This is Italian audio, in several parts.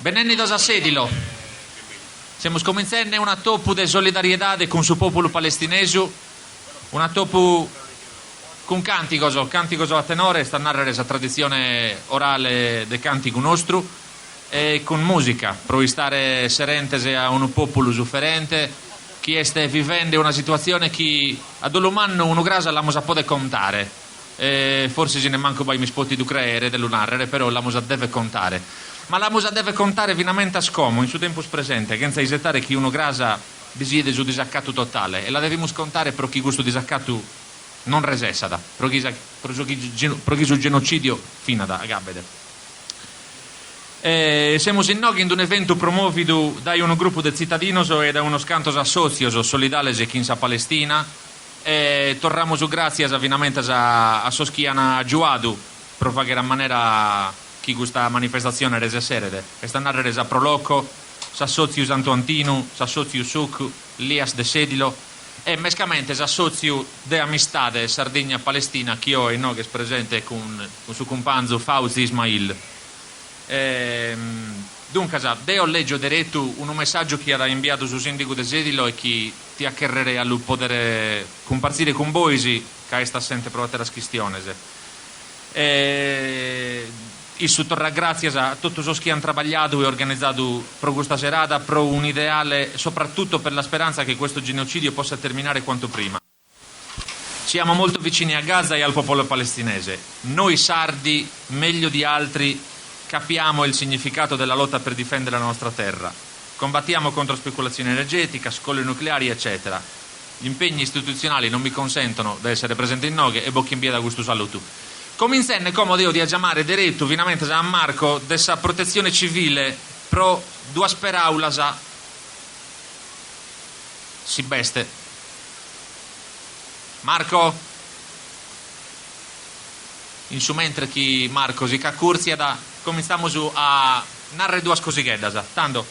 Benvenidos a Sedilo. Siamo cominciando una topo di solidarietà con il popolo palestinese, una topo con canticos a tenore, sta a narrare la tradizione orale del cantico nostro, e con musica, per stare serentese a un popolo sofferente, che sta vivendo una situazione che ad un uno grasa la mosa può contare. Forse se ne manco bei mi spotti di creare, dell'unarrere, però la mosa deve contare. Ma la mosa deve contare finalmente a scomo, in suo tempo presente, senza esettare che uno grasa decide su disaccato totale, e la dobbiamo contare per chi gusto disaccato non resessada, per chi sul genocidio fino da Gabbede. Siamo in noghi in un evento promovido da un gruppo di cittadinos e da unos cantos associos solidales e Kinsa Palestina, e torniamo su grazie finalmente a Soschiana Giuadu per fare in maniera chi questa manifestazione rese serede e sta a resa proloco s'assozius Antoantino, s'assozius Suc, Lias de Sedilo e mescamente s'assozius de amistade Sardegna-Palestina che ho in noghe presente con suo companzo Fauzi Ismail. Dunque, deo leggio diretto un messaggio che ha inviato su sindaco de Sedilo e che ti accherrerei a poter compartire con voi che sta sempre provate la schistione. Isso torna grazie a tutti quelli che hanno lavorato e organizzato per questa serata, per un ideale, soprattutto per la speranza che questo genocidio possa terminare quanto prima. Siamo molto vicini a Gaza e al popolo palestinese. Noi sardi, meglio di altri, capiamo il significato della lotta per difendere la nostra terra. Combattiamo contro speculazione energetica, scorie nucleari, eccetera. Gli impegni istituzionali non mi consentono di essere presente in noghe e bocca in via da gusto saluto. Cominciando come devo di chiamare diretto finalmente a Marco dessa protezione civile pro due speraulas si beste. Marco? In su mentre chi Marco si cacurzia da cominciamo a narrare due cosigheddas. Tanto,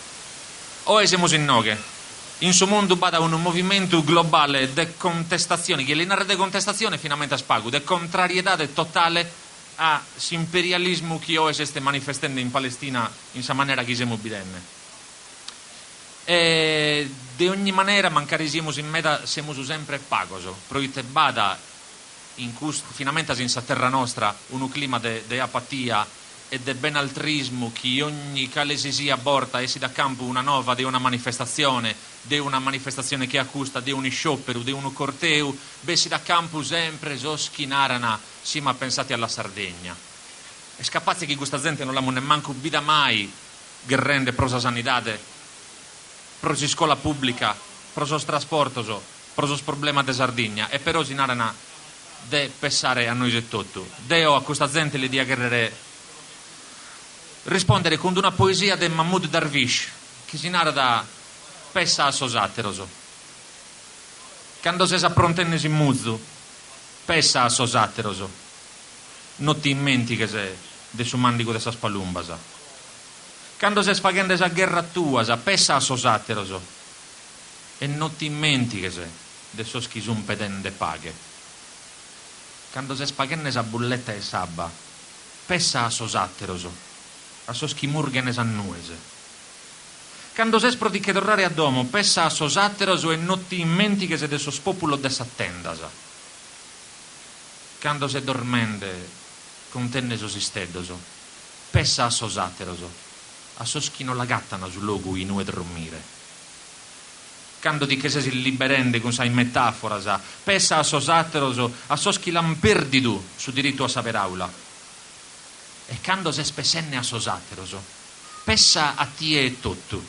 o siamo in noghe. In suo mondo bada un movimento globale di contestazione, che l'inare di contestazione finalmente a spago, di contrarietà totale all'imperialismo che oggi si sta manifestando in Palestina in sa maniera che siamo bidenne. E di ogni maniera mancarisiamo in meta siamo sempre pagoso, proite bada in cui finalmente in sa terra nostra un clima di apatia e del benaltrismo che ogni calesi si aborta e si dà campo una nuova di una manifestazione che accusta di un sciopero, di un corteo, si dà campo sempre soschinarana, sì ma pensate alla Sardegna. E scappazzi che questa gente non l'hanno nemmeno vida mai rende prosa sanidade, prosa scuola pubblica, prosa trasporto, prosa problema de Sardegna, e però si narana de pensare a noi e tutto. Deo a questa gente le dia rispondere con una poesia di Mahmoud Darwish che si narra da pessa a sosateroso. Quando si approntennes in muzzu, pessa a sosateroso. Non ti inventi che sei de su mandico de sa spalumbasa. Quando si spaghendes a guerra tua, pessa a sosateroso. E non ti inventi che sei de so schisum pedende paghe. Quando si spaghennes a bulletta e sabba, pessa a sosateroso. A sos chimurgenes annuese. Quando s'espro di che tornare a domo, pessa a sosatteroso e non ti inventi che se de sos populo desattendasa. Quando se dormende, contenne sos isteddoso, pessa a sosatteroso, a sos chi non la gattano sul logo in e dormire. Quando di che se si liberende con sai metafora, pessa a sosatteroso, a sos chi l'han perdidu su diritto a saper aula. E quando si spesenne a sosateroso, pessa a tie e tutto.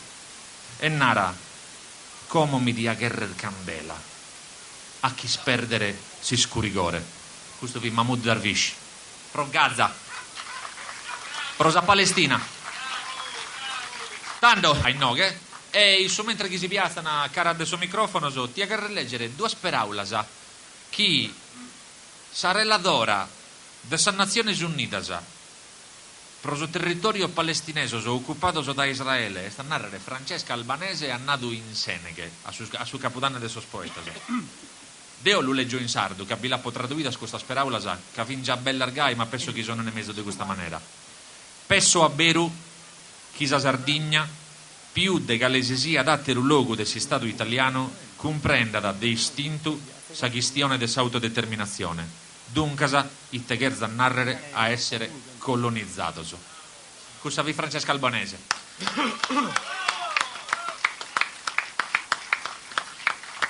E nara, come mi dia guerra il candela, a chi sperdere si scurigore. Questo vi Mahmoud Darwish. Pro Gaza. Prosa Palestina. Tanto, ai noghe, e il suo mentre che si piazzano a cara del suo microfono, ti agarra leggere due speraulas, chi sarà d'ora delle Nazioni Unite, pro il territorio palestinese occupato da Israele, e sta a narrare Francesca Albanese è nato in Seneghe a su capodanno dei suoi poeti. Deo lo leggo in sardo, che abbiamo tradotto questa speraula, che fin già bella argai, ma penso che sono nel mezzo di questa maniera. Pesso a Beru, chi sa Sardegna, più de gallesesia dattero luogo de si Stato italiano, comprenda da de istinto sa questione de sa autodeterminazione. Duncasa, itte cherza narrere a essere colonizzato. Cosa vi Francesca Albanese?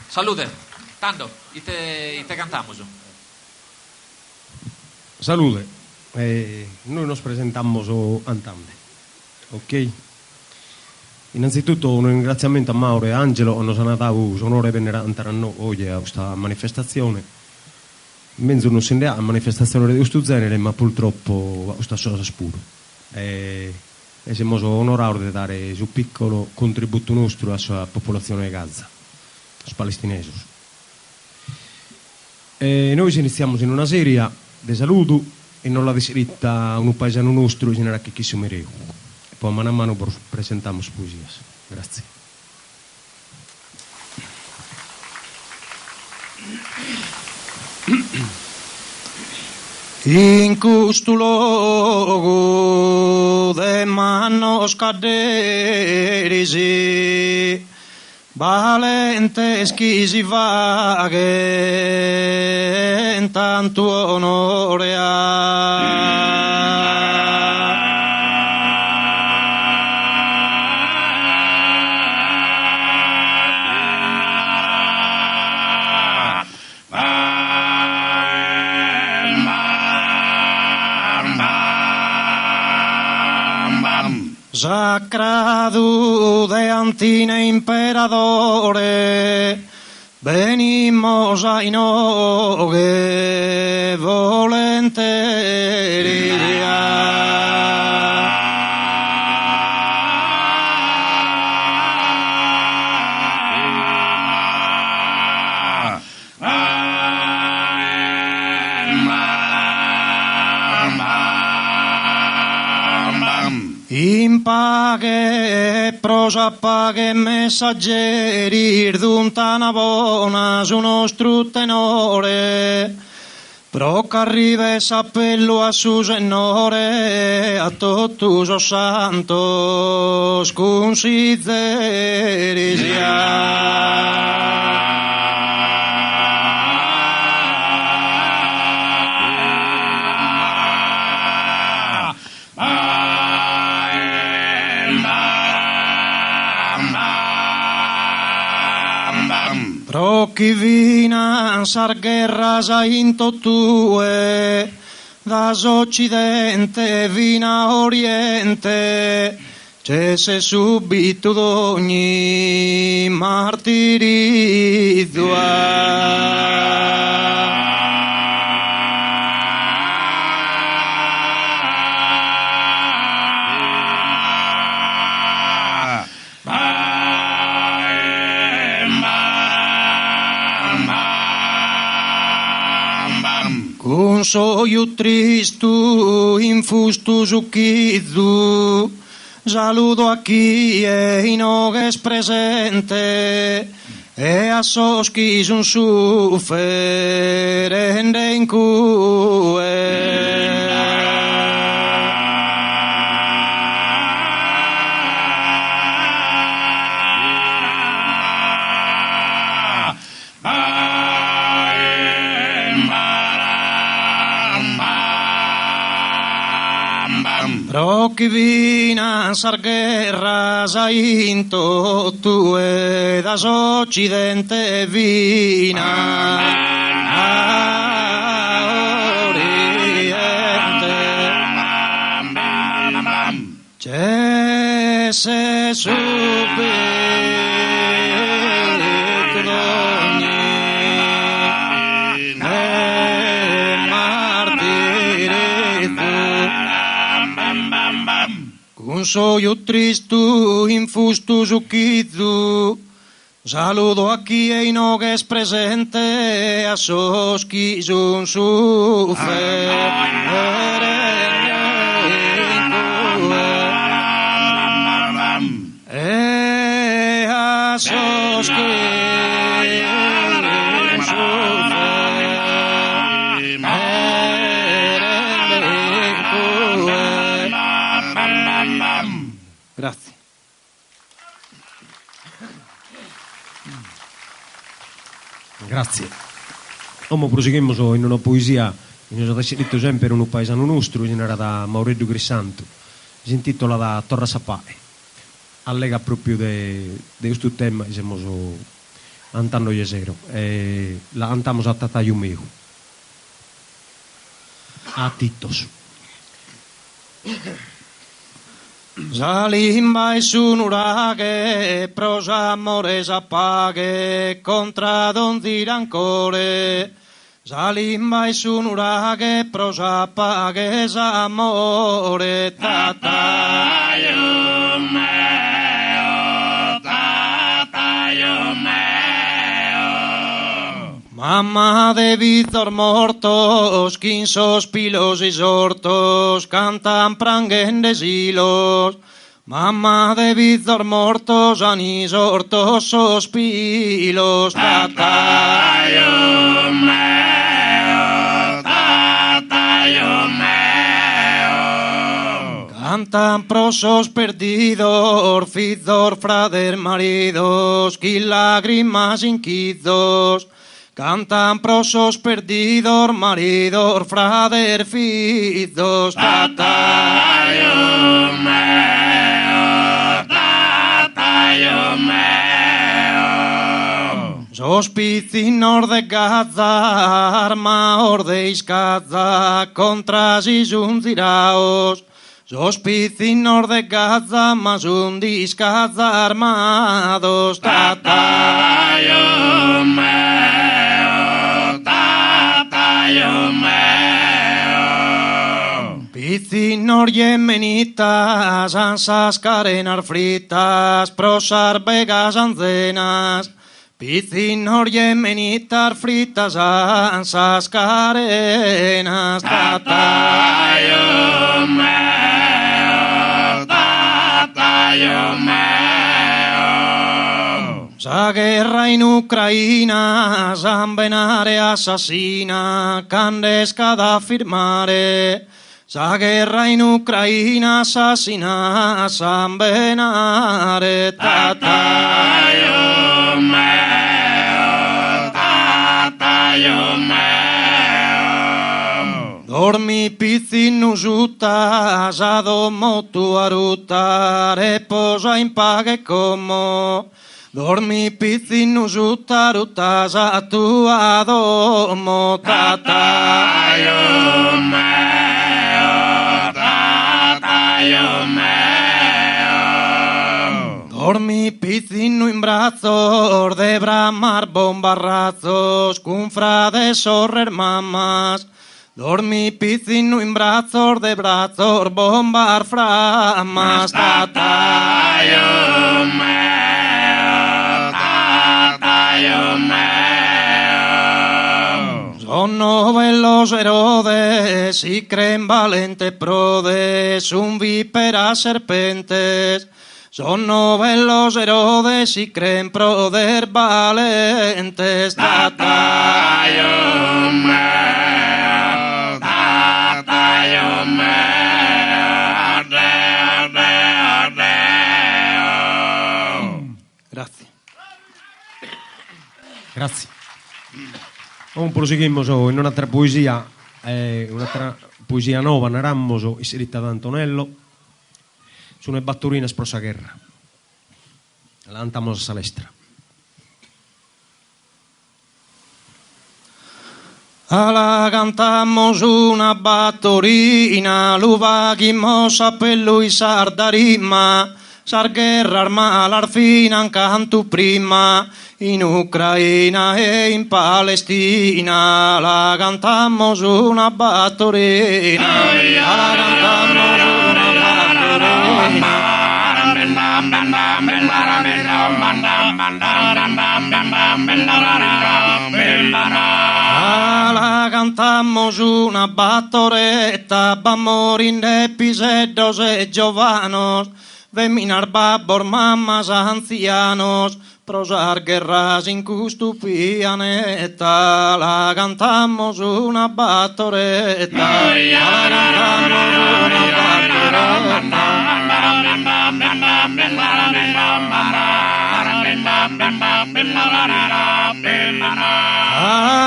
Salute, tanto, ite cantamos. Salute, noi nos presentamos antande, ok? Innanzitutto un ringraziamento a Mauro e Angelo, hanno dato onore di venire a noi oggi a questa manifestazione. Mezzo non si è a manifestazione di questo genere, ma purtroppo questa cosa spuro. E siamo onorati di dare un piccolo contributo nostro alla popolazione di Gaza, ai palestinesi. E noi iniziamo in una serie di saluto e non la descritta un paesano nostro in era che si mereu. E poi mano a mano presentiamo poesie. Grazie. In questo luogo de manos caderisi valentes chi si vaghe tanto onore Sacrado de antine imperadore, venimos a inoghe in paghe prosa paghe messaggeri d'untana bona su nostro tenore pro che arriva s'appello a su Signore a tutti os santos consideri pro chi vina sar guerras in tue das occidente vina oriente cesse subito d'ogni martirizio. Con soio tristo infusto zucchizzo, saludo a chi è in oghes presente e a sos chi son sufferende in cue. Pro chi vina sar guerras in tue das occidente vina oriente cesse subito d'ogni con soio tristo infusto zucchizzo, saludo a chi è in oghes presente a sos chi son e a sos Grazie. Ora proseguiamo in una poesia che ci ha scritto sempre un paesano nostro, che era da Maurizio Grisanto, si intitola da Torre Sapae. Allega proprio di questo tema che stiamo andando ieri. La andamos a Tatayo mio. A Titos. Zalimba es un uraghe, pros amores apague, contra don dirancore. Zalimba es un uraghe, pros apagues amore, tatayo meo, tatayo meo. Mamma de Víctor mortos, quinsos pilos y sortos, cantan pranguendes hilos. Mamma de Víctor mortos, anis hortos, pilos, tatayo meo, tatayo meo. Cantan prosos perdidos, fidor, frader, maridos, que lágrimas inquitos. Cantan prosos perdidos, maridos, frader, fidos, tatayo meo, tatayo meo. Sos picinos de Gaza, arma ordeis Gaza, contra un tiraos. Sos picinos de Gaza, más un discaza armados, tatayo meo. Picinor yemenitas, ansas carenas fritas, prosar vegas ancenas. Picinor yemenitas fritas, ansas carenas, tatayo meo, tatayo meo. Sa guerra in Ucraina, sanvenare assassina, candes cada firmare. Sa guerra in Ucraina, assassina, sanvenare, tatayo meo, tatayo meo. Dormi picinus utas, adomo tu aruta, reposa in paghe como. Dormi picinus utarutas, a tu adomo, tatayo meo. Dormi picino in brazos de bramar bombarrazos, cunfra de sorrer mamas. Dormi picino in brazos de brazos bombar framas, tatayo meo, tatayo meo. Sono bellos Herodes y creen valente prodes, un vípera serpentes. Son novelos Herodes y creen proder valentes, tatayo meo, tatayo meo. Grazie. Grazie. Ora proseguimos in un'altra poesia nuova, narrammo scritta da Antonello. Sono batturine sprosa guerra. La cantamos a Salestra. Ala cantamos una battorina, luvaghimos a pellu i sardarima, sar guerra arma l'arfina canto prima, in Ucraina e in Palestina, la cantamos una battorina, la cantamos una battorina. La cantamos una battoretta, vamos in episedos e giovanos, veminar babor mammas ancianos, prosar guerras in custu pianeta, la cantamos una battoretta, la cantamos una battoretta.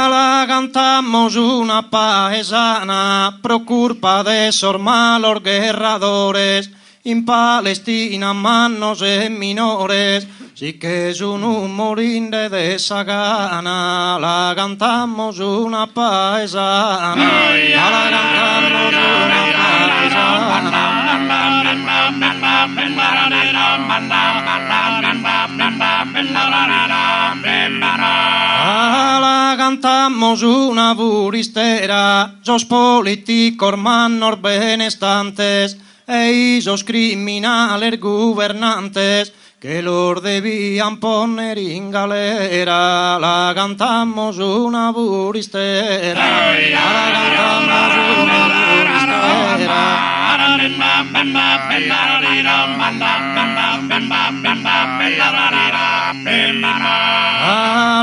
La cantamos una paesana por culpa de esos malos guerradores. En Palestina manos en menores, sí que es un humorín de esa gana. La cantamos una paesana, la cantamos una paesana. La cantamos una buristera, los políticos manos benestantes, e esos criminales gobernantes que los debían poner en galera. La cantamos una buristera, la cantamos una buristera.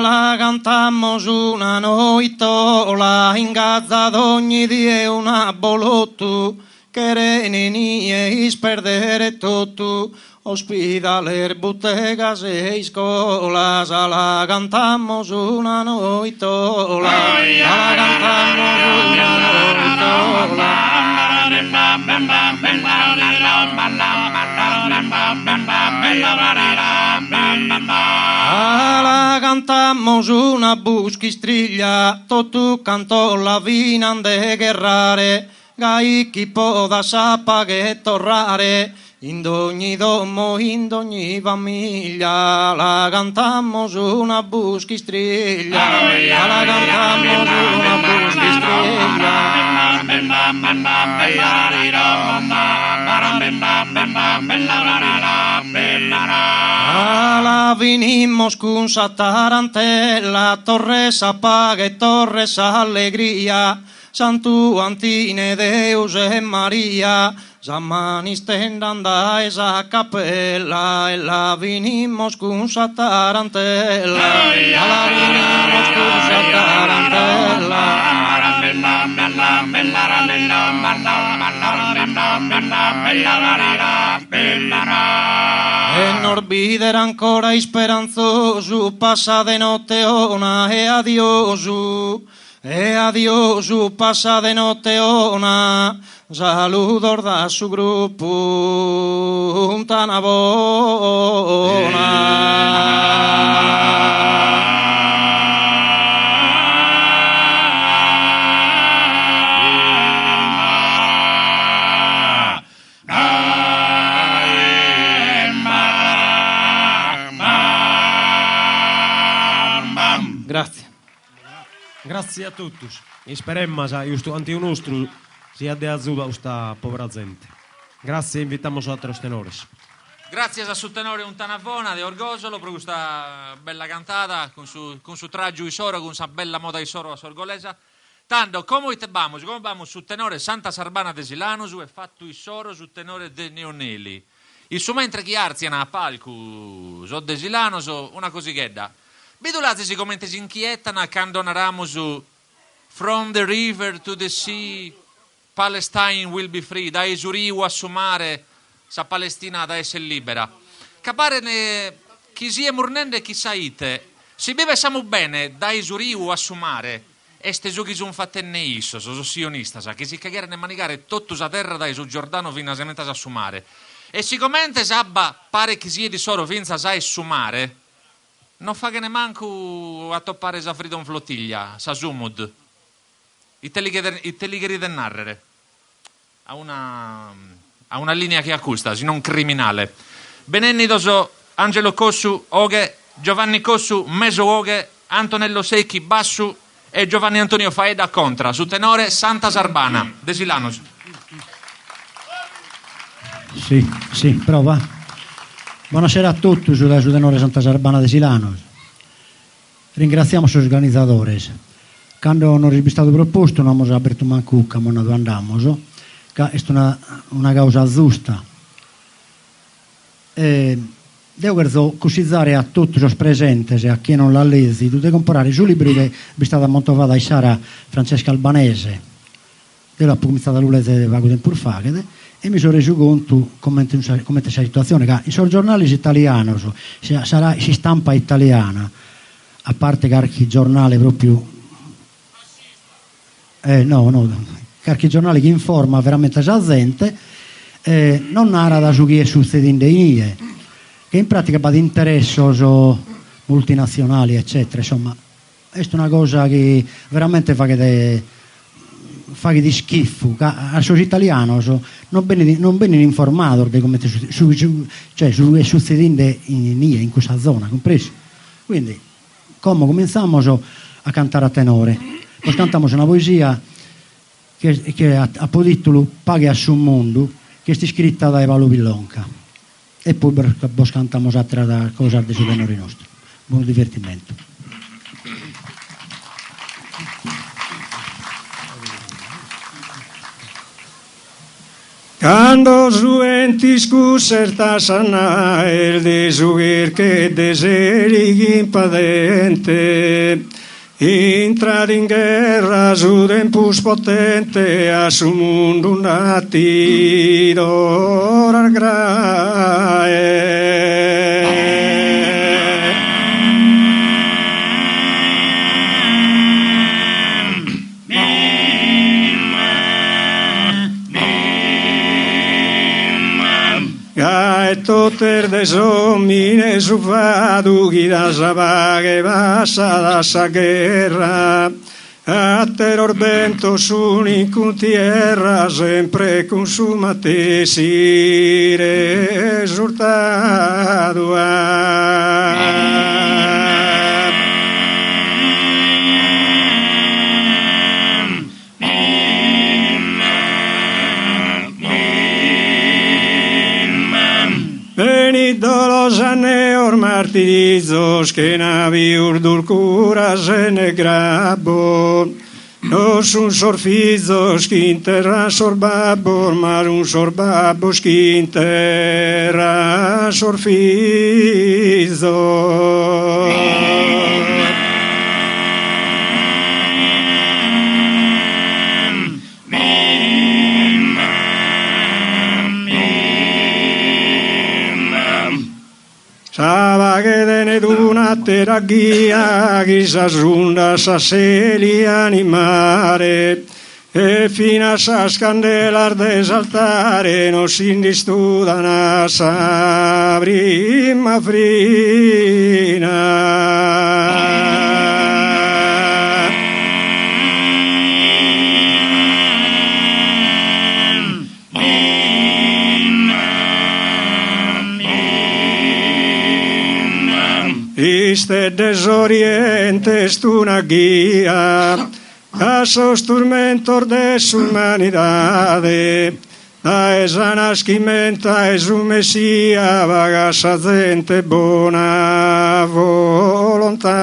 La cantamos una noitola in Gaza d'ogni die una bolotto. Querenen i perdere tutto, ospedale, bottegas e scolas. La cantamos una noitola, la cantamos una noitola. La cantamos una buschistriglia, tutto canto la vinan de guerrare. Gai chi poda sapa che torrare, in ogni domo, in ogni famiglia. La cantamos una buschistriglia, la cantamos una buschistriglia. La vinimos con sa tarantella, torres apaga e torres allegria. Santu Antine Deus e Maria, Zamani stendan da esa capella, e la vinimos con sa tarantella, la vinimos con sa tarantella. E non videre ancora speranzoso, passa de notte ona e adioso. E adioso passa de notte ona, saludos da su gruppo, tana Grazie. Grazie a tutti. E speriamo che giusto ante un nostro sia de azuda questa povera gente. Grazie, invitiamo a altri tenores. Grazie a su tenore un tanavona de Orgosolo per questa bella cantata con su traggio isoro, con questa bella moda isoro a Sorgolesa. Tanto come vamos su tenore Santa Sarbana de Silanus e fatto isoro su tenore de Neoneli. Il suo mentre chi arziana a palco so de Silanus una cosighedda. Vidulazzi come si inquietano quando narramo su From the river to the sea Palestine will be free, da esuriu a sumare sa Palestina da essere libera. Capare chi si è murnende chi saite, si beve siamo bene da esuriu a sumare, este su chi sono fattenne isso, sono sionista, sa, che si cagare ne manigare tutto sa terra da su Giordano fino a sementa a sumare. E siccome sabba pare chi si è di soro finza sa e sumare, non fa che ne manco a toppare sa Freedom Flottiglia, sa Sumud. I teligeri del narrere. Ha una linea che accusta, se non criminale. Benenni doso Angelo Cossu, Oghe, Giovanni Cossu, Meso Oghe, Antonello Secchi, Bassu e Giovanni Antonio Faeda Contra, su tenore Santa Sarbana, de Silanus. Sì, prova. Buonasera a tutti su tenore Santa Sarbana de Silanus. Ringraziamo i organizzatori. Quando non è stato proposto, non abbiamo aperto manco come non andiamo. È una causa giusta. Devo consigliare a tutti i presenti e a chi non l'ha letto di comprare il libro che è stato montato da Sara Francesca Albanese, della pubblicità da Lulese Vago Tempur Fagede, e mi sono reso conto come questa situazione, che i giornali italiani si stampa italiana, a parte qualche giornale proprio qualche giornale che informa veramente la gente, non narra da su che è succedendo in IE, che in pratica va di interesse multinazionali eccetera, insomma è una cosa che veramente fa che di schifo, a sos italianos non vengono informati di come su è succedendo in IE, in questa zona, compreso. Quindi come cominciamo a cantare a tenore, poi cantiamo una poesia che ha per titolo Paghe a su mondo, che è scritta da Evalo Villonca, e poi cantiamo altre cose di su tenore nostro. Buon divertimento. Quando suenti scuserta sana il desugir che deseri impadente, entrare in guerra su tempus potente a su mondo nati d'ora grae. E toter de somine su fadu chi da sa che passa da sa guerra, a terror vento su in tierra sempre consumate si resurtado Venidos aneor martirizos que naviur dulcuras en grabo, no sun sorfizos que in terra sorbabor, mar un sorbabos que in terra sorfizos. Saba che dene d'una terra ghia, chi s'asunda sa seli animare, e fino a sa scandelar desaltare, non si indistudana sa prima frina. Iste desorientes tu una guía a sos tormentor de su humanidade, a esa nascimenta es un messia vagasa gente buona volontà.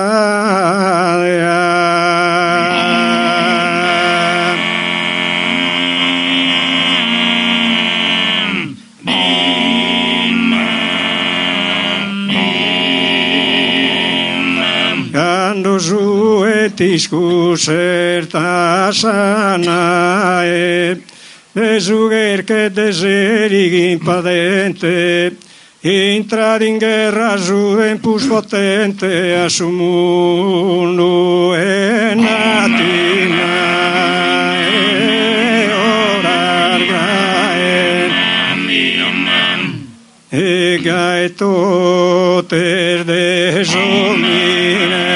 Quando su ti scuserta sanae, desugher che deseri impadente, entrare in guerra su tempus potente, a su mondo e natina e ora grae, e gaetoter de somine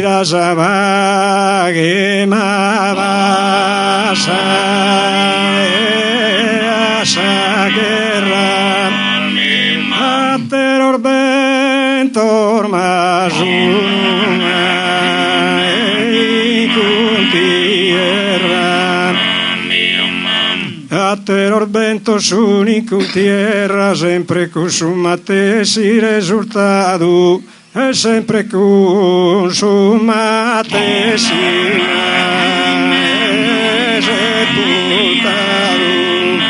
da sabage ma basa asa guerra a terror ventor masuna con tierra a terror vento su in tierra sempre consumate si risultato è sempre consumate sina sepultarum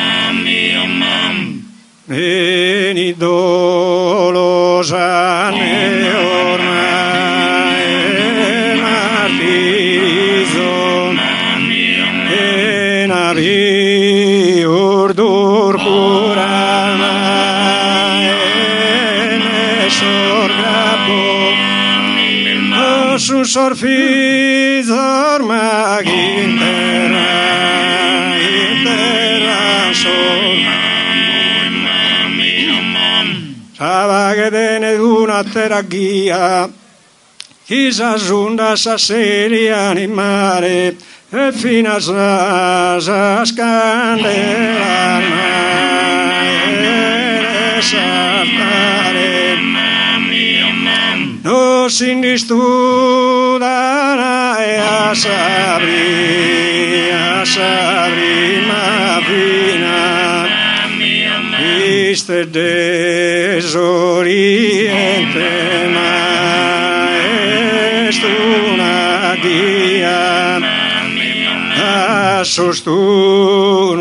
veni dolosa ne ormai martirizos su sorfi zorma in terra sorma Sava che dene d'una terra ghia Chisa zunda sa seli animare e fino a sa scandela e saltare no si studa e a sabri ma fina iste desoriente ma est una guia a sus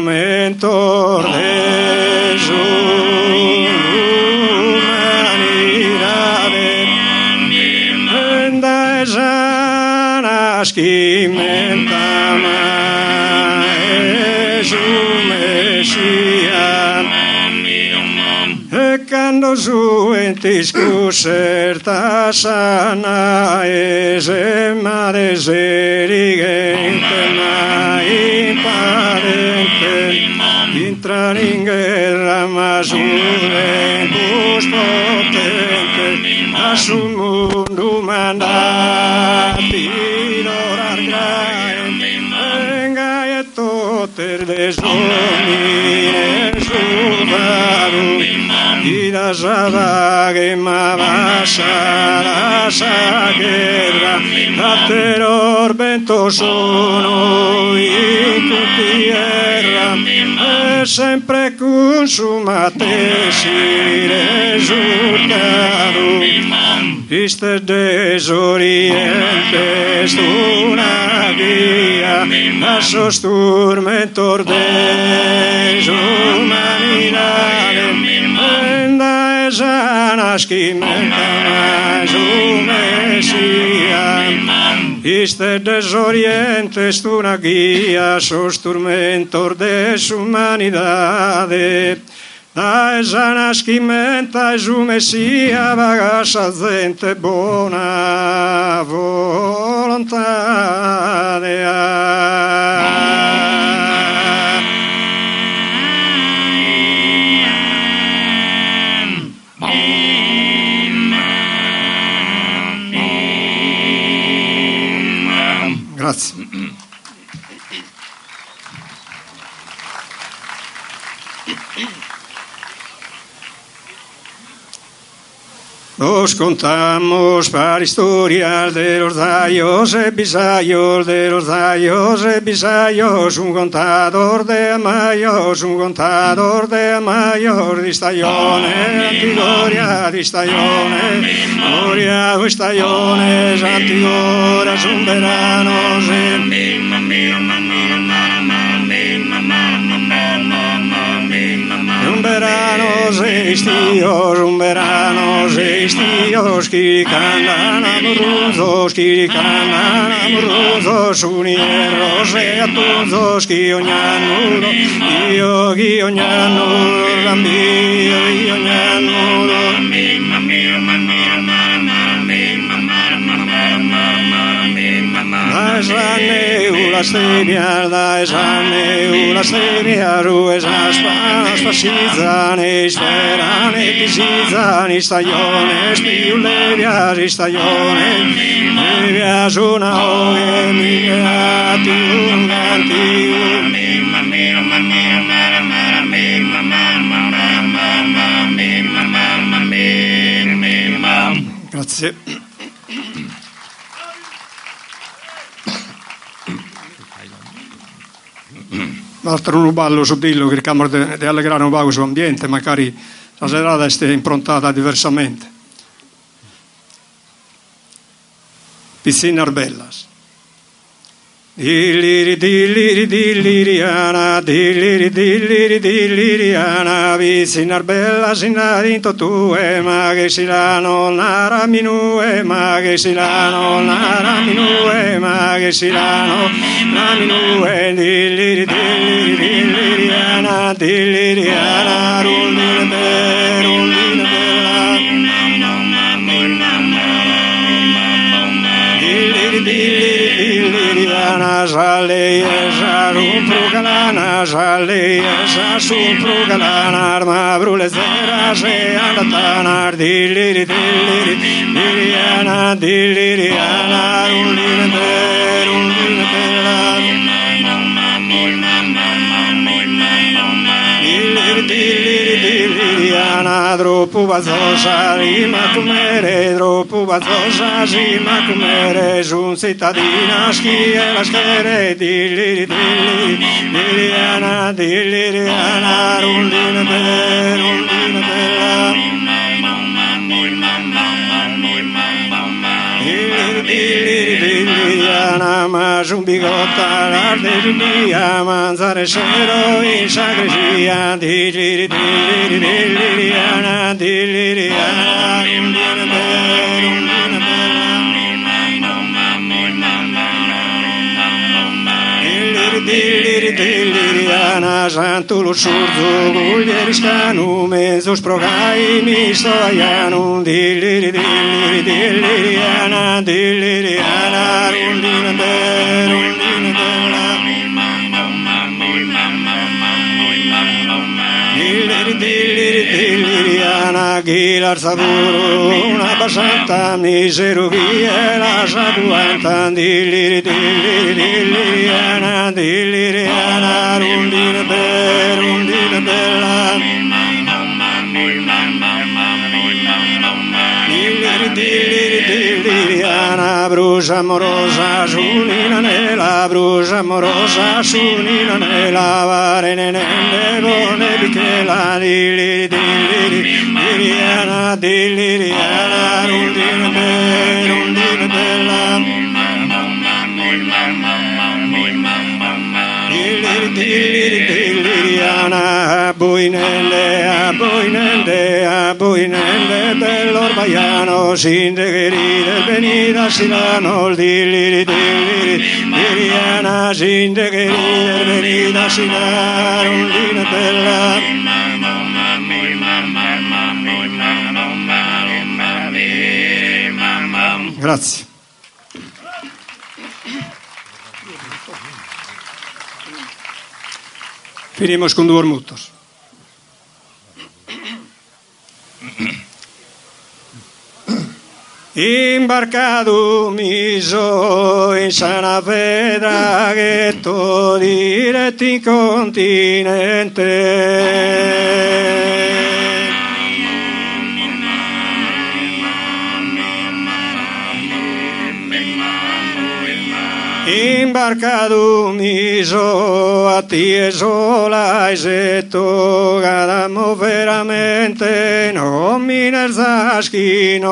mentor de su humanidade enda esanas quimenta su Messia e quando su entis cuserta sana ese mare serigente ma imparente intrar in guerra ma juventus potente a su mundo mandati l'orar graente venga e toter desdomine subaru Ida sabage ma basa la guerra a terror vento sono in tierra e sempre consumate si risultato iste desorientes una guia a sostur mentor des humanidade enda esanas quimenta su Messia iste desorientes una guia sostur mentor des humanidade da esanas quimenta su Messia vagasa gente buona volontà Grazie. Nos contamos para historias de los dallos y bisayos, de los dallos y bisayos, un contador de amayos, di stagione, antigoria, di stagione, gloria, di stagione, antigoria, un verano, un verano sei stios che cantano amorosos unierros e a todos che ogni anno io ogni anno rambio io ogni anno da esane rues aspas pasizane sperane pisizane stagione spiulevias stagione levias una oge migrati unganti grazie. L'altro non ballo su dillo che cerchiamo di allegrare un po' su ambiente, magari la serata sia improntata diversamente. Piscinas bellas. Dilliriana, piscinas bellas in adinto tue, ma che silano nara minue, ma che silano nara minue, ma che silano nara minue, dilliriana, rullina bella, lana jalleia sa sul prugalanar ma brule zera se andatanar dilliri dilliri dilliriana dilliriana dilliriana dropu vazosa rima kumere dropu vazosa rima kumere jun cittadina schie la schere dilliri dilliri dilliriana dilliriana rundina bella dilliriana ma jun bigotta l'arderia manzare scero in sagregia dilliri dilliri dilliriana dilliriana rundina dilliriana santul surdu guglieriscanu mezus progai mi stoianu dilliri dilliri dilliriana dilliriana rundina bella dilliriana gilar saburu una basanta miserugia la saduanta dilliri dilliri dilliriana dilliriana rundina bella dilliriana brucia amorosa sunina nella brucia amorosa sunina nella varenene bone bichela dilliri dilliriana dilliriana rundina bella dilliriana boinende dell'Orbaiano sindegheri del venida silano dilliri dilliriana sindegheri del venida silano rundina bella grazie. Finimos con due mutos. Imbarcado miso in sana pedra ghetto diretti in continente. Imbarcado miso a ti e sola esetto gadamo veramente non mi nerzaschino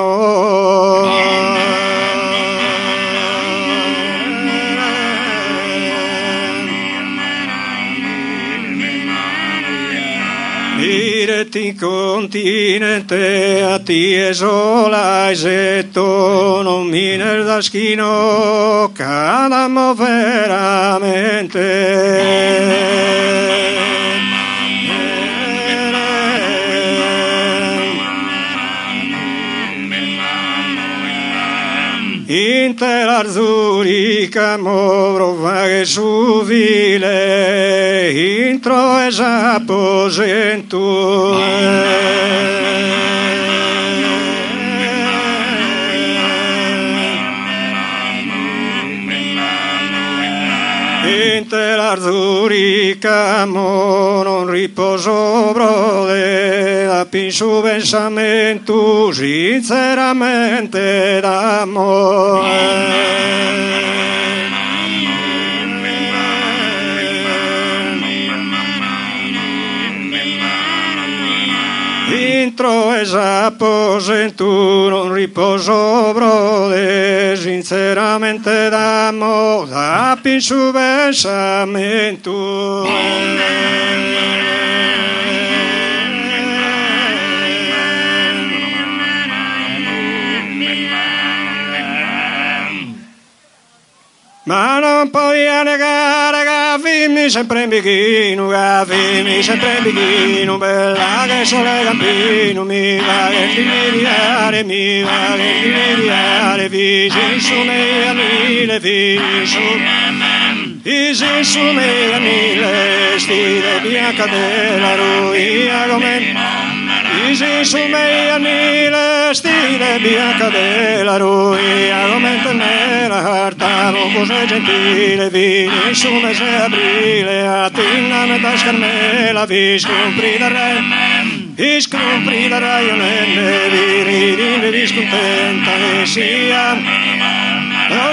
diretti continente a ti e sola esetto non mi nerzaschino cadamo veramente Inter Zurica moro vaghe su vile intro esaposentu Inter Zurica mo non riposo brode da pinsu pensamento sinceramente d'amore intro esaposentu non riposo brode sinceramente d'amore da pinsu pensamento ma non podia negare Gaffimi sempre in bikini, bella che sole campino, mi va che dimentiare, vicino su me a mille, vicino. Isi su me anile, stile bianca della ruia come. Isi su me anile, stile bianca della ruia come me la carta, non cos'è gentile, vini su me se aprile, a tinna me da scarmela, vi scompri da re, vi scompri da raionelle, vi scontenta che sia.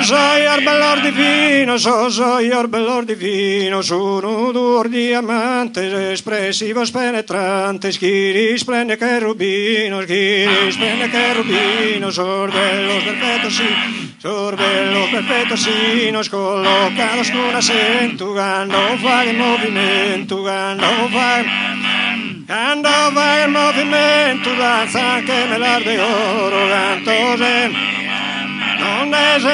Soy arbelor divino, soy arbelor divino, sono d'oro diamante, espressivos penetrantes, chi risplende che rubino, sorbellos perfectos sì, nos colocados con acento, gando va il movimento, Quando va il movimento, danza anche melar de oro, canto non hemos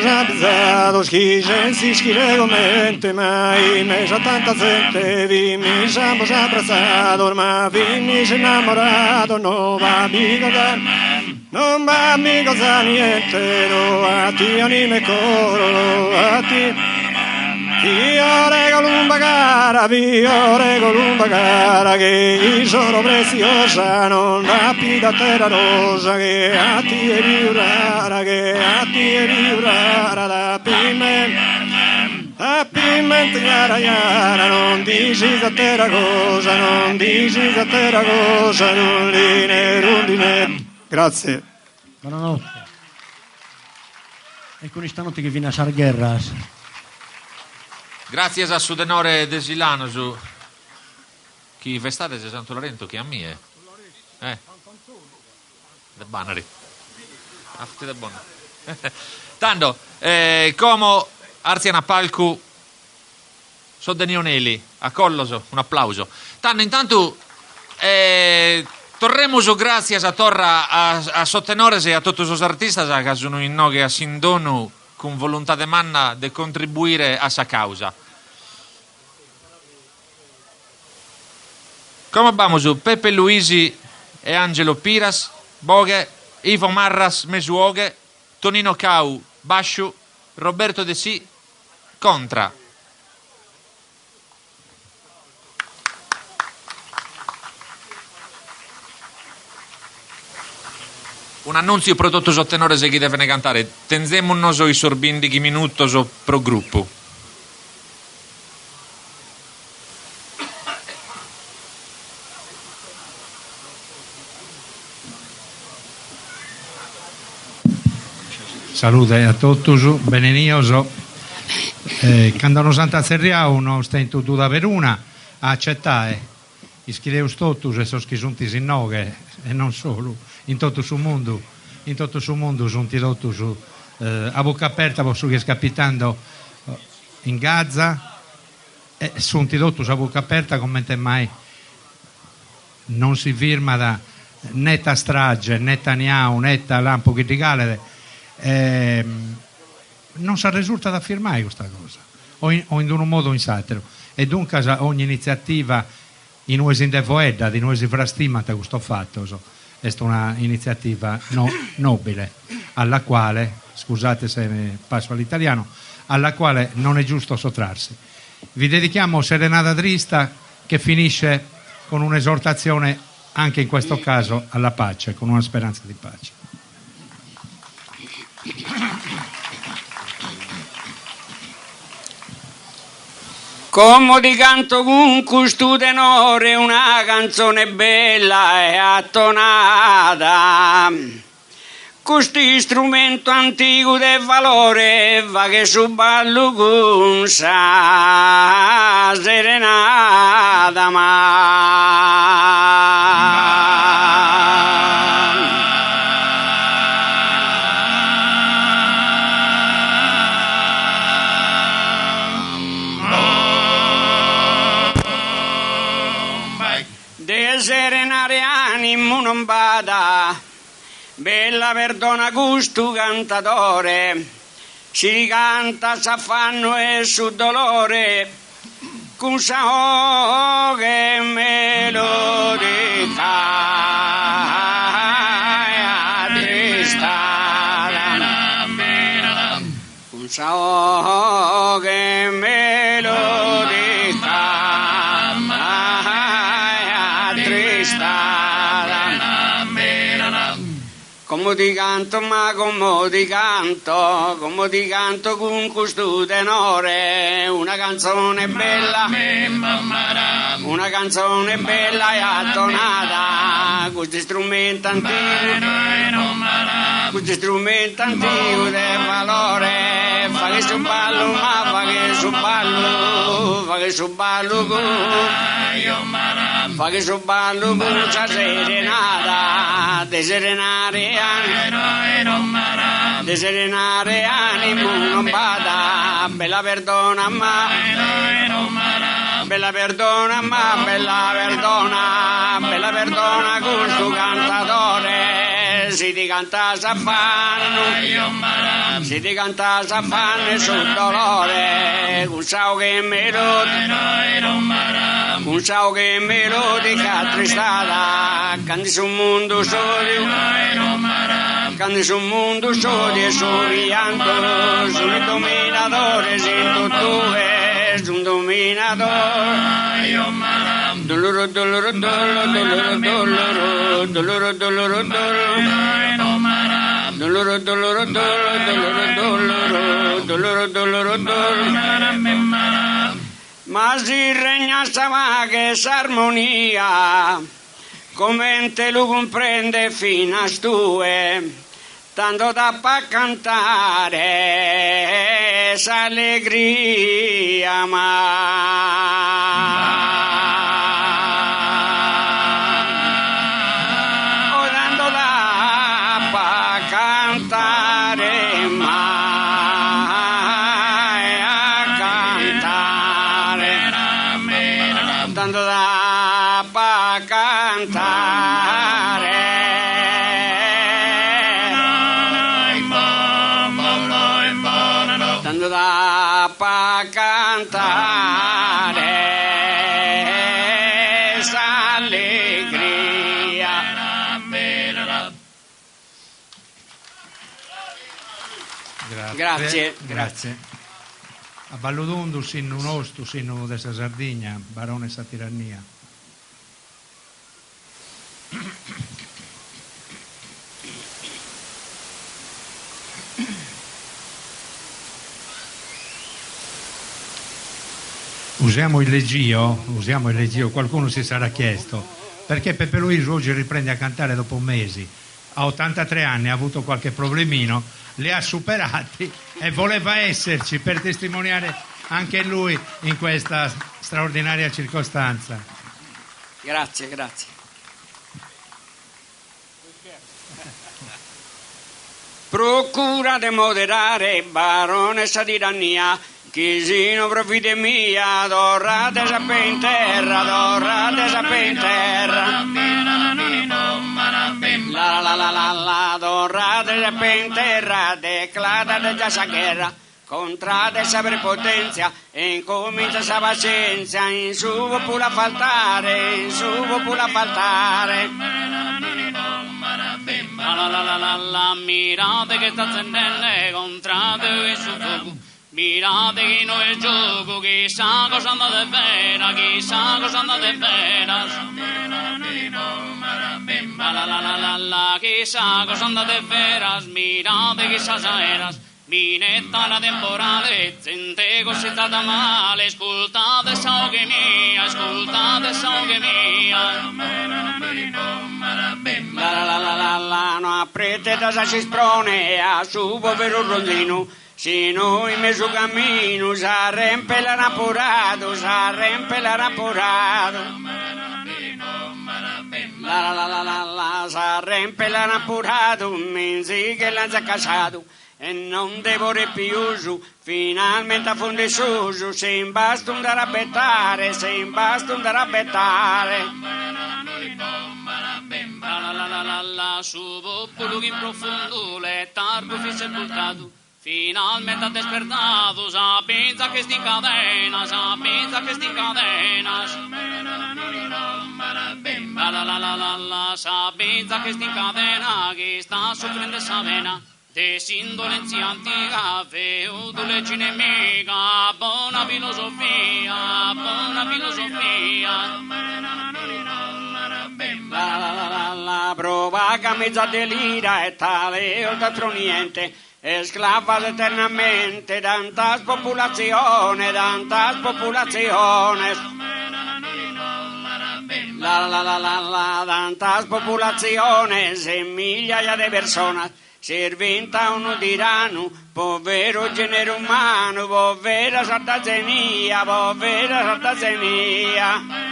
amizzados, chi sensi schiegomente, mai mesa tanta gente, vi mi siamo abbracciados, ma vi mi si innamorato, non va amico da niente, no a ti anime coro, no a ti. Io regalo un bagara, che sono preziosa, non rappi da terra rosa, che a ti è più rara, da pimenta yara, non dici da terra cosa, rondine. Grazie. Buonanotte. E con stanotte che viene a Sarguerras. Grazie a Sudenore Desilano su chi vestate se Santo Lorenzo che a me de banari afti de bon tanto come Arziana Palcu so Denionelli a Colloso un applauso tanto intanto torremo grazie a Torra a sottenores e a tutti os artistas che sono in noghe a Sindonu con volontà de manna de contribuire a sa causa. Come abbiamo su Pepe Luisi e Angelo Piras, Boghe, Ivo Marras, Mesuoghe, Tonino Cau, Basciu, Roberto De Sì, Contra. Un annunzio prodotto su tenore se chi deve cantare. Tenzemo i sorbindi chi minuto pro gruppo. Salute a tutti, benenioso. Quando nos antazerriamo, non stento tu da Veruna a accettare. Ischireus totus e sos chi sunt in noghe, e non solo, in tutto il mondo sunt totus a bocca aperta, posso che scapitando in Gaza, e sunt totus a bocca aperta come mai non si firma da netta strage, netta Netanyahu, netta lampo che regale, non si risulta da firmare questa cosa, o in un modo o in satiro, e dunque ogni iniziativa in noi in devoedda, di noi si frastimata questo fatto, è una iniziativa nobile, alla quale, scusate se ne passo all'italiano, alla quale non è giusto sottrarsi. Vi dedichiamo Serenata Trista che finisce con un'esortazione anche in questo caso alla pace, con una speranza di pace. Come ti canto con questo tenore una canzone bella e attonata, questo strumento antico del valore va che su ballo con sa serenata serenare animo non bada, bella perdona gusto cantatore, si canta s'affanno e su dolore, con sa che melodica tristata, con so che melodia tristata. Come ti canto, ma come ti canto con questo tenore, una canzone bella e attonata, questi strumenti antichi del valore, fa che su ballo, ma fa che su ballo con la serenata, de serenare animo non bada, bella perdona ma con sto cantatore, si ti canta s'affanno sul dolore, un sao che melodica tristata, canti sul mondo soli e somigliando sul dominatore, sento due, un dominatore. Doloro, doloro, doloro, doloro, doloro, doloro, doloro, doloro, doloro, doloro, doloro, doloro, doloro. Ma si regna sta che s'armonia, come te lo comprende fino a stue, tanto da pa cantare s'allegria ma. Tanto da pa cantare, tanto da pa cantare s'allegria. Grazie. A Ballodundu sinno un ostu, sinno dessa Sardegna, barone sa tirannia. Usiamo il leggio, qualcuno si sarà chiesto, perché Peppe Luiso oggi riprende a cantare dopo mesi, ha 83 anni, ha avuto qualche problemino, li ha superati e voleva esserci per testimoniare anche lui in questa straordinaria circostanza. Grazie. Procura di moderare, baronessa di tirannia, chi si non profite mia, dorrate sape in terra. La, dorrate sape in terra, declarate già sa guerra, contrate sa prepotenza, e incomincia sa pazienza, in su pure a faltare. La, mirate che sta accendendo, contrate il suo fuoco. Mirate che non è gioco, chissà cosa andate vera. Chissà cosa andate vera, mirate chissà saeras. Minetta la temporale, gente così stata male, ascoltate saughe mia. No apretete sa ci sprone, a su povero rondino. Si noi in mezzo cammino s'arrempe l'anaporato. S'arrempe l'anaporato, menzi che l'ha già casato e non devo più su, finalmente a fondo su, se in basta un da rabbettare. Su popolo in profondo, letargo fi sepultato. Finalmente ha despertato, sa pensa che sti cadena, sa pensa che sti cadena, che sta soffrendo essa vena. de s'indolenza antica, feudole nemica, buona filosofia, buona filosofia. La provaga mezza delira e tale altro niente, esclava eternamente, tantas popolazione, tantas popolazione. Tantas popolaciones en migliaia de personas serventa uno tirano, povero genere umano, povera sartazenia, povera sartazenia.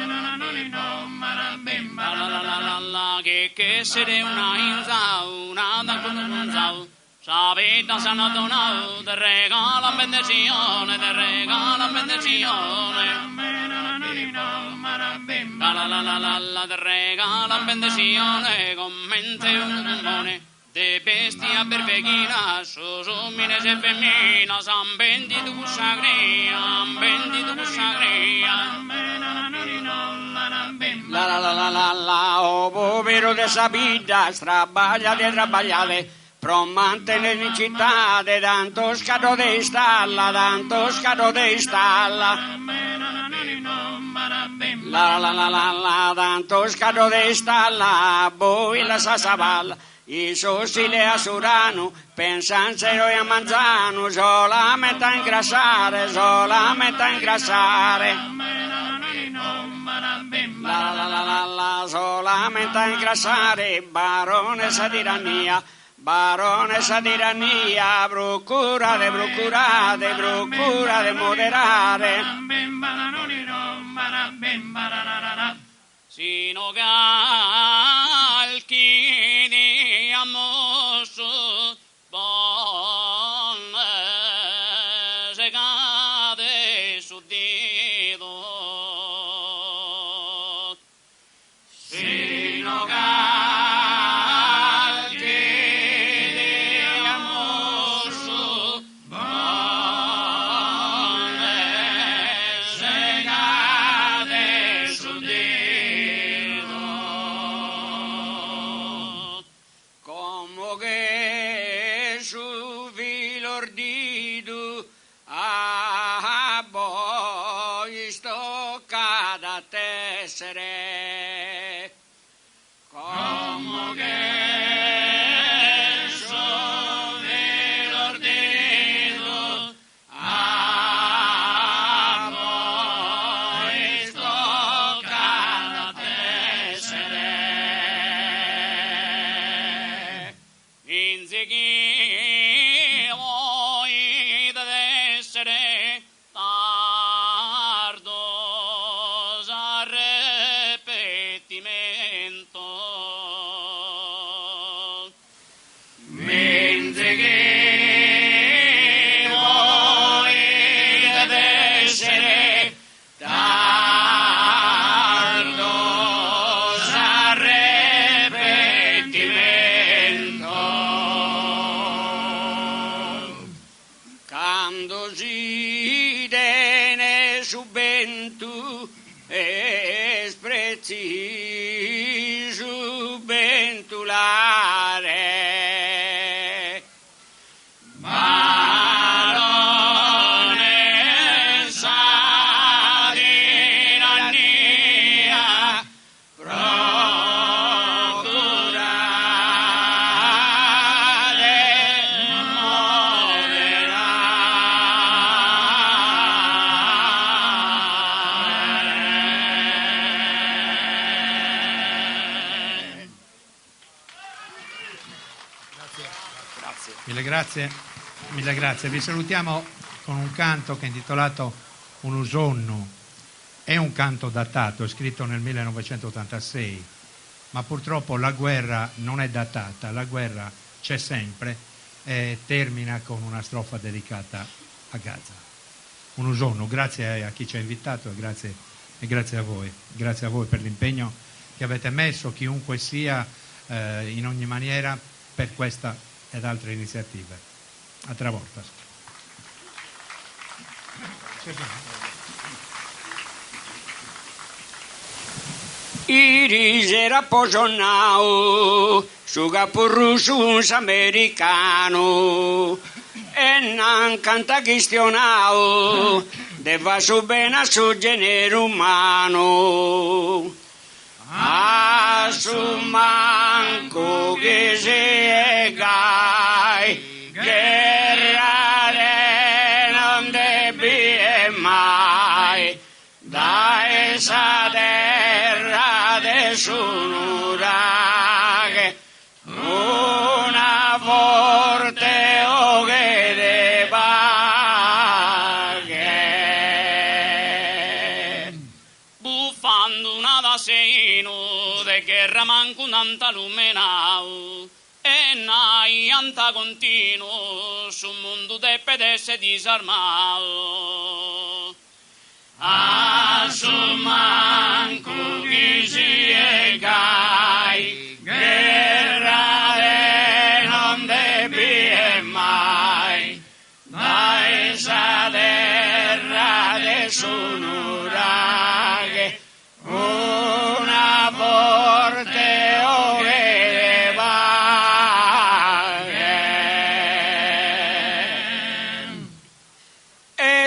Che essere una inzau, una da conoscenza, sapete sanno donato, te regala benedizione, te regala benedizione. Te regala benedizione, commente un comune, de bestia perfechina, susumines e femmina, san bendito sagria, bendito sagria. Oh povero de sabida, strabaglia de trabagliare, promante in città, de tanto scado de stalla, tanto scado de stalla. Tanto scado de stalla, voi la sassavalla, i sossile a Surano, pensansero a manzano, solamente a ingrassare, solamente a ingrassare. Solamente a ingrassare, baronessa di tirannia, baronessa di tirannia, procurate, procurate, procurate moderare. Sino calchini ammosso, bonne segate su dito. Sino calchini ammosso, bonne segate su dito. Como che su filo ordito a voi stoccata a tessere. Como che su filo ordito a voi stoccata a tessere. Inzighi voi deve essere tardos arrepentimento. Inzighi voi deve essere tardos arrepentimento. Quando si tiene subventu esprezzi subventulare. Baronessa di tirannia, procurate moderare. Mille grazie. Vi salutiamo con un canto che è intitolato Un usonnu. È un canto datato, è scritto nel 1986, ma purtroppo la guerra non è datata, la guerra c'è sempre e termina con una strofa dedicata a Gaza. Un usonnu, grazie a chi ci ha invitato e grazie a voi per l'impegno che avete messo, chiunque sia, in ogni maniera, per questa ed altre iniziative. A tra volta. Iris era posonau, su capurrusus americano, e non canta questionau, deva su bene su genere umano. A su manco che si gai, guerra non debbe mai, da essa terra de sunuraghe, una forte oghe de baghe. Buffando una da seino de guerra manco un'anta lumenau, e nai anta continuo su mondo de pedesse disarmau. A su manco chi si gai, guerra non debbe mai, da essa terra de sunuraghe, una forte oghe baghe.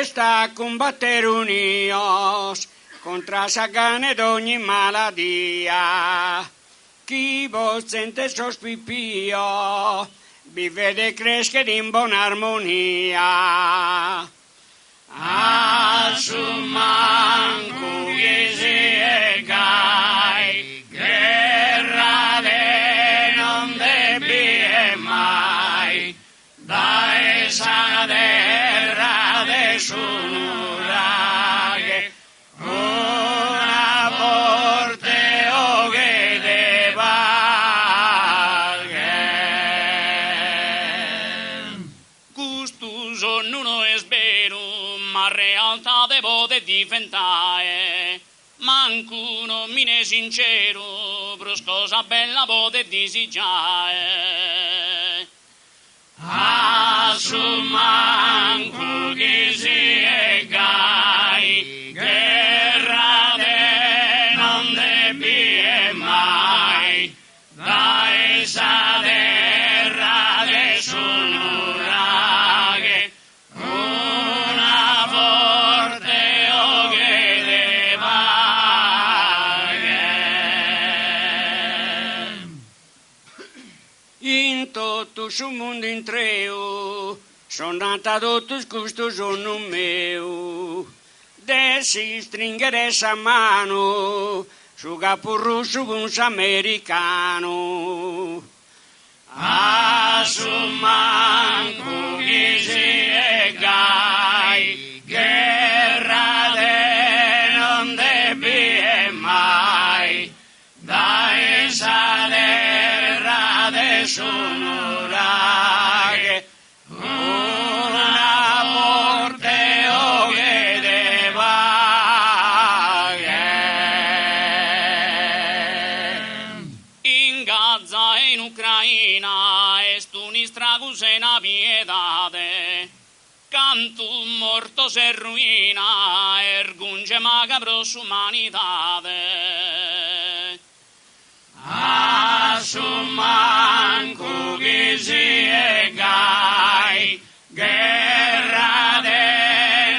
Sta a combattere unidos contra Satana d'ogni maladia. Chi vos sente sospipio, vive e cresce in buona armonia. A su manco che si gai, guerra non debbe mai, da essa terra de sunuraghe, una forte oghe de baghe. Gustoso non è vero, ma realtà devo de diventare. Mancuno mine sincero, bruscosa bella vode disigiare. A su manco che si gai, guerra non debbe mai, da essa terra de sunuraghe, una forte oghe de baghe. In tutto su mondo in treu, son nata tutto gusto sono meu, de si stringere essa mano, su capurru su un americano. A su manco che si gai, guerra non debbe mai, da essa terra de sunuraghe, una forte oghe de baghe. In Gaza e in Ucraina est unistragus e una piedade. Canto morto se ruina, ergunge macabros umanidade. A su manco che si gai, guerra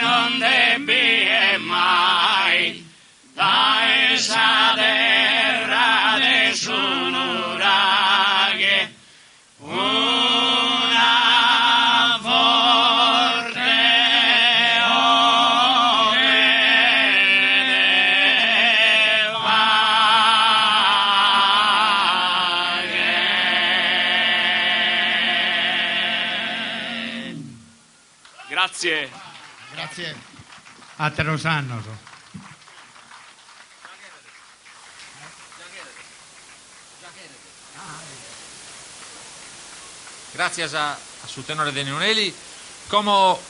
non debbe mai, da essa terra de sunuraghe, una forte oghe de baghe. Grazie. Grazie. A te lo sanno. Grazie a su tenore de Nuneli. Como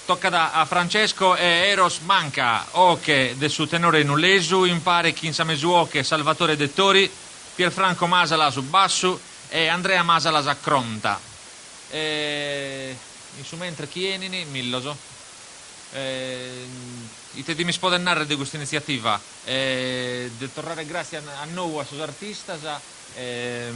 tocca a Francesco e Eros Manca, o che de su tenore nulesu impare Chinsamesuo che Salvatore Dettori, Pierfranco Masala su basso e Andrea Masala a cronta. In su mentre chienini, milloso. I te mi spodem narrare di questa iniziativa, di tornare grazie a noi, a sos artistas, e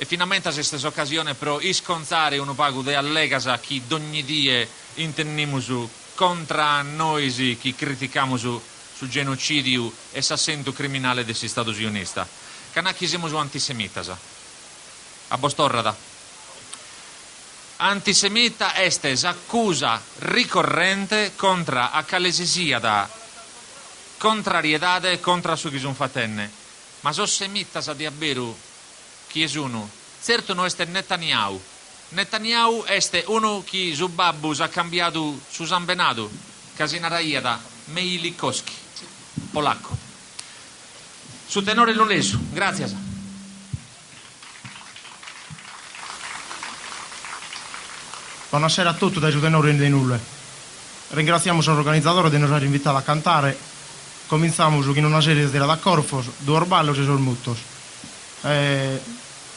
finalmente a questa occasione per isconzare un pago de allegas a chi d'ogni die intendimus contro noi chi criticamos su genocidio e s'assento criminale degli Stati Uniti. Canacchi siamo antisemitas. A Bostorrada. Antisemita est accusa ricorrente contro a calesia da contrariedade contra su chi sono fatenne. Ma so semitas a diaberu chi è uno? Certo non est Netanyahu. Netanyahu est uno chi su babbus ha cambiato su Zambenadu, casinaraia da Meilikowski, polacco. Su tenore lo leso, grazie. Buonasera a tutti dai tenori di Nulle. Ringraziamo l'organizzatore di aver invitato a cantare. Cominciamo con una serie di da Corfos, due orballos e sormuttos.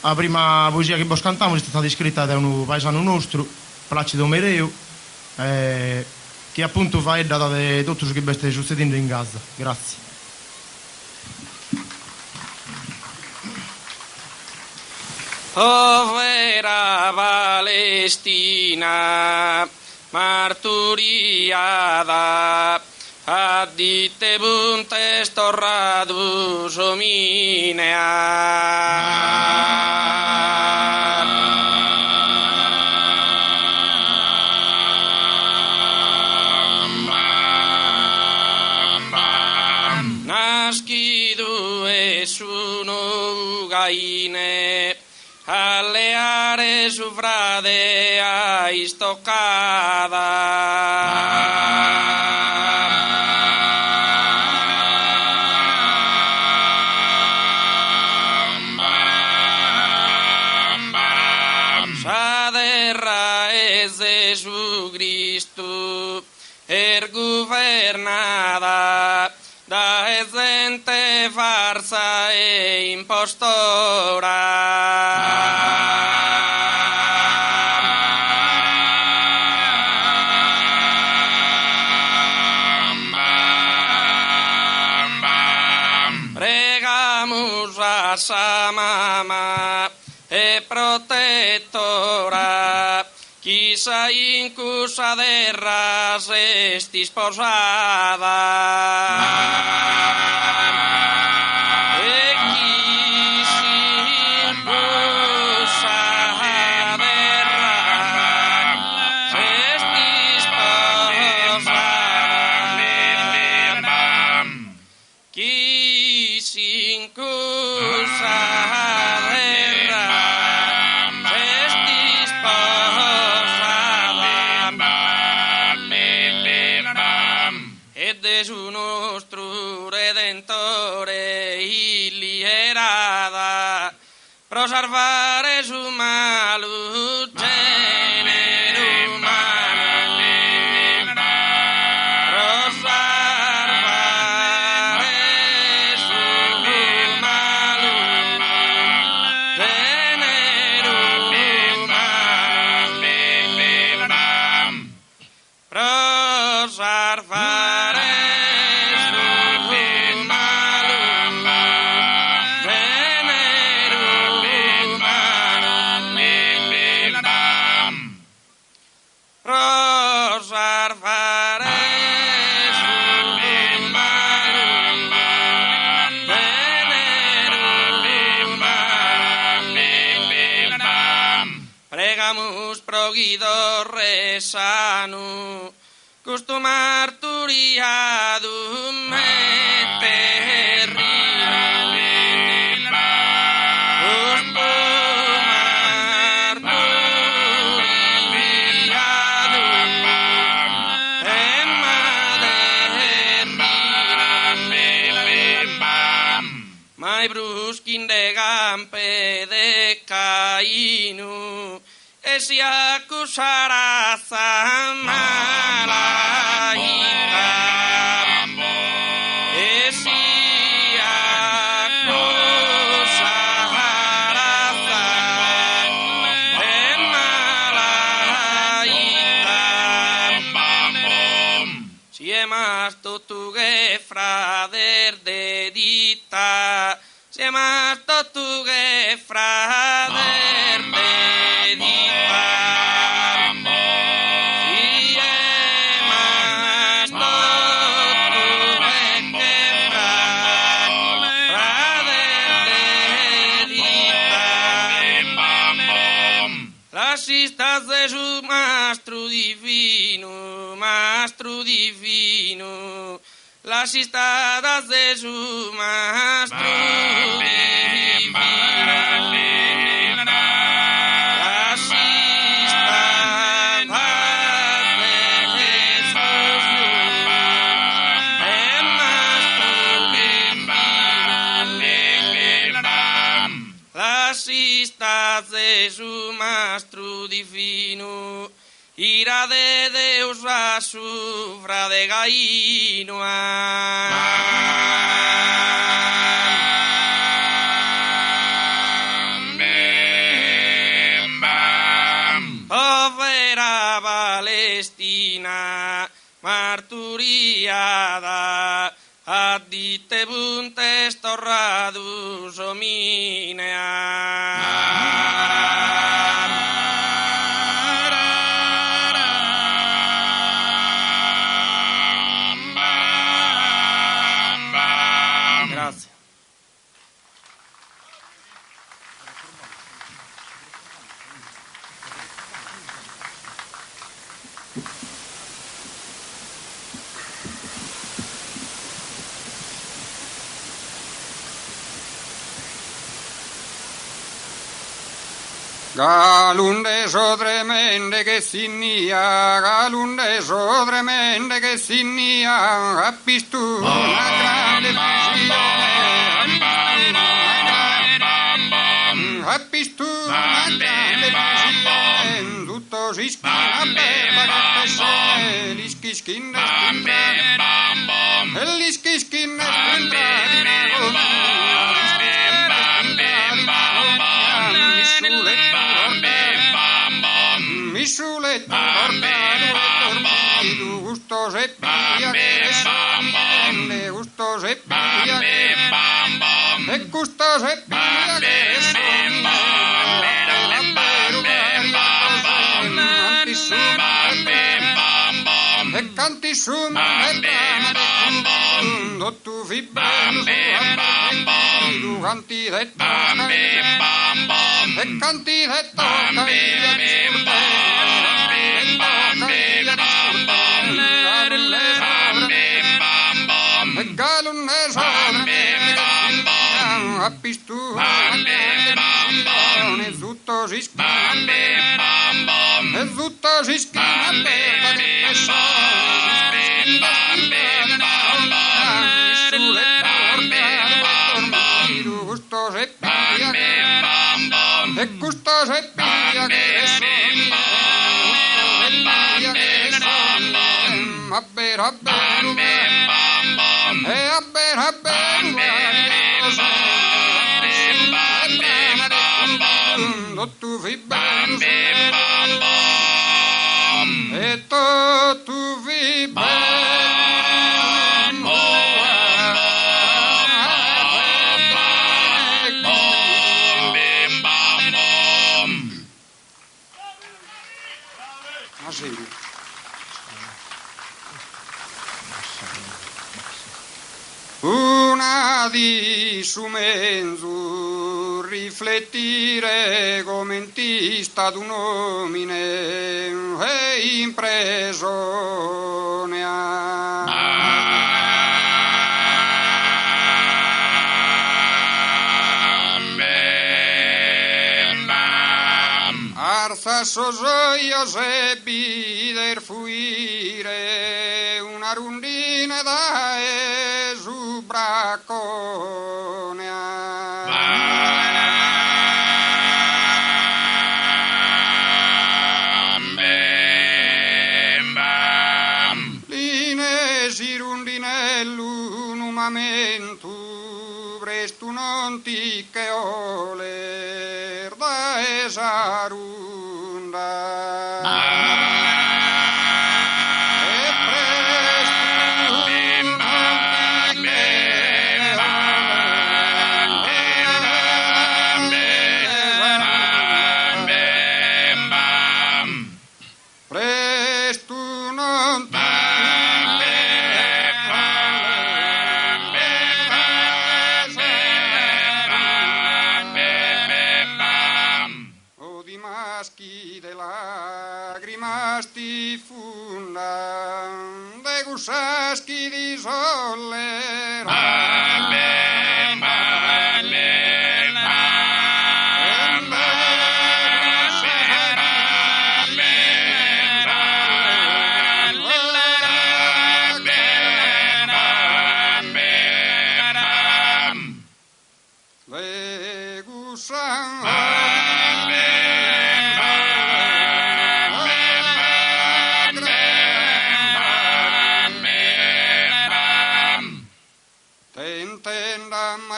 La prima poesia che cantiamo è stata scritta da un paesano nostro, Placido Mereu, che appunto fa edda di tutto ciò che sta succedendo in Gaza. Grazie. Povera Palestina, marturiada, addite buntes torradus hominea. Nascido es uno gaine, alleare su frade a istocada. Saderra es de su Cristo, gubernada da gente farsa e impostora. Pregamos a sa mamá e protectora, quizá incusa de ras estis posada. Su nostro Redentore ilierada, pro salvare su malo genere umano, pro salvare su malo genere umano, pro salvare Guido resanu, custo marturiadum eterrinum, custo marturiadum emaderinum, mai brusquin de gampe de Cainu, e si accusarà malaita, e si accusarà malaita, verde ditta, siamo tu che fra verde ditta. Lascista Gesù mastro divino, lascista da Gesù mastro divino, lascista Gesù mastro divino, ira de Deus a sufra de Gaino. Povera Palestina marturiada, addite bunte storradus hominea. Grazie. Galunde so tremende che signia, galunde so tremende che signia, capisci tu una grande visione, capisci tu una grande visione, tutto si schina per che se gli schischine e gli schischine Misuletto dormido, gusto se pilla che sonne, gusto se pilla che e gusto se pilla che sonne, e canti su me tu vibrano su canti detto e canti detto galunne appistu e tutto si schina e tutto si schina per gusto se piglia e gusto se piglia che sonne a bere e a tu vibrano e tu vibrano una di su mezzo riflettire come in ti stato un omine e impreso ne ha arsa sosoio se bider fuire una rundine da su bracone line si rundinello numamento presto non ti che oler da esa runda gusaschi de lacrimas ti fundan, de gusaschi di sollera.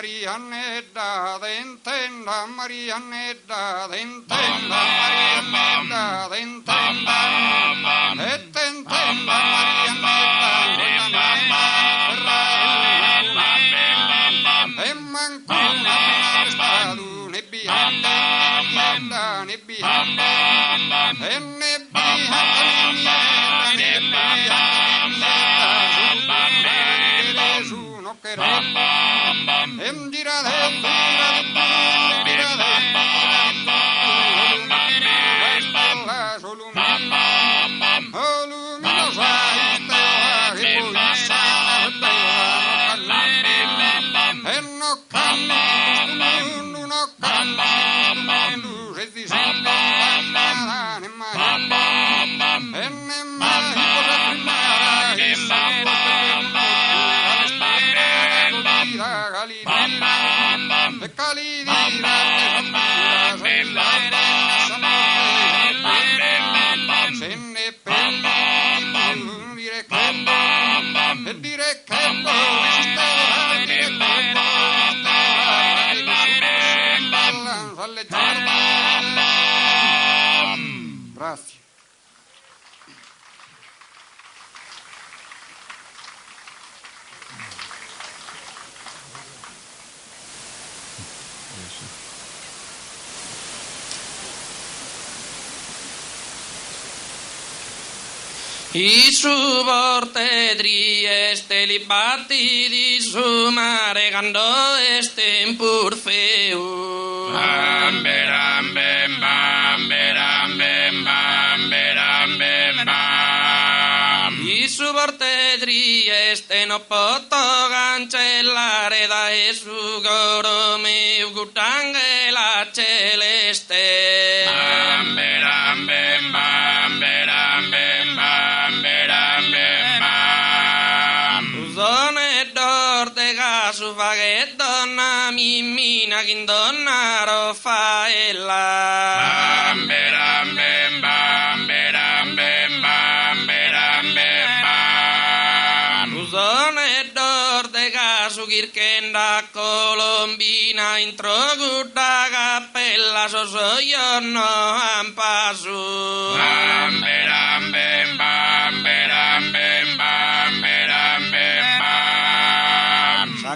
Marianetta, d'intenda Marianetta, d'intenda Marianetta, d'intenda e t'intenda Marianetta, e manco una stato ne bianca, ne bianca, e ne bianca, ne bianca, su no querer. Em dirà Grazie. I su porte Trieste li batti di su mare gando este in purfeu. Bambe rambe bambe rambe bambe rambe bam. I su porte Trieste no poto cancellare da Esu goro meu gutange la celeste. Bambe rambe bambe rambe su faghe donna mimmina che donna Raffaella. Bambe rambe bambe rambe bambe rambe bam. Usone d'or de casu kirkenda colombina intro gutta cappella sosoio no ampasu. Bambe rambe bambe rambe bambe rambe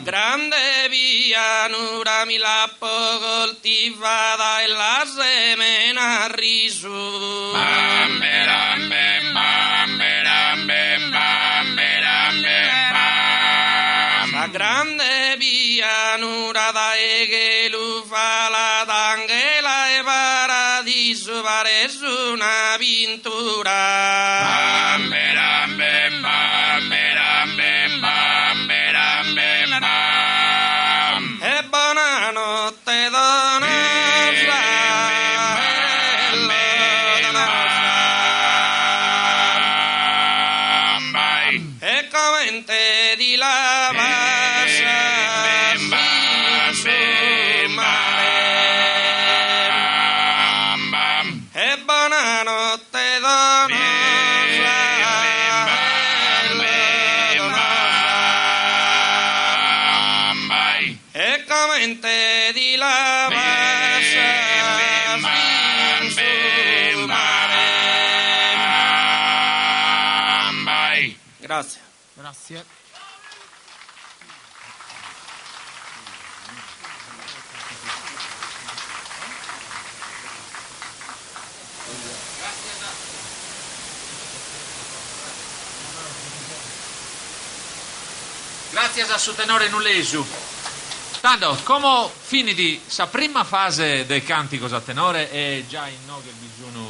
grande pianura mi lappo coltivata e la semena risu. Bambe rambe bambe rambe bambe rambe bam. La grande pianura da che lufa la d'angela e paradiso pare su una pintura. Bambe rambe bambe rambe bambe rambe bam. E buonanotte donna e come te di la passa su mare. E buonanotte donna e come te di la passa su mare. Grazie. Grazie. Grazie a su tenore nulesu. Tanto, come finiti la prima fase del cantico a tenore e già in noghe bisogno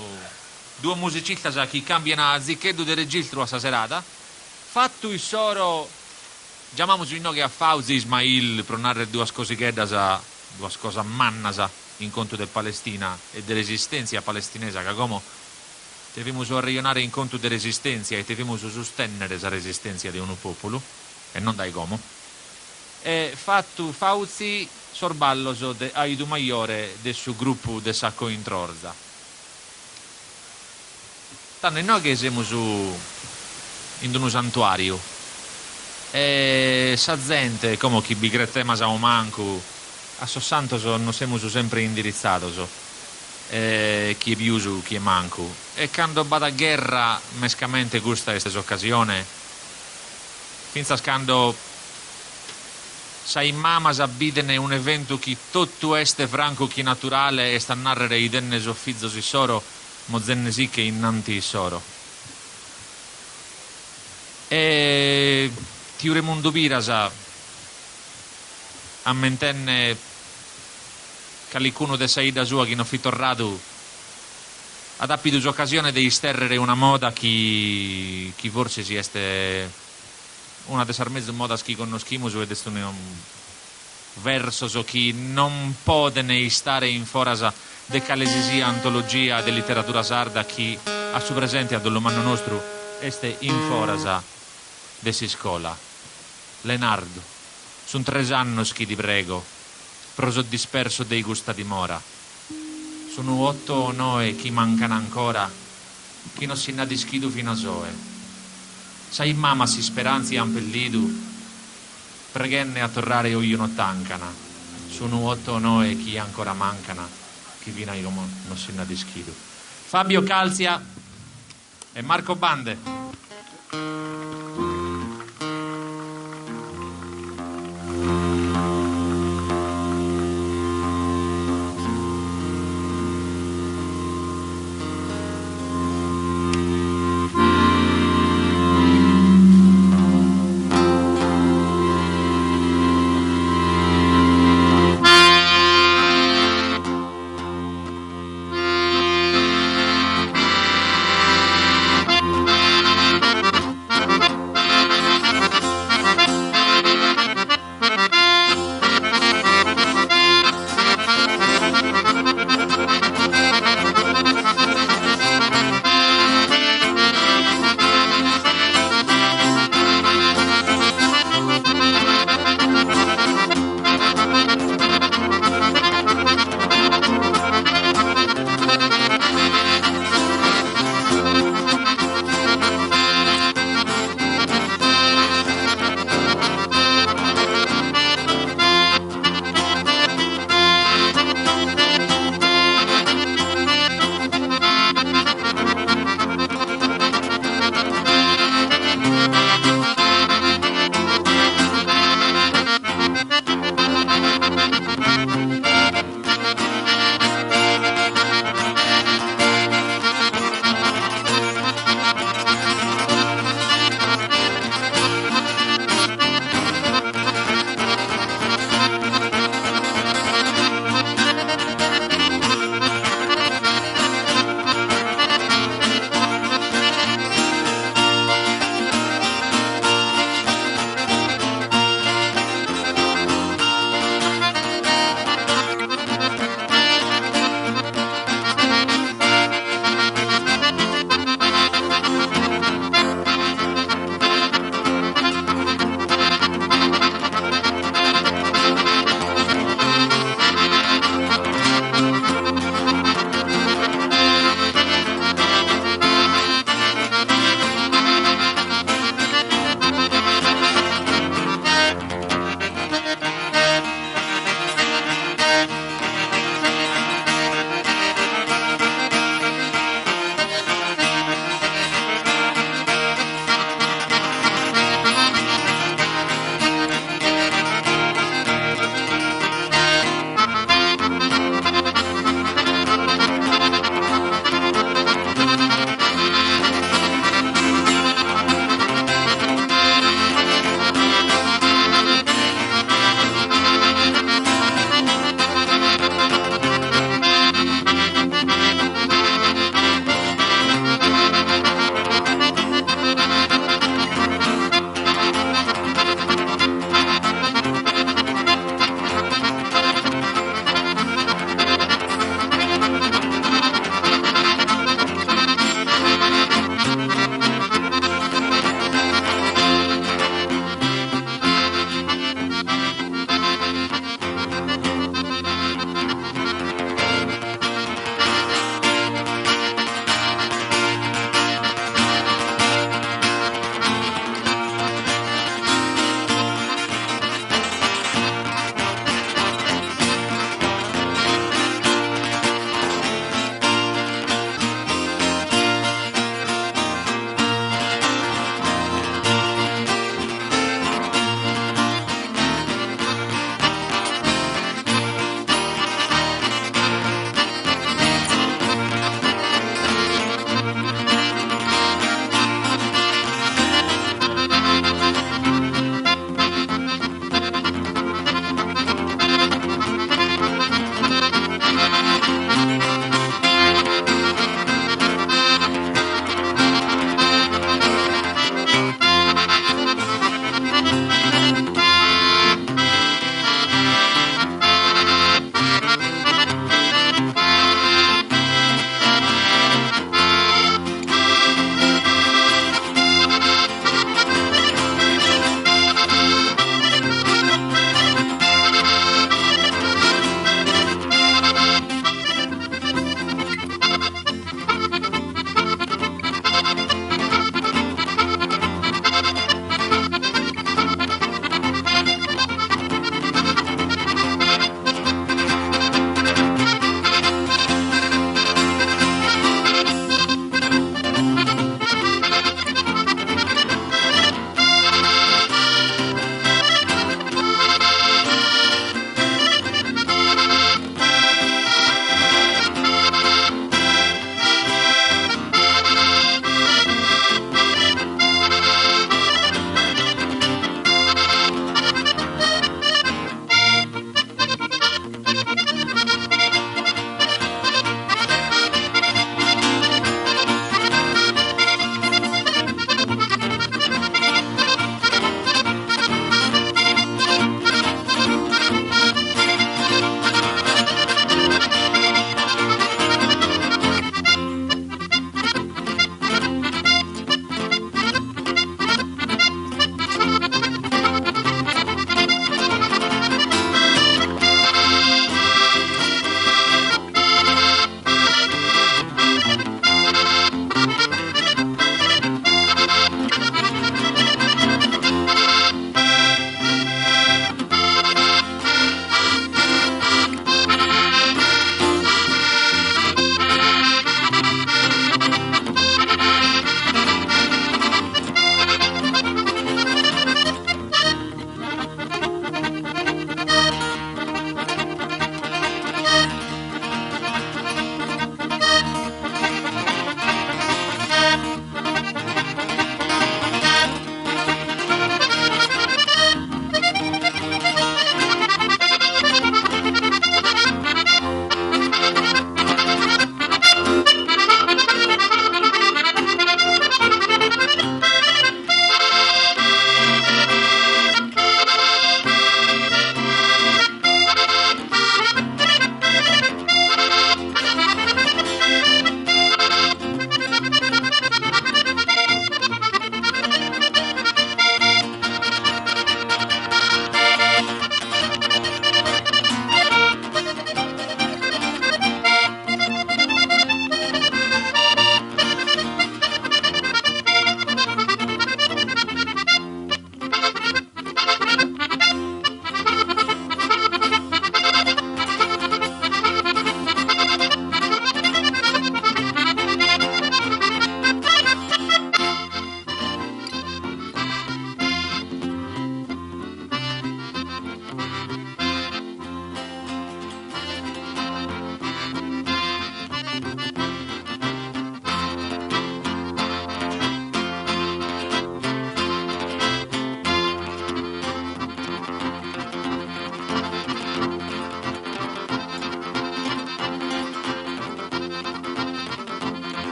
due musicisti che cambiano a zicchedo di registro a serata, fatto il soro, chiamiamo in noghe a Fauzi Ismail per narrare due cose mannasa in conto del Palestina e dell'esistenza palestinese, che come dobbiamo ragionare in conto di resistenza e dobbiamo sostenere la resistenza di un popolo e non dai gomo. E fatto Fauzi sorballoso de Aidu Maiore del suo gruppo de Sacco in Trorza. Tanto noi che siamo in un santuario e sa gente come chi bigrette masao manco a so santo non siamo sempre indirizzato chi è piuso chi è manco e quando vada a guerra mescamente gusta questa occasione finza quando sai mamma sabidene un evento che tutto este franco chi naturale e sta a narrare i denne soffizzo si soro mozenne sì che innanti soro e ti Remundo Pirasa a mentenne calicuno de saida sua che non fi tornato ad appido occasione di sterrere una moda chi forse si este una de sarmezzo moda che conosciamo ed è un verso so chi non può ne stare in forasa de calesisia antologia de letteratura sarda chi a su presente ad l'umano nostro este in forasa de si scola Leonardo son 3 anni che ti prego proso disperso dei gusta di mora sono 8 o 9 chi mancano ancora chi non si n'ha dischido fino a soe sai mamma si speranzi ampellido preghenne a tornare o io non tancana sono 8 o 9 chi ancora mancana chi fino a io non si n'ha dischido Fabio Calzia e Marco Bande.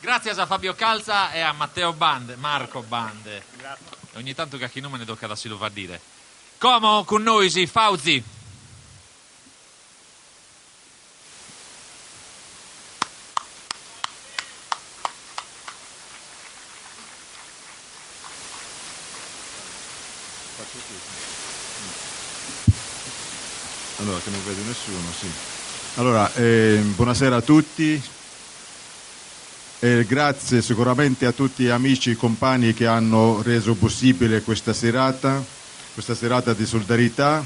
Grazie a Fabio Calza e a Matteo Bande, Marco Bande. Grazie. Ogni tanto che a chi non me ne tocca da si lo fa dire. Como con noi si Fauzi. Allora, che non vedo nessuno, sì. Allora, buonasera a tutti. Grazie sicuramente a tutti gli amici e compagni che hanno reso possibile questa serata di solidarietà,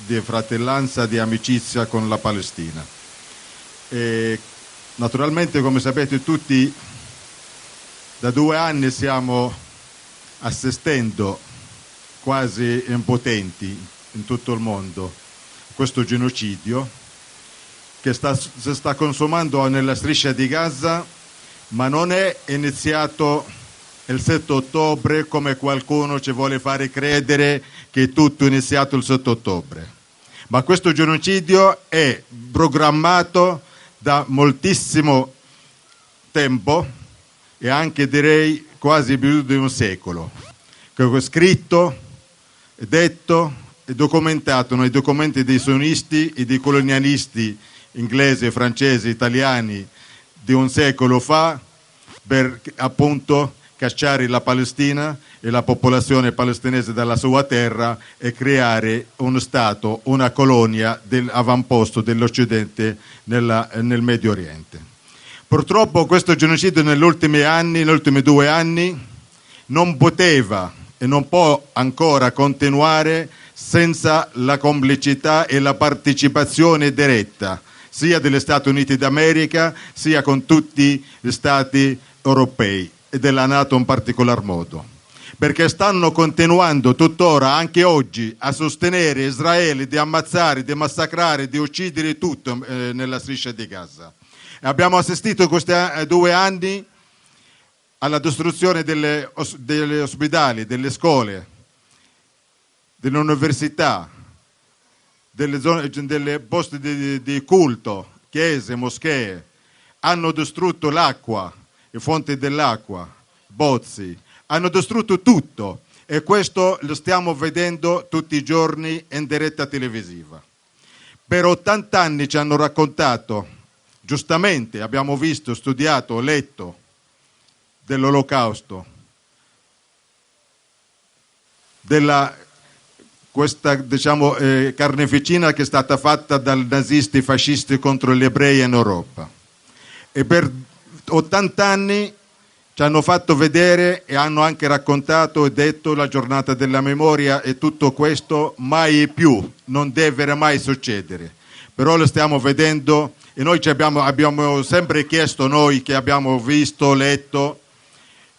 di fratellanza, di amicizia con la Palestina. Naturalmente, come sapete tutti, da 2 anni stiamo assistendo quasi impotenti in tutto il mondo questo genocidio che si sta consumando nella striscia di Gaza, ma non è iniziato il 7 ottobre come qualcuno ci vuole fare credere che è tutto iniziato il 7 ottobre. Ma questo genocidio è programmato da moltissimo tempo e anche direi quasi più di un secolo, che è scritto, detto e documentato nei documenti dei sionisti e dei colonialisti inglesi, francesi, italiani di un secolo fa, per appunto cacciare la Palestina e la popolazione palestinese dalla sua terra e creare uno Stato, una colonia dell'avamposto dell'Occidente nel Medio Oriente. Purtroppo questo genocidio negli ultimi 2 anni, non poteva e non può ancora continuare senza la complicità e la partecipazione diretta sia degli Stati Uniti d'America sia con tutti gli Stati europei e della NATO in particolar modo, perché stanno continuando tuttora, anche oggi, a sostenere Israele di ammazzare, di massacrare, di uccidere tutto nella striscia di Gaza. Abbiamo assistito in questi 2 anni alla distruzione degli ospedali, delle scuole, delle università, delle posti di culto, chiese, moschee. Hanno distrutto l'acqua, le fonti dell'acqua, pozzi, hanno distrutto tutto e questo lo stiamo vedendo tutti i giorni in diretta televisiva. Per 80 anni ci hanno raccontato, giustamente abbiamo visto, studiato, letto dell'Olocausto, questa carneficina che è stata fatta dai nazisti fascisti contro gli ebrei in Europa. E per 80 anni ci hanno fatto vedere e hanno anche raccontato e detto la giornata della memoria e tutto questo mai più, non deve mai succedere. Però lo stiamo vedendo e noi abbiamo sempre chiesto, noi che abbiamo visto, letto,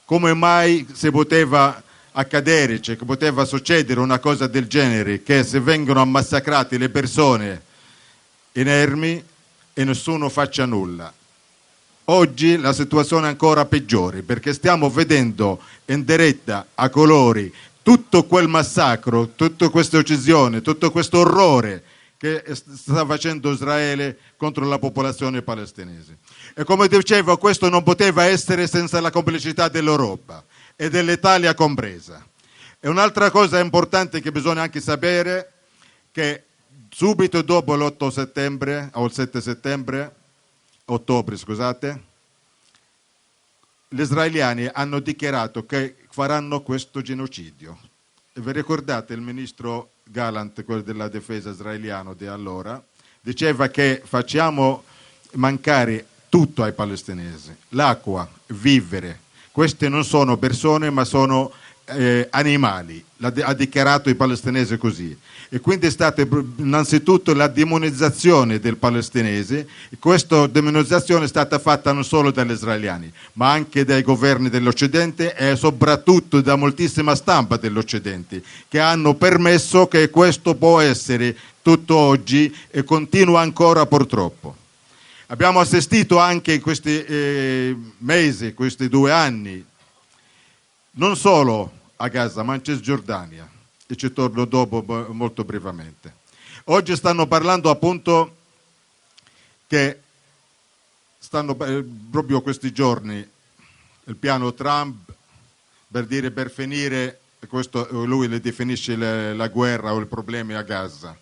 come mai si poteva accadere, cioè che poteva succedere una cosa del genere, che se vengono massacrate le persone inermi e nessuno faccia nulla. Oggi la situazione è ancora peggiore perché stiamo vedendo in diretta a colori tutto quel massacro, tutta questa uccisione, tutto questo orrore che sta facendo Israele contro la popolazione palestinese. E come dicevo, questo non poteva essere senza la complicità dell'Europa e dell'Italia compresa. E un'altra cosa importante che bisogna anche sapere, che subito dopo l'8 settembre, o il 7 ottobre, gli israeliani hanno dichiarato che faranno questo genocidio. E vi ricordate il ministro Gallant, quello della difesa israeliano di allora, diceva che facciamo mancare tutto ai palestinesi, l'acqua, vivere. Queste non sono persone ma sono animali, ha dichiarato i palestinesi così. E quindi è stata innanzitutto la demonizzazione del palestinese. Questa demonizzazione è stata fatta non solo dagli israeliani, ma anche dai governi dell'Occidente e soprattutto da moltissima stampa dell'Occidente, che hanno permesso che questo può essere tutto oggi e continua ancora purtroppo. Abbiamo assistito anche in questi mesi, questi 2 anni, non solo a Gaza, ma in Cisgiordania, e ci torno dopo molto brevemente. Oggi stanno parlando appunto che proprio questi giorni il piano Trump per finire, questo lui le definisce la guerra o i problemi a Gaza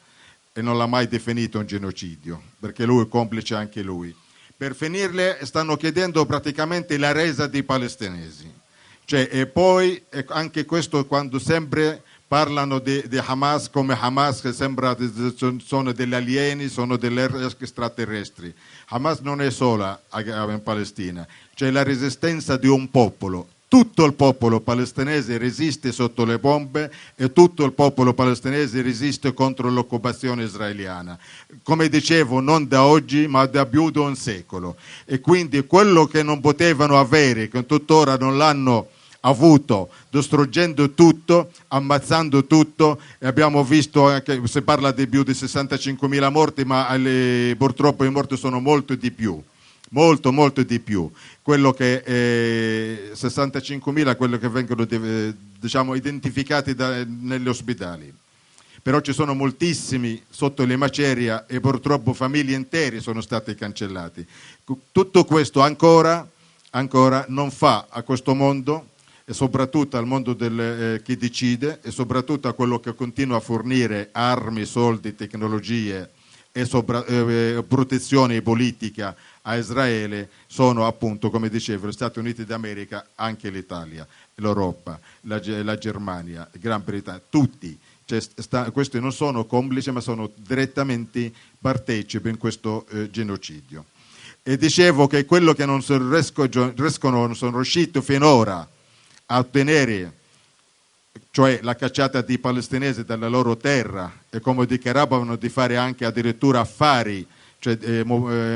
e non l'ha mai definito un genocidio, perché lui è complice anche lui. Per finirle stanno chiedendo praticamente la resa dei palestinesi. E poi anche questo, quando sempre parlano di Hamas come Hamas, che sembra sono degli alieni, sono degli extraterrestri. Hamas non è sola in Palestina, c'è la resistenza di un popolo. Tutto il popolo palestinese resiste sotto le bombe e tutto il popolo palestinese resiste contro l'occupazione israeliana. Come dicevo, non da oggi, ma da più di un secolo. E quindi quello che non potevano avere, che tuttora non l'hanno avuto, distruggendo tutto, ammazzando tutto, e abbiamo visto anche, si parla di più di 65.000 morti, ma purtroppo i morti sono molto di più. Molto di più. Quello che 65.000 quello che vengono identificati negli ospedali. Però ci sono moltissimi sotto le macerie e purtroppo famiglie intere sono state cancellate. Tutto questo ancora non fa a questo mondo, e soprattutto al mondo che decide, e soprattutto a quello che continua a fornire armi, soldi, tecnologie e protezione politica a Israele, sono appunto, come dicevo, gli Stati Uniti d'America, anche l'Italia, l'Europa, la Germania, Gran Bretagna, tutti. Questi non sono complici, ma sono direttamente partecipi in questo genocidio. E dicevo che quello che non sono riusciti finora a ottenere, cioè la cacciata di palestinesi dalla loro terra, e come dichiaravano di fare anche addirittura affari,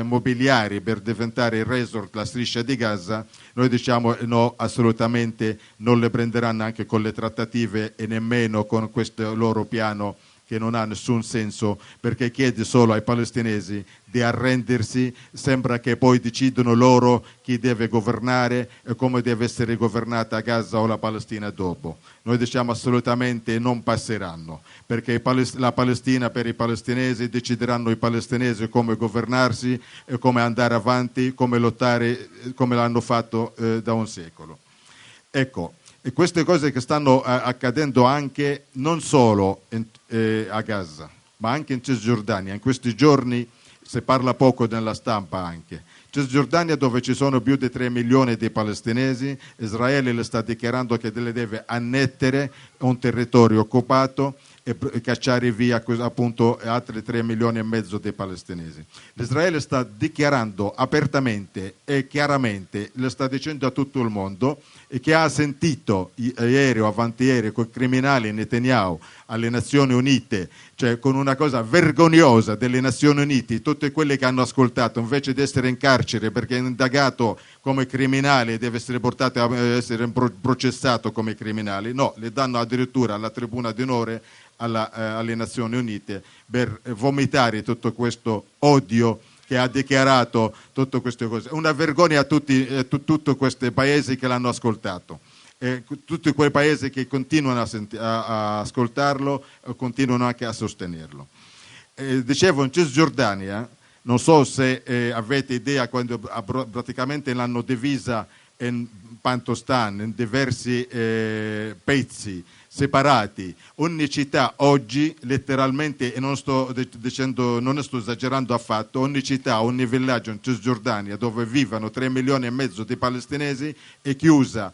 mobiliari per diventare il resort, la striscia di Gaza, noi diciamo no, assolutamente non le prenderanno anche con le trattative e nemmeno con questo loro piano che non ha nessun senso, perché chiede solo ai palestinesi di arrendersi. Sembra che poi decidono loro chi deve governare e come deve essere governata Gaza o la Palestina dopo. Noi diciamo assolutamente non passeranno, perché la Palestina per i palestinesi, decideranno i palestinesi come governarsi e come andare avanti, come lottare, come l'hanno fatto da un secolo. Ecco, e queste cose che stanno accadendo anche non solo a Gaza, ma anche in Cisgiordania. In questi giorni si parla poco nella stampa anche. Cisgiordania, dove ci sono più di 3 milioni di palestinesi, Israele le sta dichiarando che le deve annettere un territorio occupato e cacciare via appunto altri 3 milioni e mezzo di palestinesi. L'Israele sta dichiarando apertamente e chiaramente, le sta dicendo a tutto il mondo, e che ha sentito ieri o avanti ieri con i criminali Netanyahu alle Nazioni Unite, cioè con una cosa vergognosa delle Nazioni Unite, tutte quelle che hanno ascoltato, invece di essere in carcere perché è indagato come criminale e deve essere portato a essere processato come criminale, no, le danno addirittura alla tribuna d'onore alle Nazioni Unite per vomitare tutto questo odio che ha dichiarato tutte queste cose. Una vergogna a tutti questi paesi che l'hanno ascoltato. Tutti quei paesi che continuano a ascoltarlo continuano anche a sostenerlo. Dicevo, in Cisgiordania, non so se avete idea, quando praticamente l'hanno divisa in Pantostan, in diversi pezzi, separati. Ogni città oggi, letteralmente, e non sto esagerando affatto, ogni città, ogni villaggio in Cisgiordania dove vivono 3 milioni e mezzo di palestinesi è chiusa.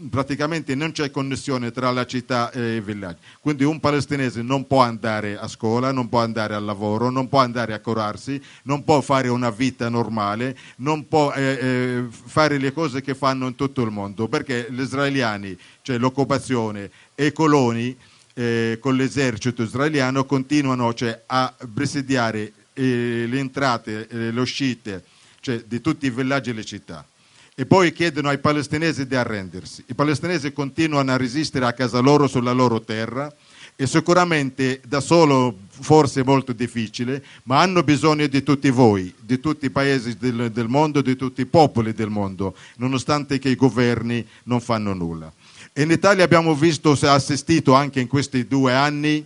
Praticamente non c'è connessione tra la città e i villaggi. Quindi un palestinese non può andare a scuola, non può andare al lavoro, non può andare a curarsi, non può fare una vita normale, non può fare le cose che fanno in tutto il mondo, perché gli israeliani, cioè l'occupazione e i coloni con l'esercito israeliano continuano, cioè, a presidiare le entrate e le uscite, cioè, di tutti i villaggi e le città. E poi chiedono ai palestinesi di arrendersi. I palestinesi continuano a resistere a casa loro, sulla loro terra, e sicuramente da solo forse è molto difficile, ma hanno bisogno di tutti voi, di tutti i paesi del mondo, di tutti i popoli del mondo, nonostante che i governi non fanno nulla. E in Italia abbiamo visto, assistito anche in questi 2 anni,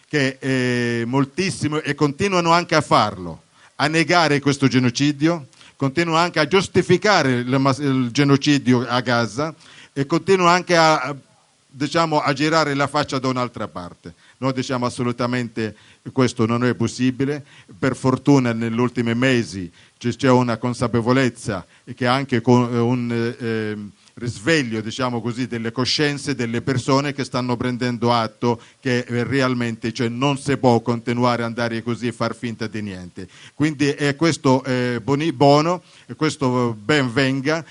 che moltissimo, e continuano anche a farlo, a negare questo genocidio, continuano anche a giustificare il genocidio a Gaza e continuano anche a girare la faccia da un'altra parte. Noi diciamo assolutamente questo non è possibile. Per fortuna negli ultimi mesi c'è una consapevolezza che anche con un risveglio, diciamo così, delle coscienze delle persone che stanno prendendo atto che realmente, cioè, non si può continuare ad andare così e far finta di niente. Quindi questo buono, questo ben venga,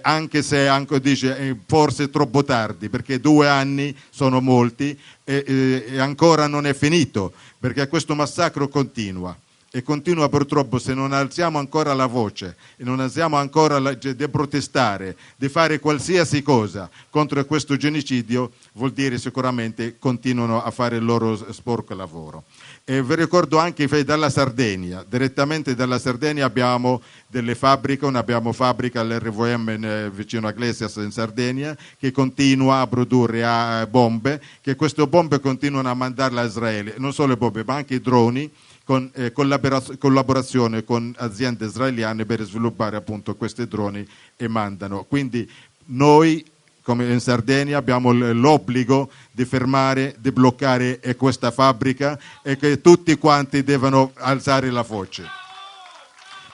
anche se dice forse è troppo tardi, perché 2 anni sono molti e ancora non è finito, perché questo massacro continua. E continua purtroppo, se non alziamo ancora la voce e non alziamo ancora di protestare, di fare qualsiasi cosa contro questo genocidio, vuol dire sicuramente continuano a fare il loro sporco lavoro. E vi ricordo anche dalla Sardegna, direttamente dalla Sardegna abbiamo delle fabbriche, abbiamo fabbrica all'RVM vicino a Glesias in Sardegna che continua a produrre bombe, che queste bombe continuano a mandarle a Israele, non solo le bombe ma anche i droni, con collaborazione con aziende israeliane per sviluppare appunto questi droni e mandano. Quindi noi come in Sardegna abbiamo l'obbligo di fermare, di bloccare questa fabbrica e che tutti quanti devono alzare la voce.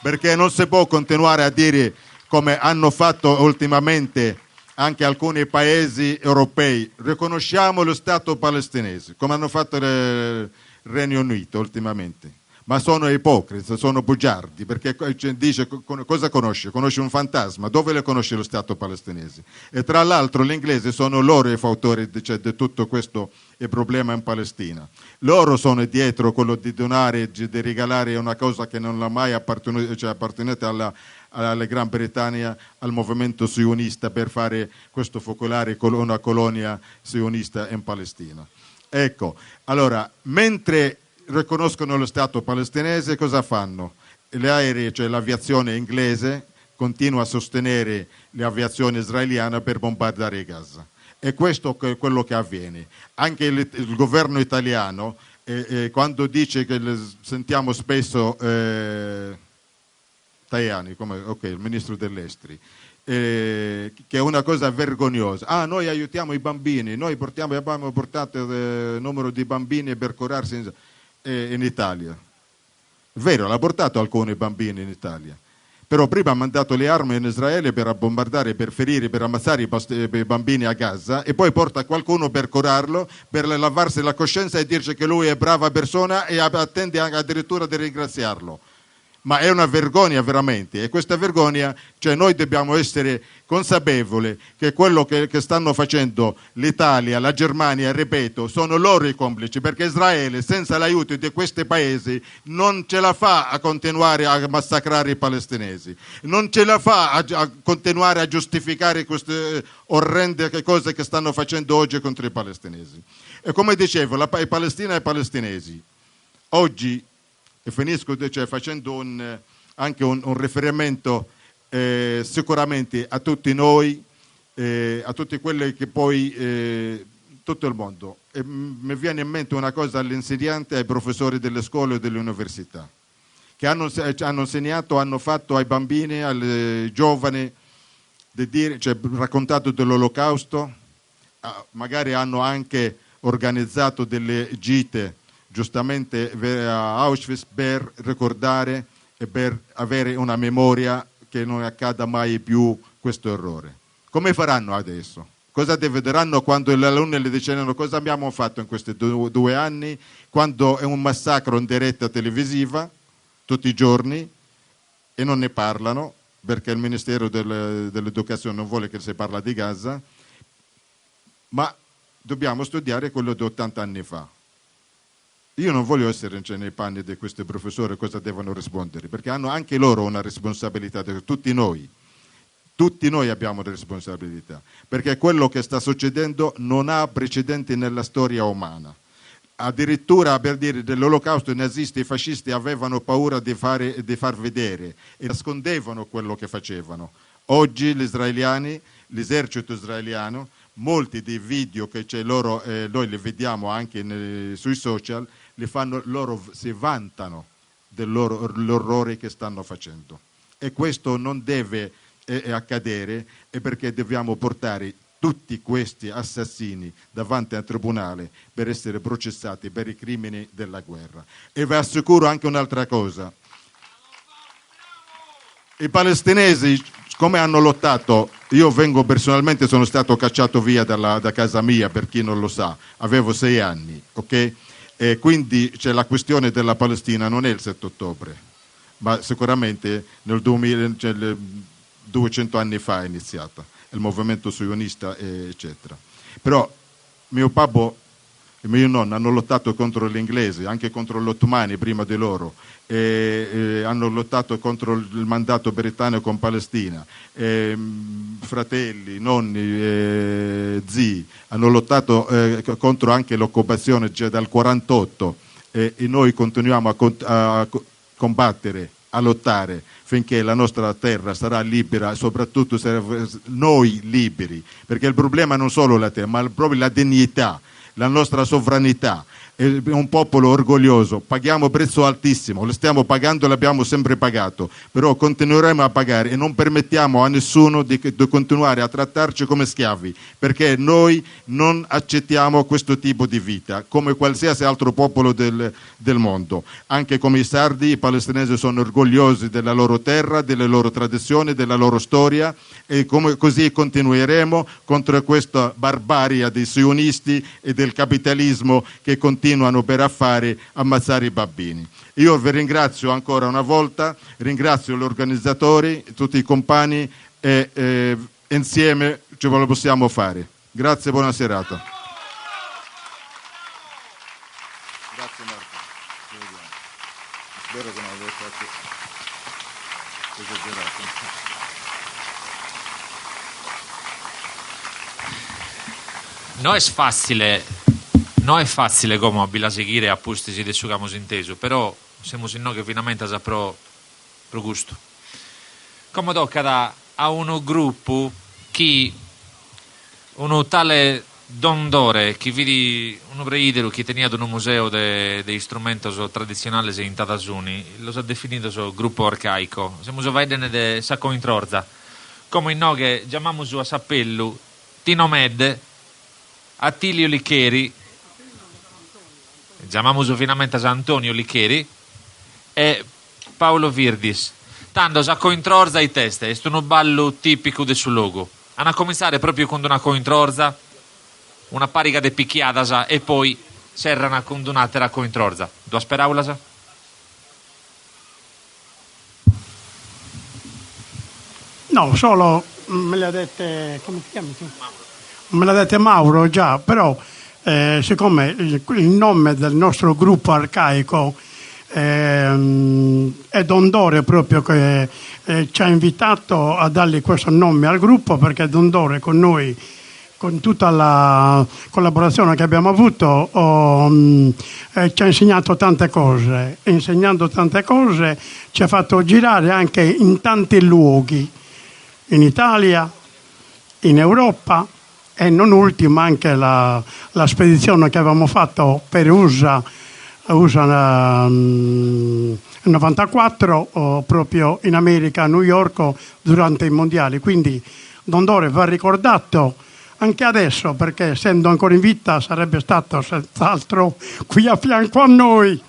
Perché non si può continuare a dire, come hanno fatto ultimamente anche alcuni paesi europei, riconosciamo lo Stato palestinese, come hanno fatto il Regno Unito ultimamente. Ma sono ipocriti, sono bugiardi, perché dice cosa conosce? Conosce un fantasma, dove le conosce lo Stato palestinese? E tra l'altro gli inglesi sono loro i fautori di tutto questo problema in Palestina. Loro sono dietro quello di donare, di regalare una cosa che non l'ha mai appartenuta alla Gran Bretagna, al movimento sionista, per fare questo focolare una colonia sionista in Palestina. Ecco, allora, mentre riconoscono lo Stato palestinese, cosa fanno? Gli aerei, cioè l'aviazione inglese, continua a sostenere l'aviazione israeliana per bombardare Gaza. E questo è quello che avviene. Anche il governo italiano, quando dice che sentiamo spesso Tajani, il ministro degli esteri, che è una cosa vergognosa. Noi aiutiamo i bambini, noi abbiamo portato il numero di bambini per curarsi in Italia. È vero, l'ha portato alcuni bambini in Italia, però prima ha mandato le armi in Israele per bombardare, per ferire, per ammazzare i bambini a Gaza, e poi porta qualcuno per curarlo, per lavarsi la coscienza e dirci che lui è brava persona e attende addirittura di ringraziarlo. Ma è una vergogna veramente, e questa vergogna, cioè, noi dobbiamo essere consapevoli che quello che stanno facendo l'Italia, la Germania, ripeto, sono loro i complici, perché Israele senza l'aiuto di questi paesi non ce la fa a continuare a massacrare i palestinesi, non ce la fa a continuare a giustificare queste orrende cose che stanno facendo oggi contro i palestinesi. E come dicevo, i Palestina e i palestinesi oggi, e finisco facendo anche un riferimento sicuramente a tutti noi, a tutti quelli che poi tutto il mondo. E mi viene in mente una cosa all'insegnante, ai professori delle scuole e delle università, che hanno insegnato, hanno fatto ai bambini, ai giovani, raccontato dell'Olocausto, magari hanno anche organizzato delle gite giustamente a Auschwitz per ricordare e per avere una memoria che non accada mai più questo errore. Come faranno adesso? Cosa vedranno quando gli alunni le dicono cosa abbiamo fatto in questi 2 anni, quando è un massacro in diretta televisiva tutti i giorni e non ne parlano perché il Ministero dell'Educazione non vuole che si parla di Gaza, ma dobbiamo studiare quello di 80 anni fa. Io non voglio essere nei panni di questi professori, cosa devono rispondere, perché hanno anche loro una responsabilità, tutti noi abbiamo una responsabilità, perché quello che sta succedendo non ha precedenti nella storia umana. Addirittura, per dire, dell'Olocausto i nazisti e i fascisti avevano paura di far vedere e nascondevano quello che facevano. Oggi gli israeliani, l'esercito israeliano, molti dei video che c'è loro, noi li vediamo anche sui social, loro si vantano dell'orrore che stanno facendo. E questo non deve accadere, è perché dobbiamo portare tutti questi assassini davanti al tribunale per essere processati per i crimini della guerra. E vi assicuro anche un'altra cosa: i palestinesi come hanno lottato, io personalmente sono stato cacciato via da casa mia, per chi non lo sa, avevo 6 anni, ok? E quindi c'è la questione della Palestina, non è il 7 ottobre, ma sicuramente nel 200 anni fa è iniziata, il movimento sionista, eccetera. Però mio papà e mio nonno hanno lottato contro gli inglesi, anche contro gli ottomani prima di loro, hanno lottato contro il mandato britannico in Palestina, fratelli, nonni, zii, hanno lottato contro anche l'occupazione dal 48 e noi continuiamo a combattere, a lottare finché la nostra terra sarà libera, soprattutto noi liberi, perché il problema non solo la terra, ma proprio la dignità, la nostra sovranità. È un popolo orgoglioso, paghiamo prezzo altissimo, lo stiamo pagando, l'abbiamo sempre pagato, però continueremo a pagare e non permettiamo a nessuno di continuare a trattarci come schiavi, perché noi non accettiamo questo tipo di vita, come qualsiasi altro popolo del mondo. Anche come i sardi, i palestinesi sono orgogliosi della loro terra, delle loro tradizioni, della loro storia, e così continueremo contro questa barbarie dei sionisti e del capitalismo che continuano per affari ammazzare i bambini. Io vi ringrazio ancora una volta, ringrazio gli organizzatori, tutti i compagni e insieme ce lo possiamo fare. Grazie, buona serata. Grazie Marco. Spero che non avete fatto esagerato. Non è facile come a seguire a posti di suo abbiamo inteso, però siamo in noi che finalmente sa pro gusto. Come tocca a uno gruppo che uno tale Dondore, che vidi uno preidero che tenia un museo degli strumenti tradizionali in Tadasuni, lo ha definito gruppo arcaico. Siamo vedendo de sacco in trorza, come in noi che chiamiamo a Sappellu Tino Med, Attilio Licheri, chiamiamo finalmente a Antonio Licheri e Paolo Virdis. Tanto sa cointrorza i teste, è uno ballo tipico del suo logo. Hanno a cominciare proprio con una cointrorza, una parica di picchiata e poi serrano con un'altra cointrorza. Due speraulasa? No, solo me le ha dette, come ti chiami tu? Me l'ha dette Mauro già, però siccome il nome del nostro gruppo arcaico è Dondore proprio che ci ha invitato a dargli questo nome al gruppo, perché Dondore con noi, con tutta la collaborazione che abbiamo avuto, ci ha insegnato tante cose. Insegnando tante cose ci ha fatto girare anche in tanti luoghi, in Italia, in Europa, e non ultima anche la spedizione che avevamo fatto per USA nel 94, proprio in America, a New York, durante i mondiali. Quindi Dondore va ricordato anche adesso, perché essendo ancora in vita sarebbe stato senz'altro qui a fianco a noi.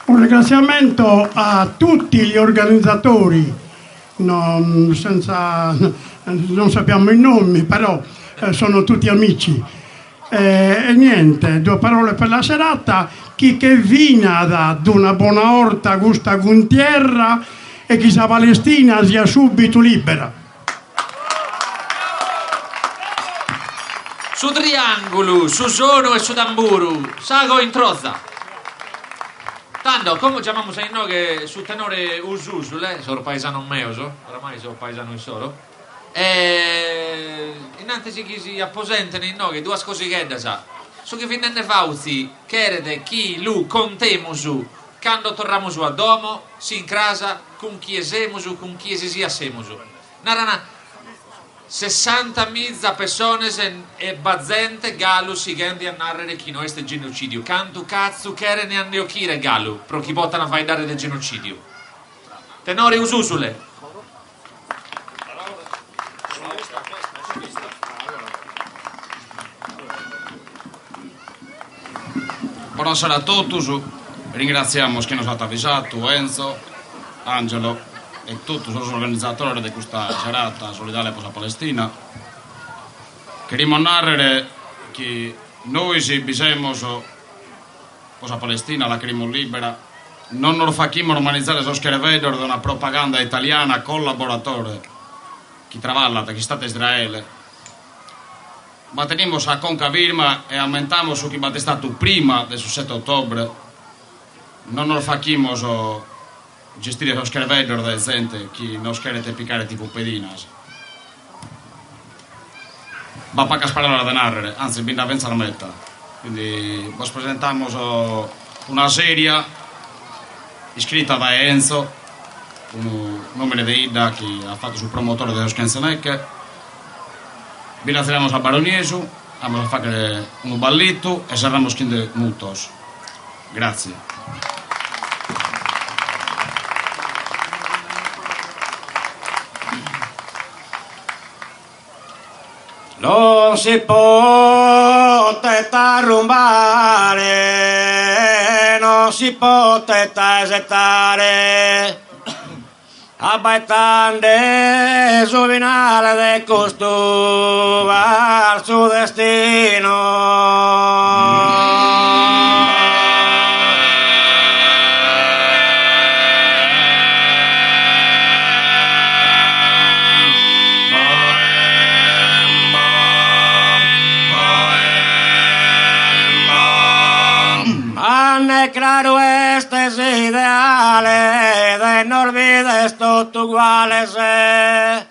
Un ringraziamento a tutti gli organizzatori, non sappiamo i nomi, però sono tutti amici. E niente, 2 parole per la serata. Chi che vina da una buona orta gusta con tierra e chi sa Palestina sia subito libera. Su Triangolo, su Sono e su Tamburu, Sago in Trozza. Tanto, come chiamiamo se no che su tenore ususule, sono paesano meo, oramai sono paesano in solo. Innanzi chi si apposentano in no che 2 cose sa. Su che finenne fauzi, cherede chi lu contemusu, quando torniamo su a domo, si incrasa con chi esemusu, con chi esisi asemusu. Narana 60.000 persone e bazzente Galu si gendi a narrare chi no este genocidio. Cantu cazzo che ne hanno chire Galu, pro chi bottano a fai dare del genocidio. Tenore ususule. Buonasera a tutti, ringraziamo chi nos ha avvisato, Enzo, Angelo e tutti los organizzatori di questa serata solidale per la Palestina. Queremos narrare che noi se bisemos per la Palestina, la queremos libera, non nos facciamo normalizzare esos crevedor di una propaganda italiana collaboratore che travalla da chi sta Israele. Ma teniamo a conca firma e aumentamos su chi è stato prima del 7 ottobre. Non nos facciamo gestire lo schervedor da gente che non scherete piccare tipo pedinas. Va a sparare da narrare, anzi binda pensa la meta. Quindi vi presentiamo una serie iscritta da Enzo, un nome di Ida che ha fatto su promotore dello Scanzenecche. Vi lasceremo a Baroniesu, vamos a fare un ballito e cerramos 15 minutos. Grazie. Non si può arrumbare, non si può esettare, abbaitande su vinale del costo al suo destino. Claro, este es ideale, de no olvides tutto uguale se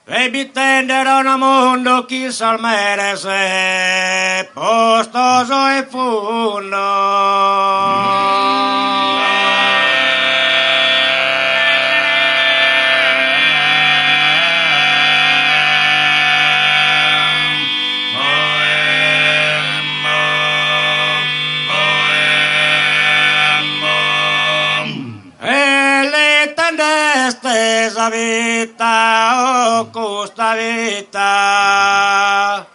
devi tendere un mondo chi sal merece, postoso e fundo. Stessa vita o questa vita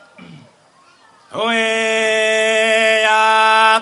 e a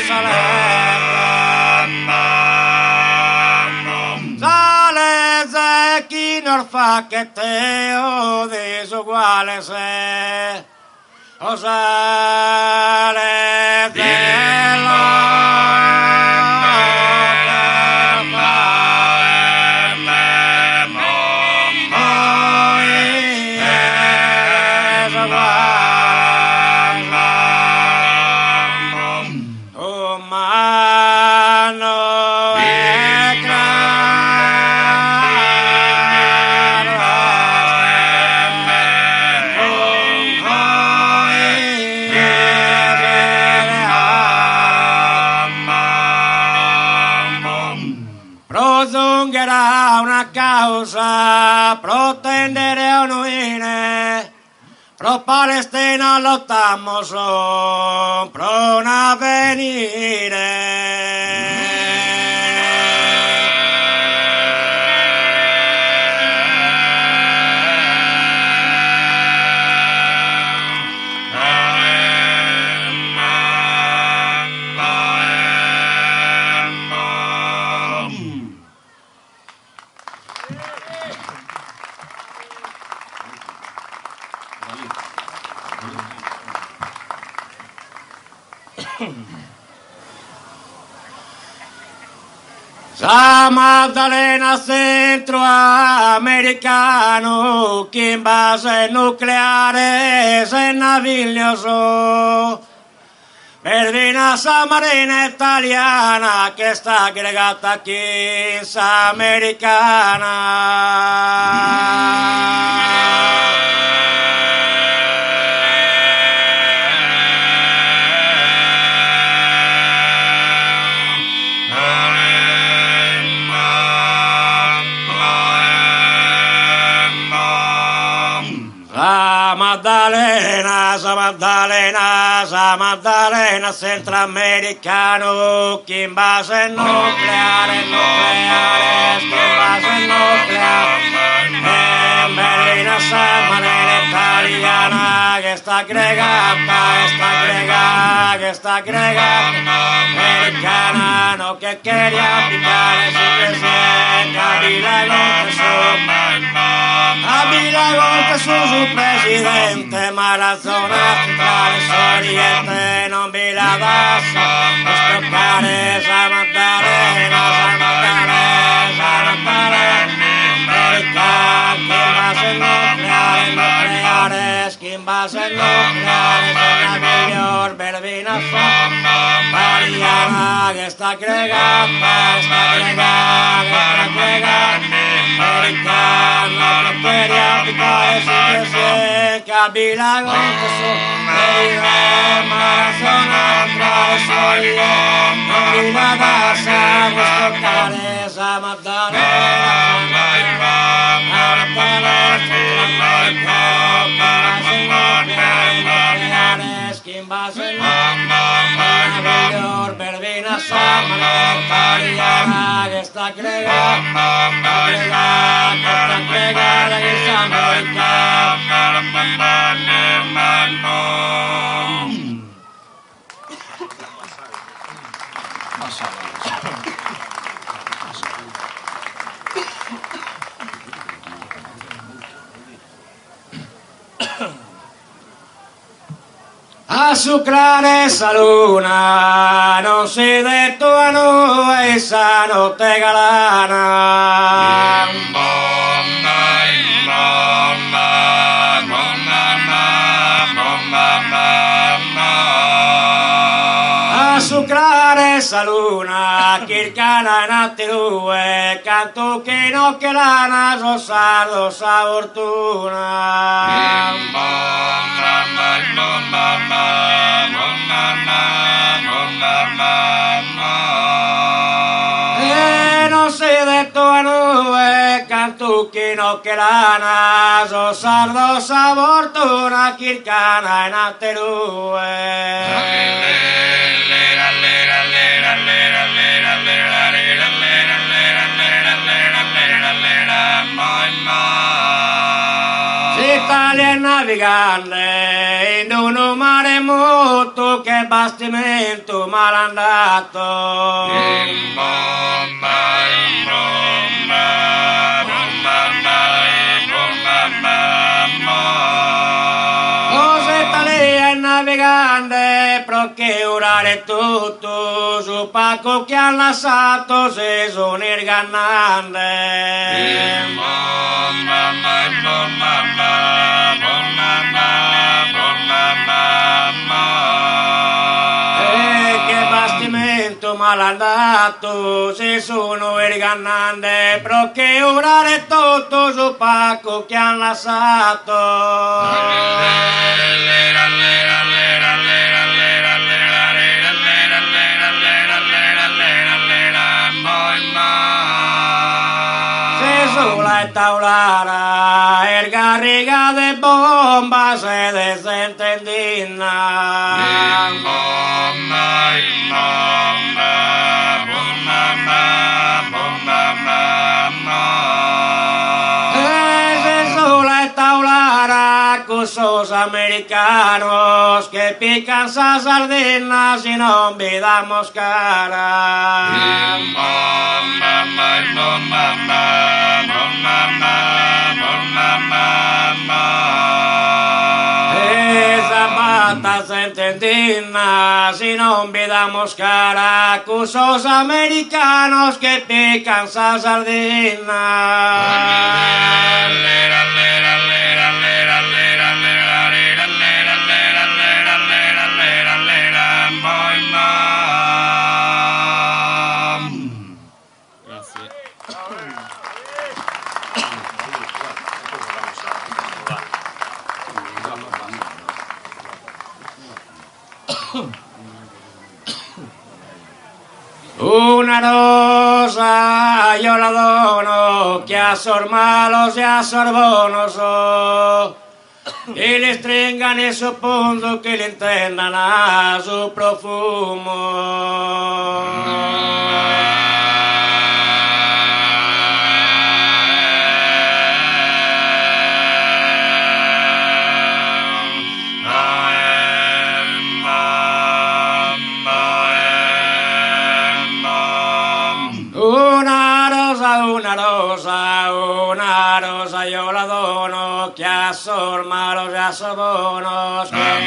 Salem. farfacchetteo disuguale se osale prolungherà una causa, pro tendere a unire, pro Palestina lottamos, pro un avvenire. Sa Maddalena centroamericano che in base nucleare se naviglioso Pervina Sa Marina italiana che sta aggregata qui in Sa Americana. Sa Maddalena centroamericano che in base nucleare che in base nucleare Berlina Sa Marina italiana che sta aggregata americana no che quería picare su presidente Abila golpe su presidente ma la zona centrale oriente non vi la das stoccare Sa Maddalena che in base nucleare la miglior Berlina Sa Mariana che sta aggregata americana che quería picare su presidente Kabila golpe su Marazona traisoria non vi la das stoccare Sa Maddalena in base la miglior Berlina Sa Mariana che sta aggregata che Sa a sucrare esa luna non si detto a noi esa notte galana a sucrare esa luna Kirkana in atti due canto che no che lana so sardo sa fortuna non si detto a noi canto che no che lana so sardo sa fortuna Kirkana in atti due Italia è navigante in un mare molto che bastimento malandato urare tutto su Paco che ha lasciato se sono il malandato se sono il gannante però che urare tutto su Paco che han lasciato se sola e taulara el garriga de bomba se desentendina los americanos que pican esas sardinas y no olvidamos cara. Esas patas entendidas y no olvidamos cara. Cusos americanos que pican esas sardinas. Una rosa io la dono che a sor malos e a sor bonos e le stringan e su punto che le intendan a su profumo. Una rosa io la dono che a sor malos e a sor bonos che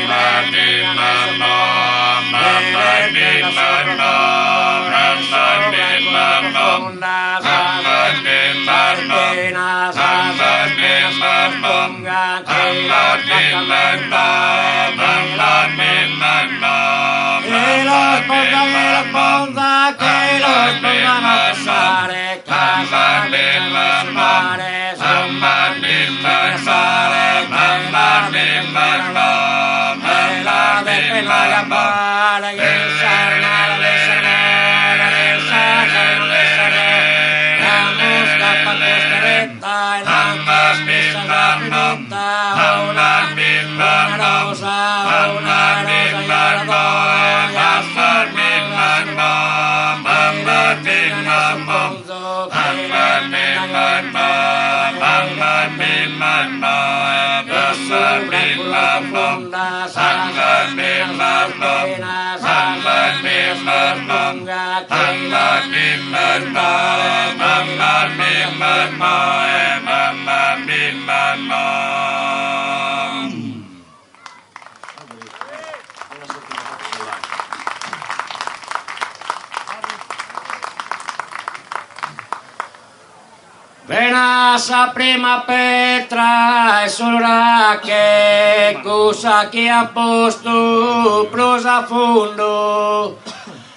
Venasa prima Petra e sorora che cosa che ha posto prosa fondo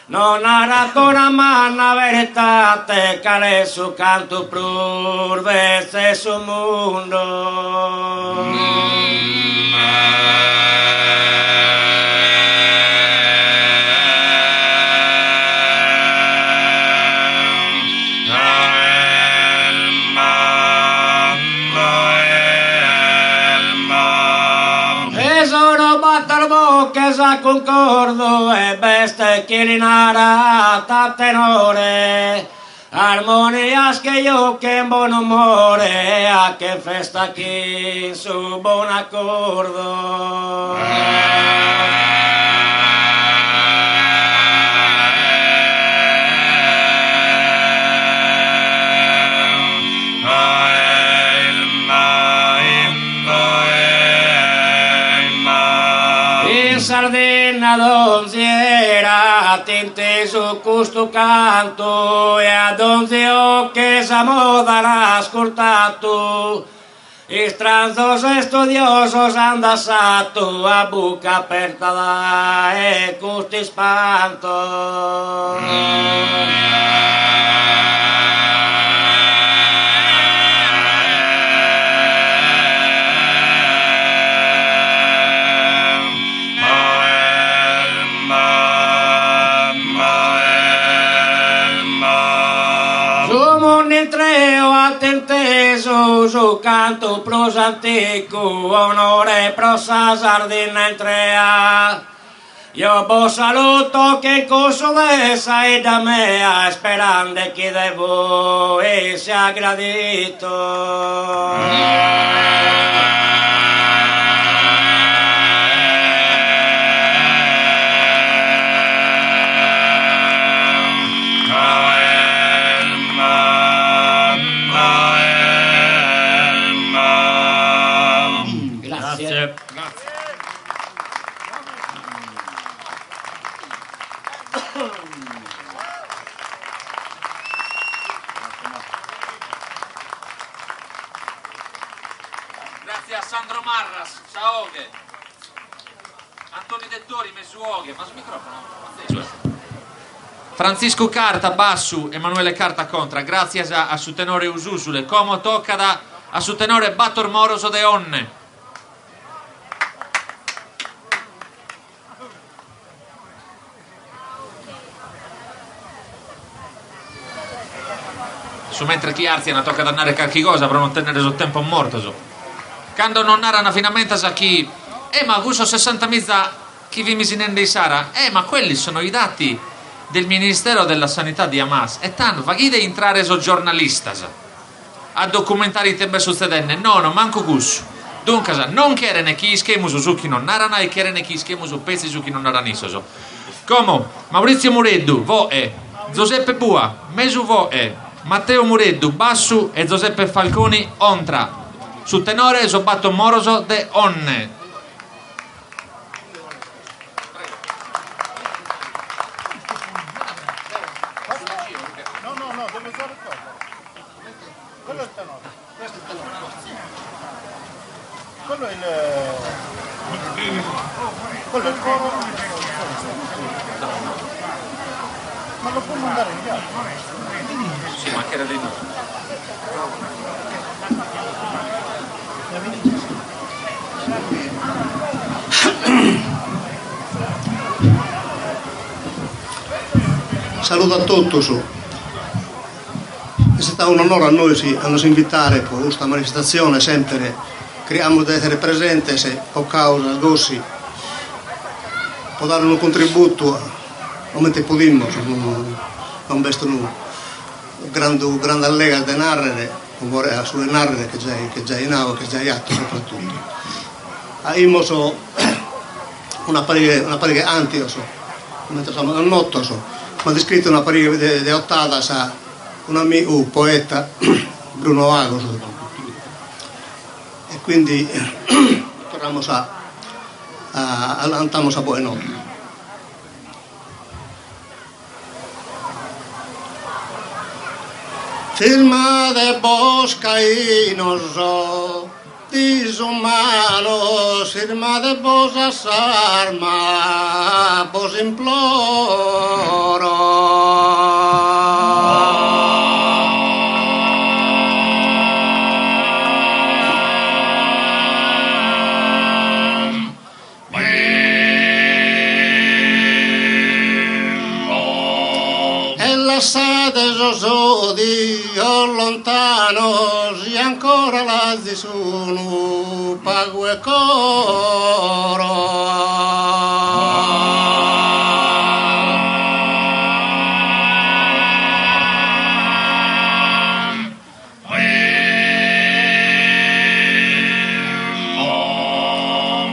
non ha ragione ma la verità te cale su canto purvese su mondo che sa concordo e beste che rinara tenore armonias che io che in buon umore a che festa chi in su buon accordo Sardegna donziera attenteso questo canto e ad 11 che siamo ascoltato. I stranzos e studiosos han dassato a bocca aperta da e questo spanto. Attenteso su canto prosa antico, onore prosa sardina entrea. Io vos saluto che cosa dessa e da me, sperando che da voi sia gradito. Grazie a Sandro Marras, Saoghe, Antonio Dettori, Mesuoghe, ma sul microfono? Francisco Carta, Bassu, Emanuele Carta Contra, grazie a su tenore Ususule, como tocca da a su tenore Bator Moroso de Onne. Su mentre chi arziana tocca dannare qualche cosa per non tenere sul tempo morto so. Quando non narrano finalmente sa chi ma gusto 60 mizza chi vi misinende i Sara ma quelli sono i dati del Ministero della Sanità di Hamas e tanto vaghide entrare so giornalista sa. A documentare i tempi succedenne no manco gusto dunque sa non chiede chi schemo su chi non narrano e chiede chi schemo su pezzi su chi non narrano so. Come Maurizio Mureddu voe Giuseppe Bua Mesu voe Matteo Mureddu, Bassu e Giuseppe Falconi Ontra. Su tenore Sobatto Moroso de Onne. No, dove fare cosa? Quello è il tenore. Questo è il tenore. Quello è il... Quello è il coro. Ma lo può mandare in viaggio? Sì, ma che era dei due. Saluto a tutti. È stato un onore a noi a nos invitare per questa manifestazione, sempre crediamo di essere presenti se per causa Gossi può dare un contributo come possiamo, non vesto nulla. Grande allega di narrare, vorrei sulle narrare che già in avo, che già in atto soprattutto. Abbiamo una pariga antioso, mentre siamo nel notto, ma descritto una pariga di ottava sa un amico poeta Bruno Vago. E quindi torniamo a buonanotte. Firma de vos caínos, dishumanos, firma de vos as armas, vos imploro. Lasciate sosodi lontanos e ancora la sono pago e coro.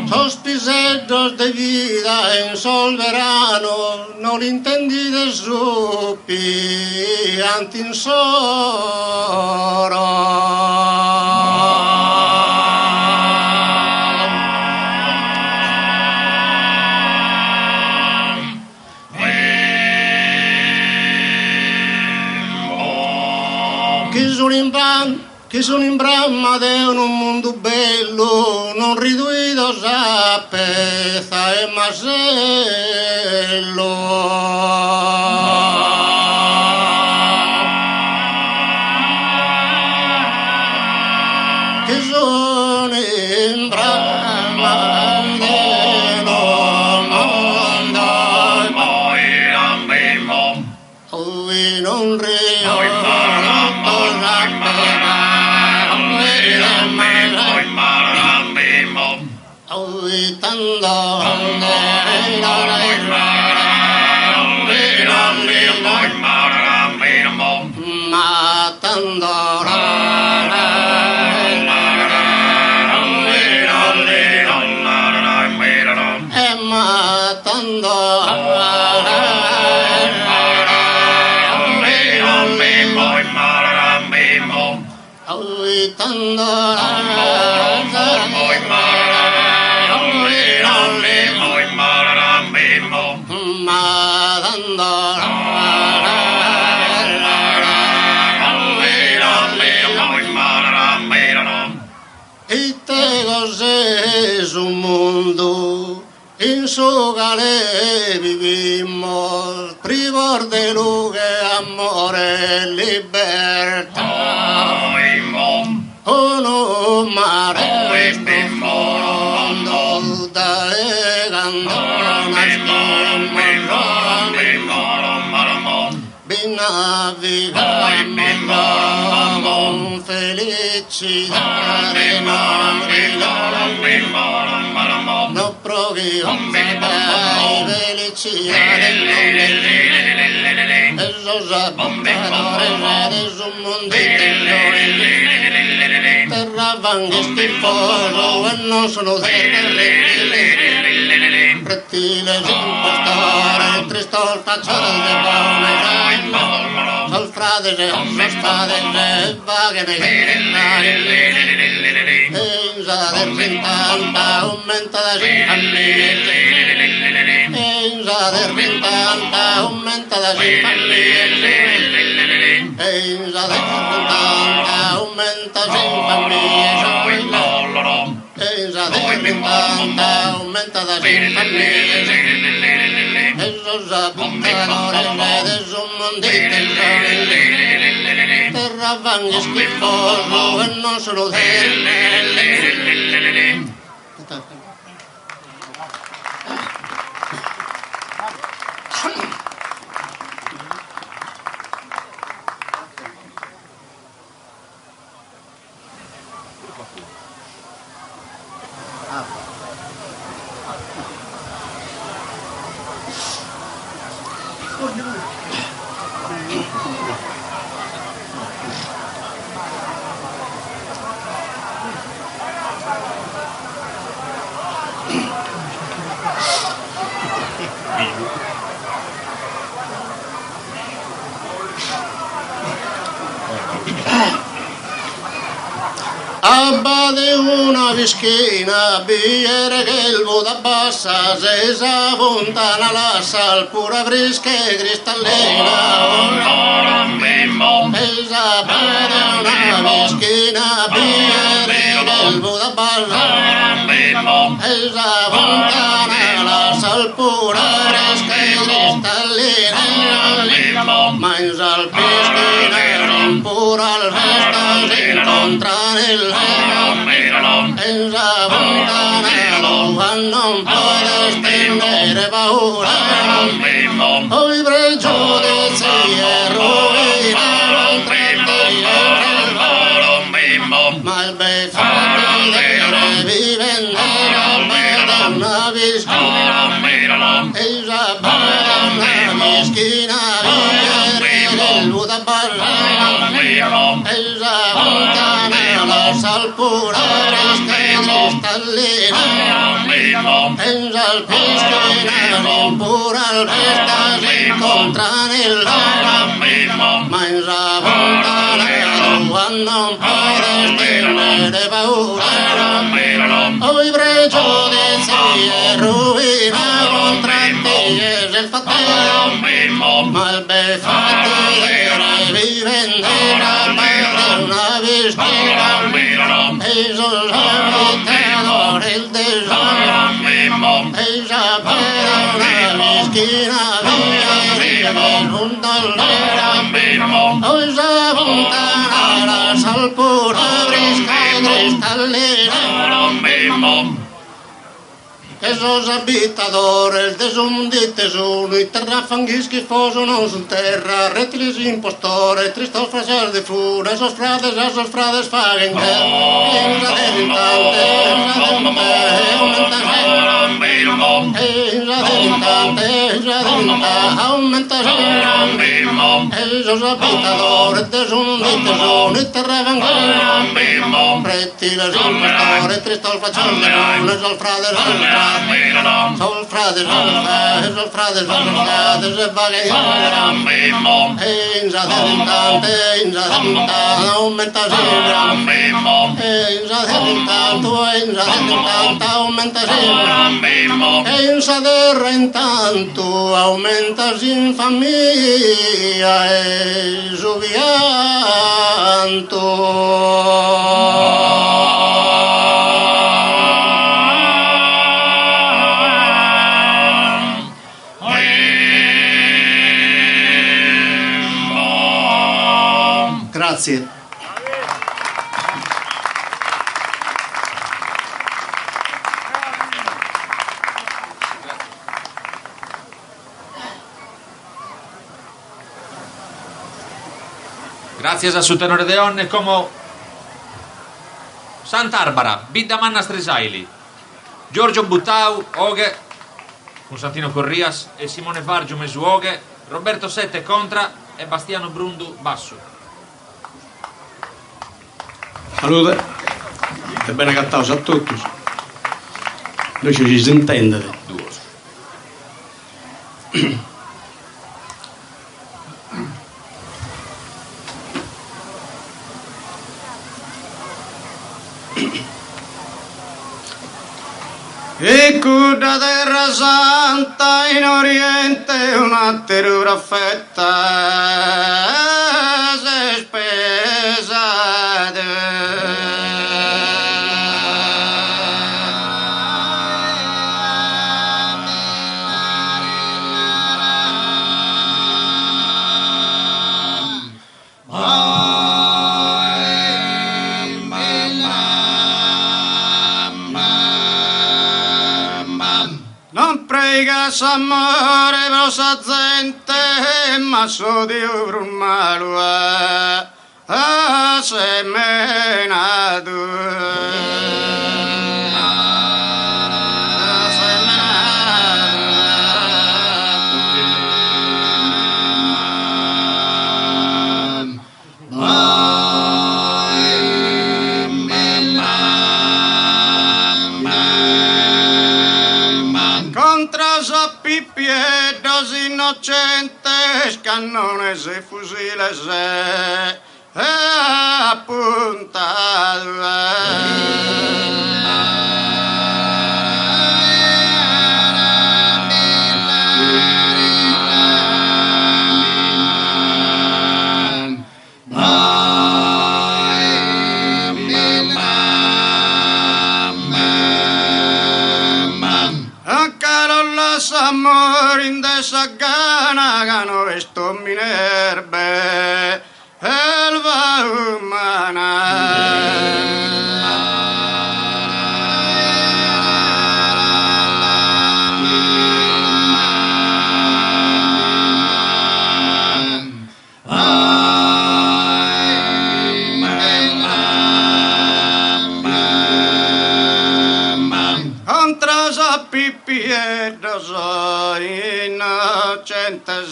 Sospisellos de vida en sol verano, non intendi de supi antinsoro. Che sono in bramma di un mondo bello, non riduito a pezza e macello. Che sono in bramma di un mondo bello, non riduito es un mundo en su gale vivimos privor de luz, amor y libertad. Oh no mare este mundo dalegando Vina vigamos felicidad no proviamo felicidad esos apuntadores de un mundito terra vangues tifoso e non sono reptiles impostores tristos fachadas de bones sol frades e ostades e vaghe enza de rintanta aumenta da famiglie enza de rintanta aumenta da famiglie enza de rintanta aumenta da famiglie enza de rintanta aumenta da famiglie esos apuntadores de su mundito terra vangues tifoso e non sono Abba de una vischina, biere che il voda bassa, se s'avuntana la sal, pura brisca e cristallina. Abba de una vischina, biere che il voda bassa, se s'avuntana la sal, pura brisca e cristallina. Ma in sal pischina, pura al festa, si incontra nel en la bontana non può stendere paura poi pregiudizi e rovina ma il beffatto delle vivende da una vischina e la banda mischina viene del Buda Barra e la bontana la sal pura cristallina en sal piscina pura al festa si incontra nell'aria ma in la bontana non può stendere paura poi pregiudizi e rovina contratti e il fatto ma il beffatto delle vivende spera, e sono il tesoro, e sapere una mischina via, non dall'era, o sa puntana, salpura, cristallina, che sos abitadores de un di tesuno, i terrafanghi schifoso non son terra, rettili impostore, tristos frasal de fura, esos frades faguen guerra, aumenta esos abitadores de un di tesuno, i terrafanghi rettili impostore, tristos frasal de fura, esos frades Sol frades, e vaghe Inza dell'intanto, aumenta sempre Inza dell'intanto, aumenta sempre Inza del intanto, aumenta in famiglia e Grazie. Grazie a su tenore de onne come Sant'Arbara, Bidda Manna Stresaili, Giorgio Buttau, Oghe, Costantino Corrias e Simone Vargio Mesuoghe, Roberto Sette Contra e Bastiano Brundu Basso. Salute e bene cattausi a tutti. Noi ci si intende. E cuda terra santa in oriente una terura affetta se spesa S'amore rosa gente ma so di un malo a semenato Piedras innocentes, canones y fusiles amor in desa gana gano esto minerbe elva humana piedras inocentes,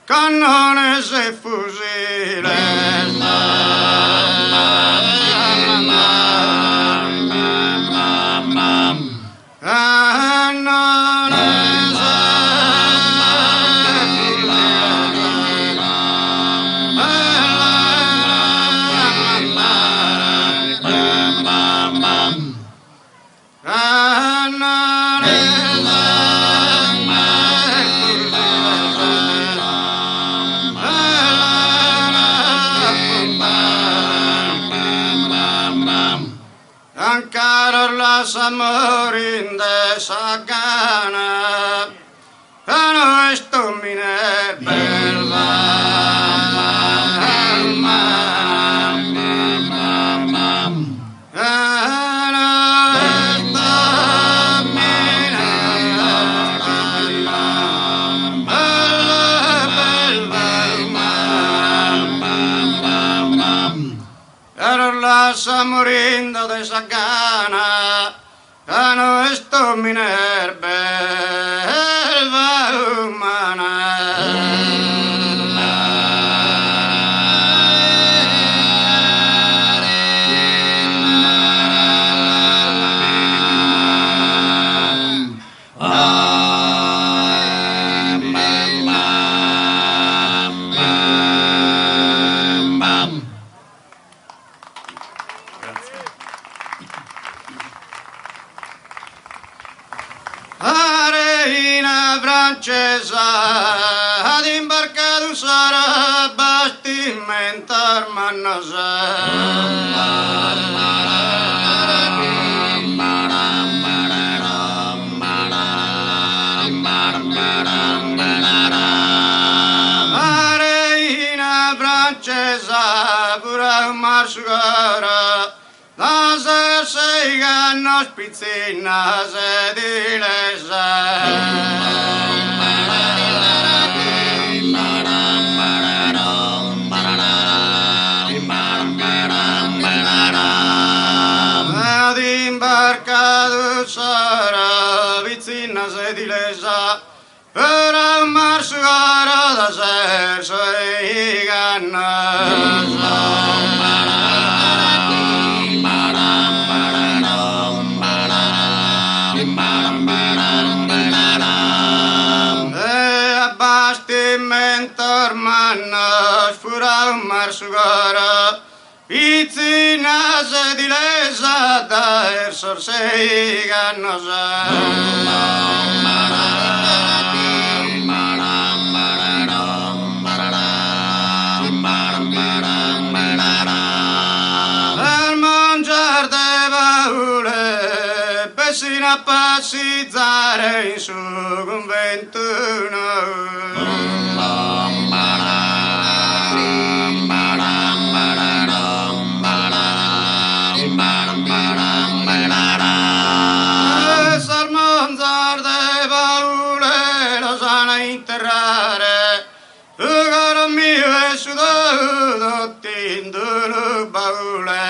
canones y fusiles. lascia morire de sagana, cano esto mine lascia morindo de sagana, cano esto minerbe elva umana. Francesa ad imbarcato sarà bastimento Marina francesa pura marsugara la se ganno spizzina se dilesa sarà vicina sedilesa per ammarsugare da serso e abbastimento ormano sfura ammarsugare vicina sedilesa da ersor sei gannosa per mangiar de baule persino a passizzare in su convento sarmonzar de baule lo sana interrare caro mio è sudato tindolo baule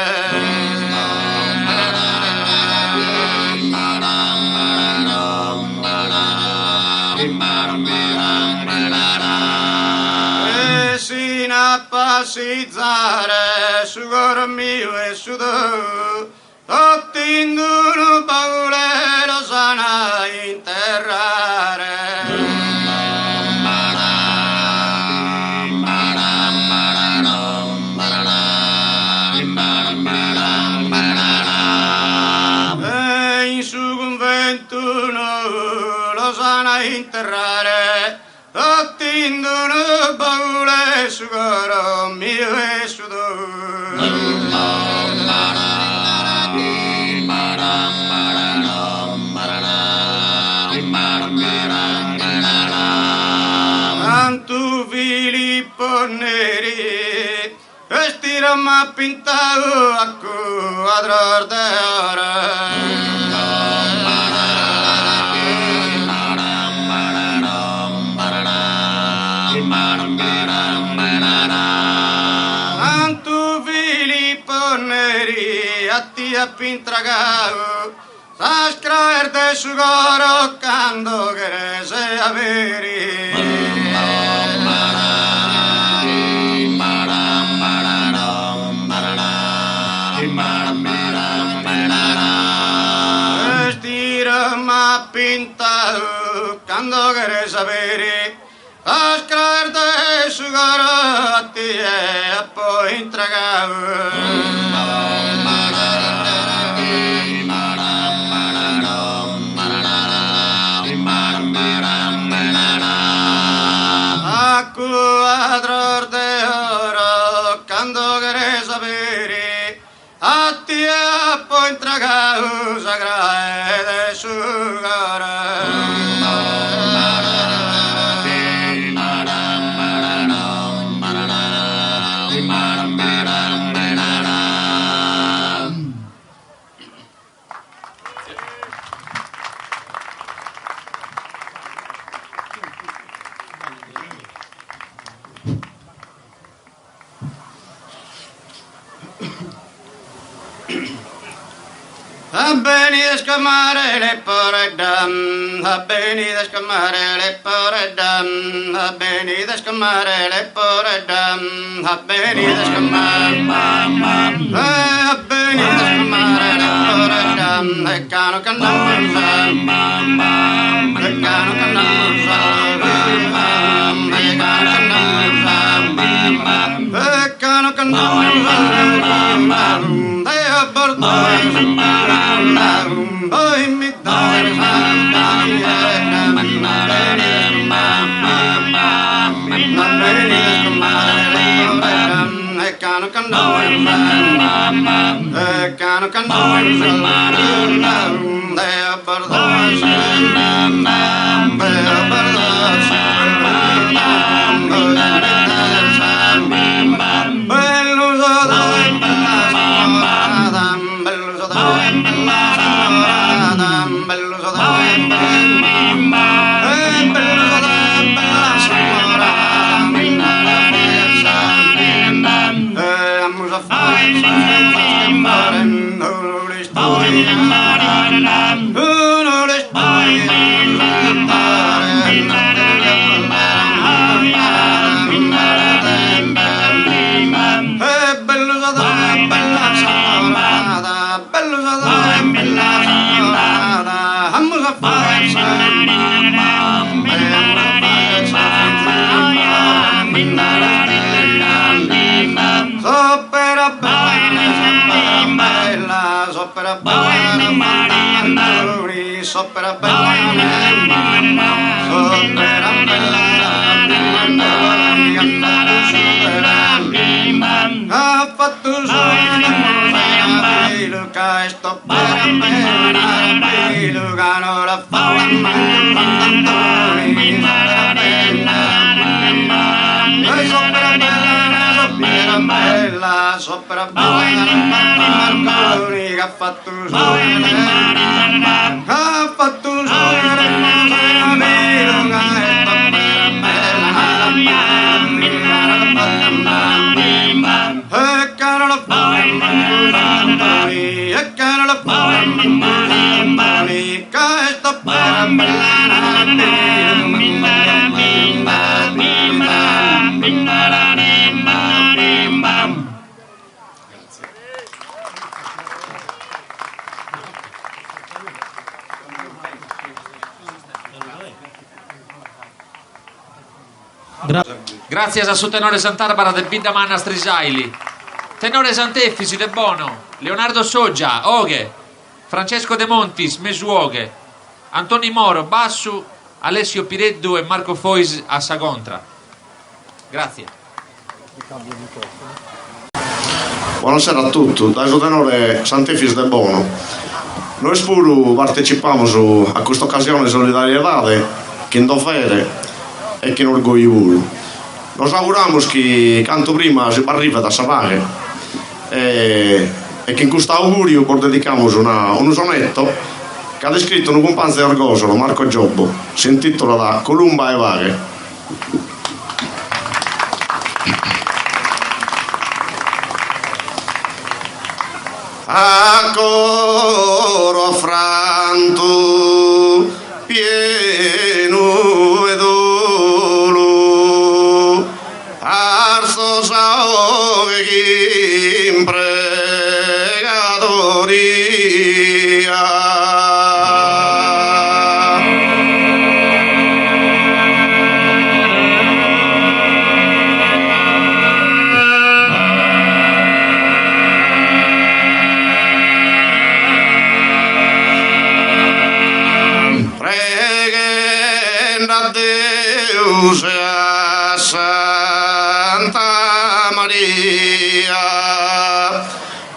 sino a passizzare su caro mio è sudato ottinduno baule lo sana interrare e in su convento lo sana interrare ottinduno baule su caro mio e su Santo Filippo Neri vestire m'ha pintato a quadrar de Santo Filippo Neri a ti a pintragao sa scraer de su coro cando che se averi m'ha pintato quando querés sapere a scraer de su garotti e poi intragavo a quadrar de oro quando querés sapere a ti e poi intragavo una causa grave de sugare. Abbeni da scamare le poredam, abbeni da scamare le poredam, abbeni da scamare le poredam, abbeni da scamare, abbeni da scamare le poredam, e cano cannosa, e cano cannosa, e cano cannosa, e cano cannosa, e a bordo. Poi mi dai Sopra ha fatto Luca e sto per me Lucano la fa sopra Marconi che ha fatto Grazie a sottenore Sant'Arbara del Bindamanna Strisaili, tenore Sant'Effisi de Bono, Leonardo Soggia, Oghe, Francesco De Montis, Mesuoghe, Antoni Moro, Bassu, Alessio Pireddu e Marco Fois a Sagontra. Grazie. Buonasera a tutti, da sottenore Sant'Effisi de Bono. Noi spuru partecipiamo a questa occasione di solidarietà che in dovere e che in orgoglio. Nos auguramos che canto prima si arriva da Savare e che in questo augurio dedicamos un sonetto che ha descritto un compagno di Orgosolo, Marco Giobbo, si intitola da Columba e Vaghe. A coro affranto pieno ed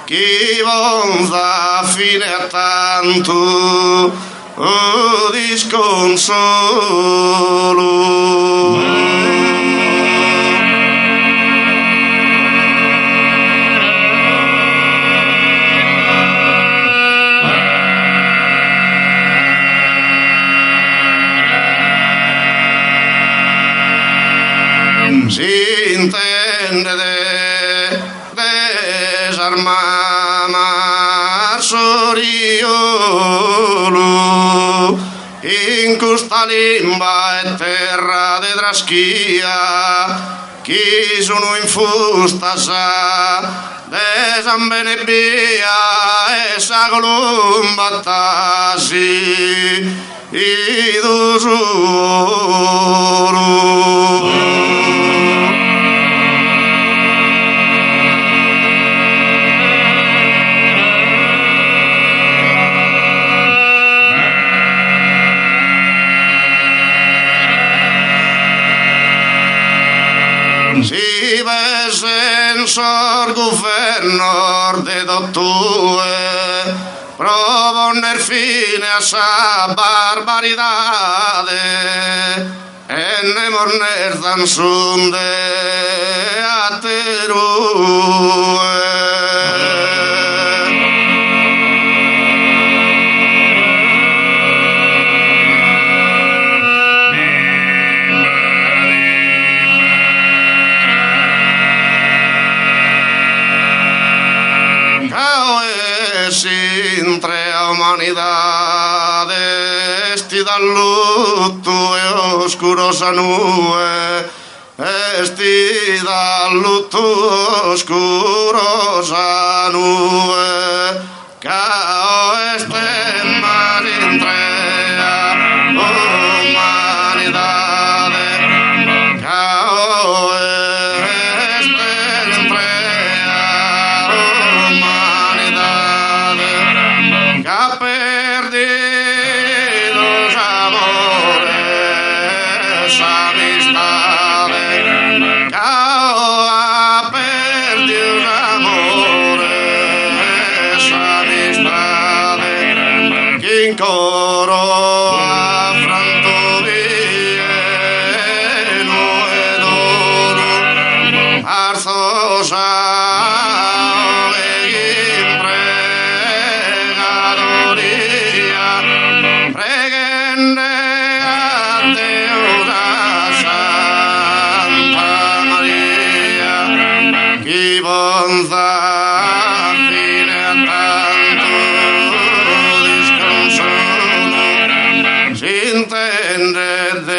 chi vonza fine a tanto disconsolo. Si intende desarmar Soriolo in questa limba e terra de draschia chi sono in fusta sa desambenebia e sa colomba tasi i dosoro. Si vesen sor governo de dottue provoner fine a sa barbaridade e ne morner dan sunde a terue. Sintre a umanidade esti dal lutto e oscurosa nube esti dal lutto oscurosa nube cao este marintre a umanidade cao este entre a umanidade ha perdido los amores, amistades, ha perdido los amores, amistades, quien coro afronto vieno e duro, arzosa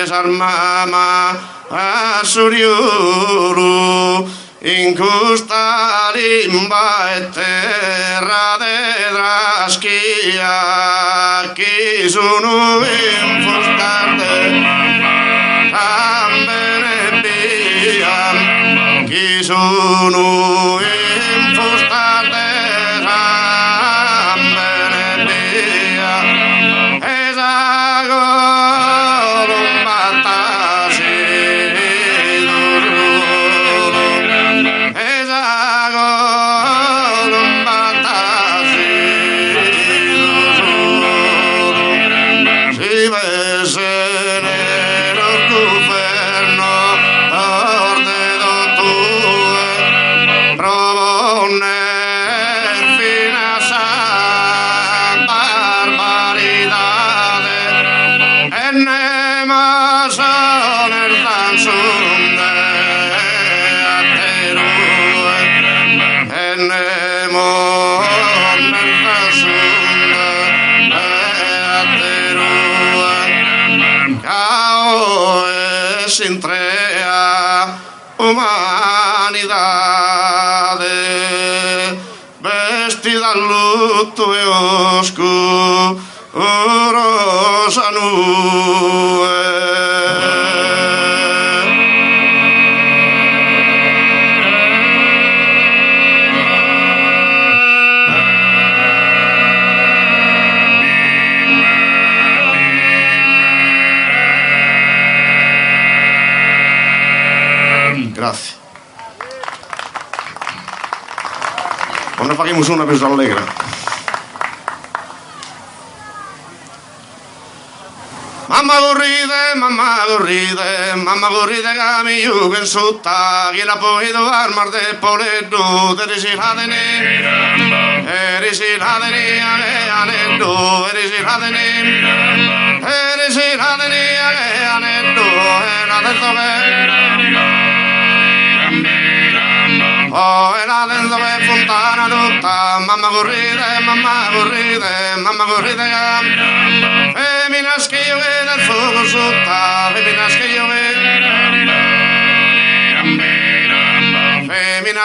desarmama a Soriolo in questa limba e terra de draschia chi sono infostate ambene via chi sono infostate ambene via esago Entrea umanidade vestida al lutto e oscurosa nube. Grazie. o ne facciamo una più allegra. Mamma corride che mi juguen sutta, che la poi dovar mar de poleddu, erisilhadeni, aneddu, erisilhadeni, aneddu, e la dentro che fontana tutta, mamma corride, femmina schiove del fuoco sotto, femmina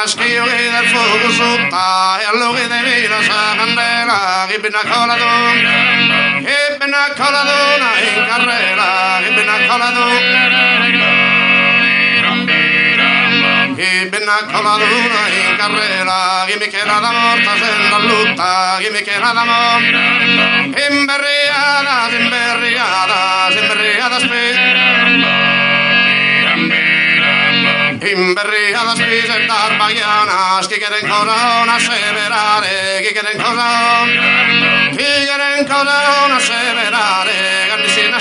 schiove del fuoco sotto, e allora che devi la sa candela, che ben accoladona in carrera, che ben accoladona in carrera, che mi chiede la morta senza lutta, che mi chiede la morta, imberriata spesa e d'arbaiana, chi chiede ancora una severare, chi chiede ancora una severare, candesina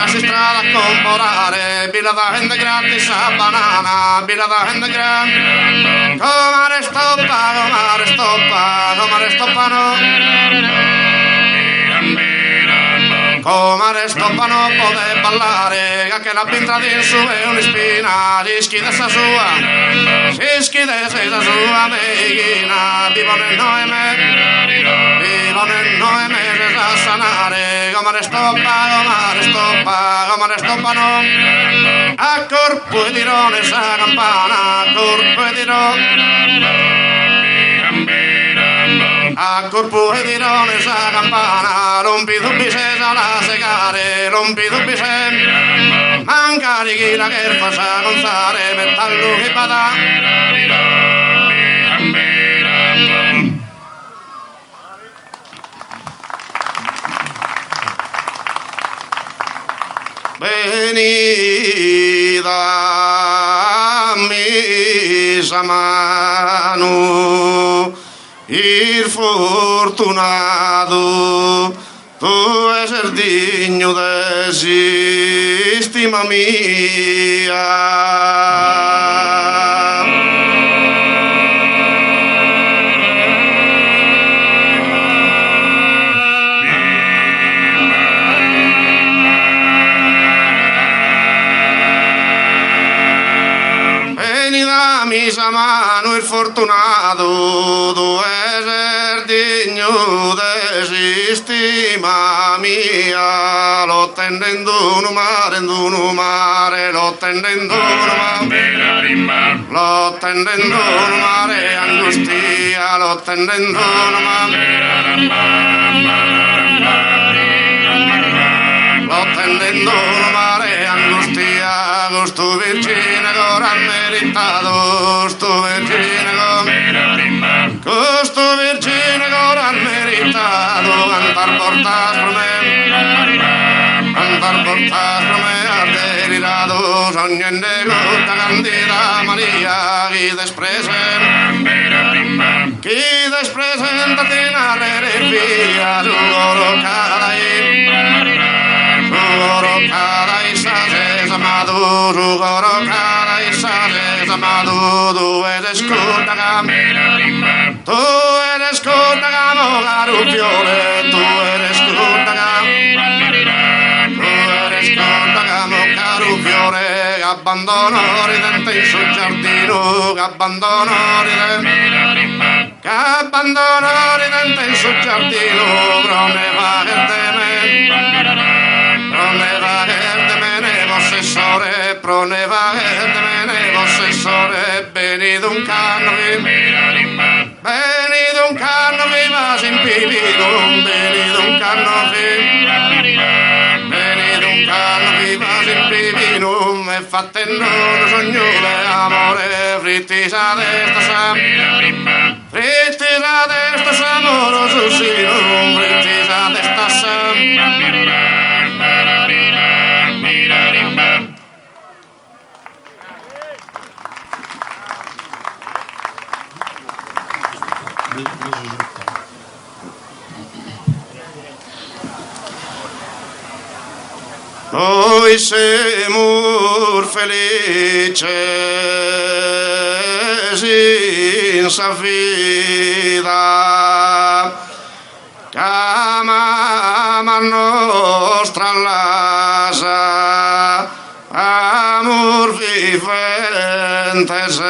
strada a comprare, bila da gente gratis a banana, bila da gente gratis, come stoppano può ballare, che la pintra di su è un'ispina, rischi di essa sua meghina, vivo nel noeme da sanare, come stoppano, a corpo e dirone sa campana, a corpo e dirone sa campana, rompi dubbi se la segare, mancari chi la che fa sa gonzare, metallo che bada. Venida misa mano, il fortunato, tu es digno d'esistima mia. Misa mano il fortunato, tu es digno d'esistima mia, lo tendendo un mare, lo tendendo un mare, angustia, lo tendendo un mare, angustia, gusto virgine ora meritato, gusto virgine ora meritato, cantar portas per me ha delirado, sognando con la candida Maria, chi despresenta tina via, su loro cada isa se amado, su loro cada isa se amado, tu eres Cotagamo Garufiore, tu eres Cotagamo Garufiore, che abbandono ridente in suo giardino, che abbandono ridente in suo giardino, proneva che te me ne possessore, proneva che te me ne possessore, benito un canno viva sin pipito, benito un canno viva sin pipino, me fattendo un sogno d'amore, fritti sa destra amoroso sino, fritti sa destra Oi semur felices in sa vida, chiama nostra l'asa, amor viventes.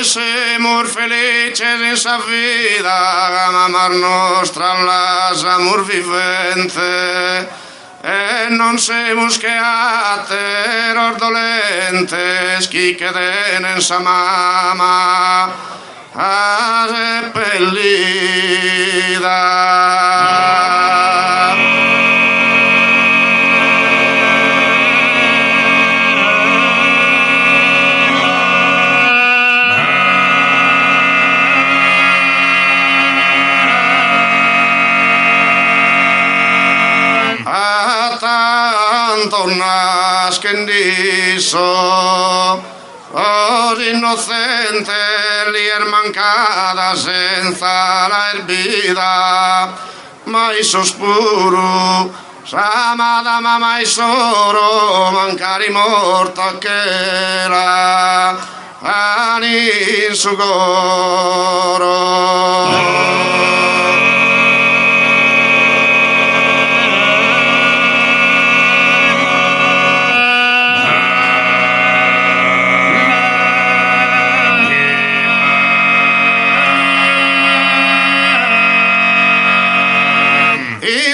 Semur felices in sa vida, amar nostra l'asa amor vivente, e non semus che ater dolentes, chi cheden in sa mama a seppellida. Tornas che indiso, oh innocente, lier mancada senza la erbida, mai sospuro, samada ma mai soro, mancari morta che la ani in sugoro.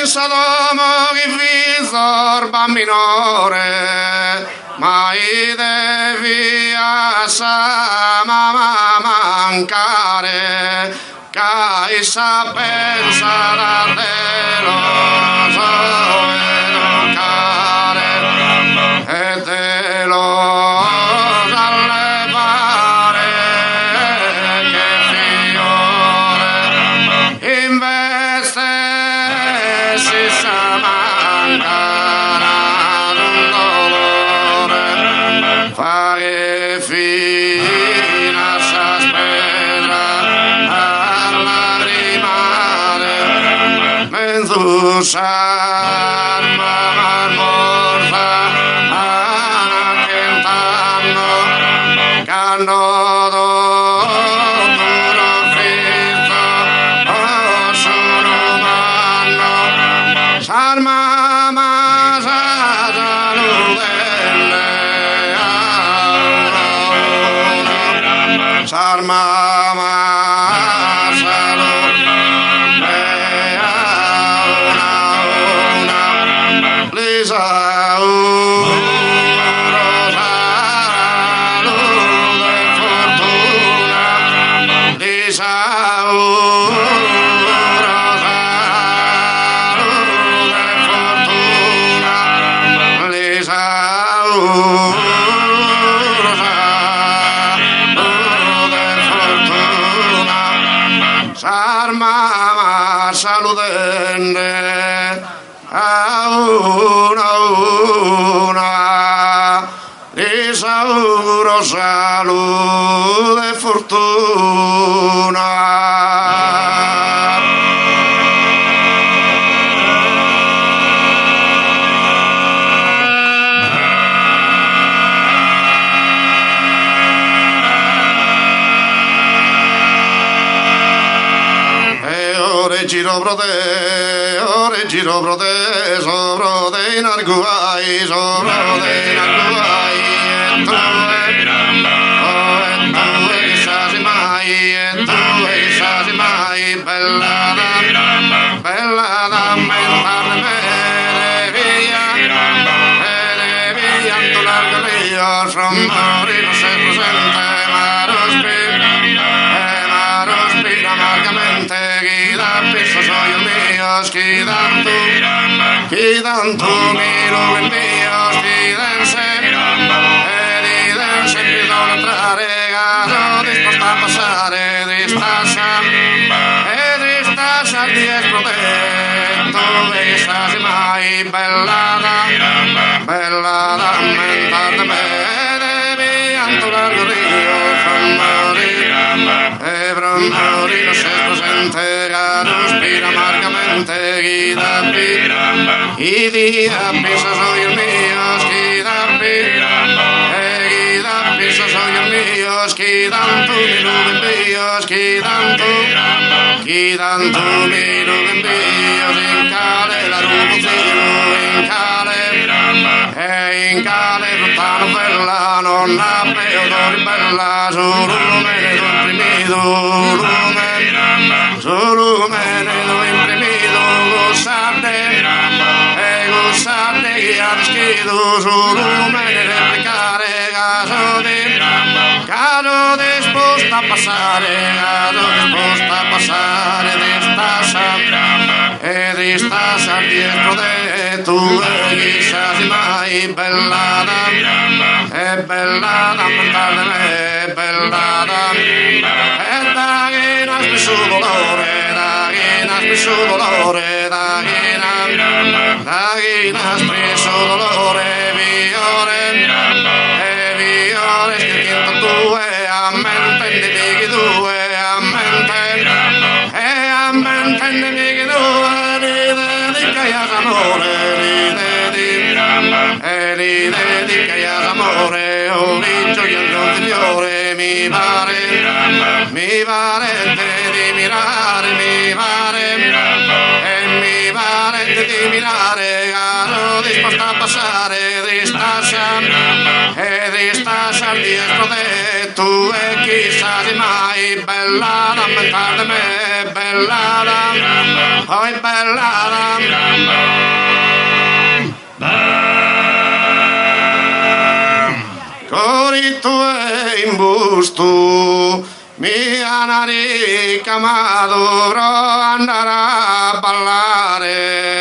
Sodoma che visorba minore, mai devi a mancare, che sa pensa da te lo so educare, e te lo allevare, che fiore investe si sa mancare un dolore, fare fina sa spedra a lagrimare, mentre s'arma morta anche intanno canno Sarmama salute una Lisa salute fortuna Lisa salute fortuna Lisa Sarmama saludende a una Isauro salute e fortuna. Giro brode, sopra dei narguai, sopra dei narguai, e tu chissasi mai, e tu chissasi mai, bella da mentarne via, tu largo io, from Marino se presente, Maro spira amargamente, Piso soy el mío, quidan tu miro el mío, quídense, pido la trarega, disposta a pasare, distasar 10 protetto, e stasi mai. mai bellata, bellata, mentate bene, pianto largo rio, e Bromorino se presente, caro spira amargamente, chi dabbi, i diabbi sono il mio, chi dabbi, chi dabbi sono il mio, chi tanto mi lume mio, chi tanto mi lume mio, in cale la rubuzino, in cale, e in cale lontano bella, non appeo d'ori bella, solo me ne do imprimido, solo me ne do imprimido, gustate che ha schido, solo me ne replicare, caso disposta a passare di stasa dietro te, tu chissà se mai bellata, è bellata, mentale me, è bellata, e da che nasce su dolore, da che nasce su dolore, da che nasce su dolore, viore, scricchietto tu e a mente nemichi tu e a mente nemichi tu e ride di che ha amore, ride di che ha amore, oh vincio io non ti fiore, mi pare di mirare, mi pare di mirare, caro disposta a passare di stasa dietro te, tu e chissà di mai bellata, mentale me, bellata, poi bellata. Cori tuoi in busto, mia narica, ma dovrò andare a ballare.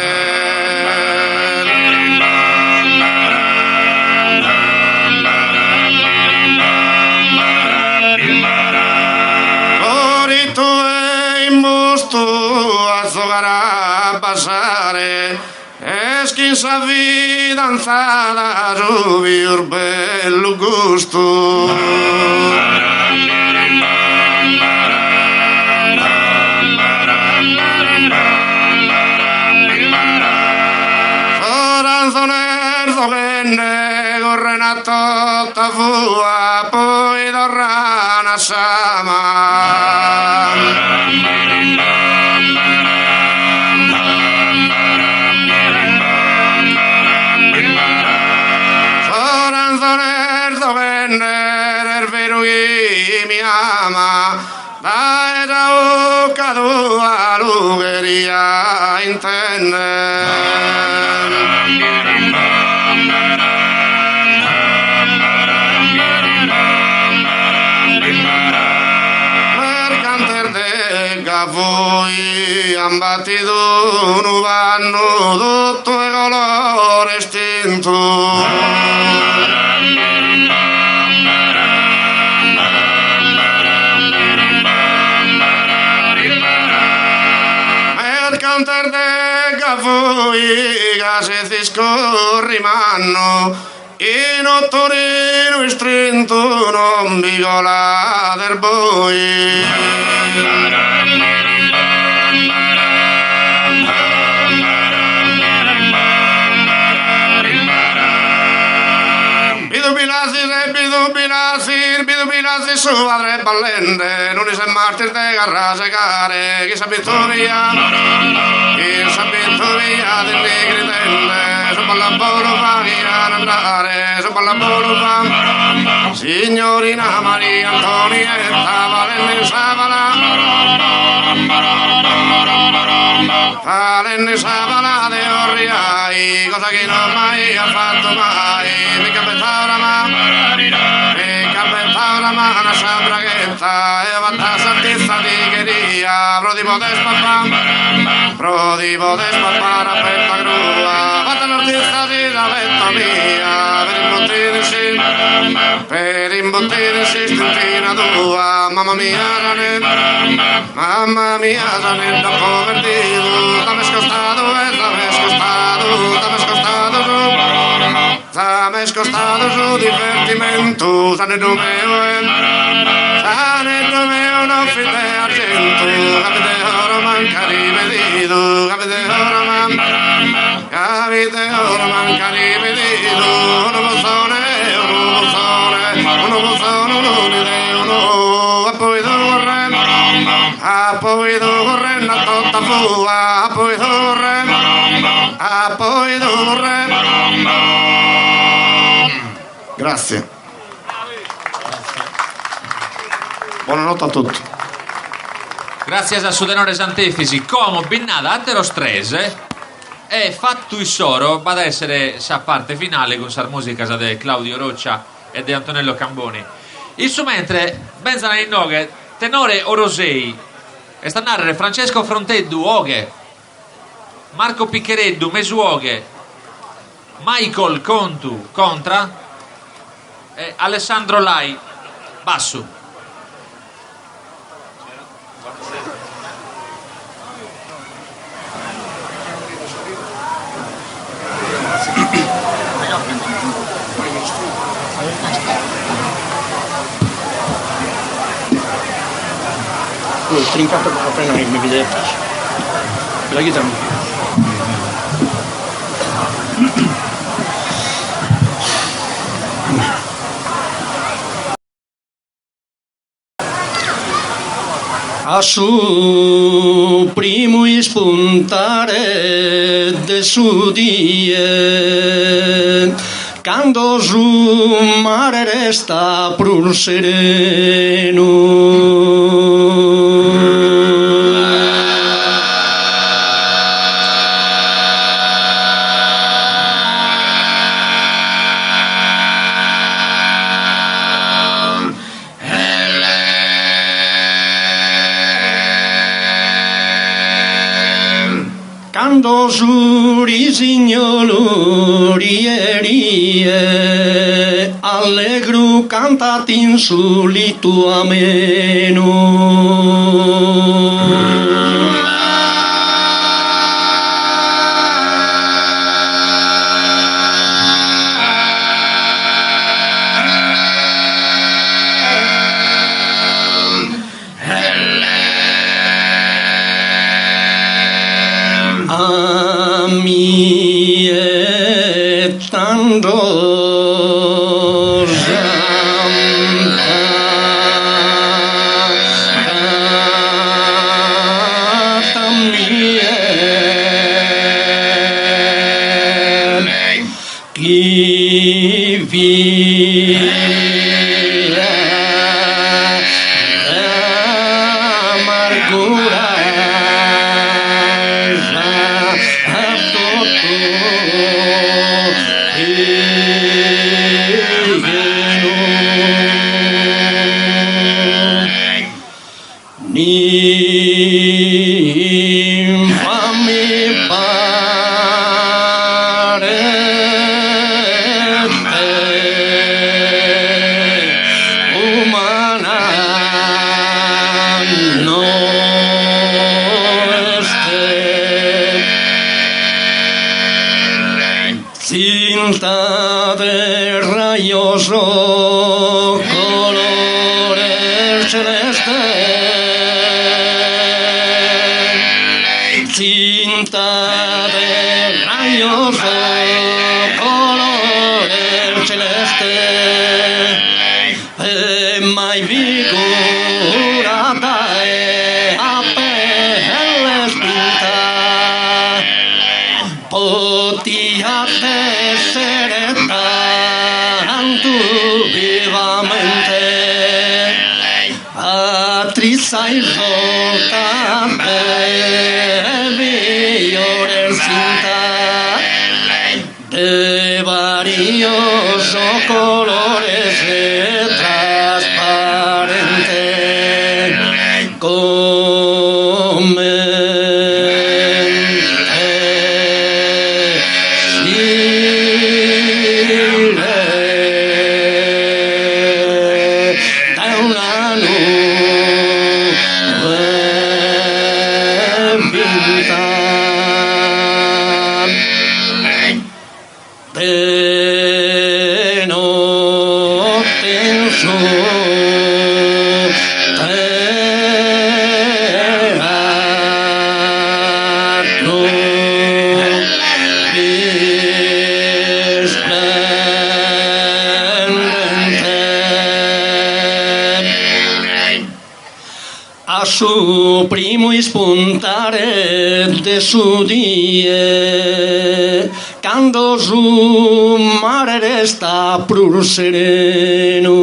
Cori tuoi in busto, a giocare a passare, e schissa fidanzata, giuvi un bello gusto. Corre una totta fua, poi torna una sama. Soranzonerzo venne il vero chi mi ama, dai da bocca tua l'ugheria intende. Voi han battito un vanno tutto il colore estinto. Per cantar de voi che se scorrimanno in ottorino istrinto non vigola del boi. Bidubilasi su padre ballende, non si martir de garra segare, chi s'abitò via di negri tende, su ballabolo fa andare, su ballabolo fa, signorina Maria Antonietta, valenne savala de orriai, cosa che non mai ha fatto mai, mica pensava mai. capetta una mano sabraghetta e vatta santista di cheria prodipo de spappare a petta grua vatta l'artista di la vetta mia per imbottire si stentina tua mamma mia Janet dopo perdido dame scostato su divertimento sane domeo non fide argento capite ora manca rivedido capite ora manca rivedido uno bozzone a poi dorre una totta fua a poi dorre grazie. Buonanotte a tutti. Grazie a Sudenore Santefisi, come binnada a te lo stress e fatto il soro va ad essere sa parte finale con sar musica di Claudio Roccia e di Antonello Camboni. Il suo mentre benzana in noghe tenore Orosei e sta a narrare Francesco Fronteddu Oghe, Marco Picchereddu Mesuoghe, Michael Contu Contra e Alessandro Lai basso. Ho trincato appena mi vede la chitarra. A su primo spuntare de su die quando su mare resta prur sereno quando su risignolo rierie allegro cantati in solito ameno sai soltante violer cinta de varios colores se trae A su primo spuntare de su die, quando su mare resta pur sereno.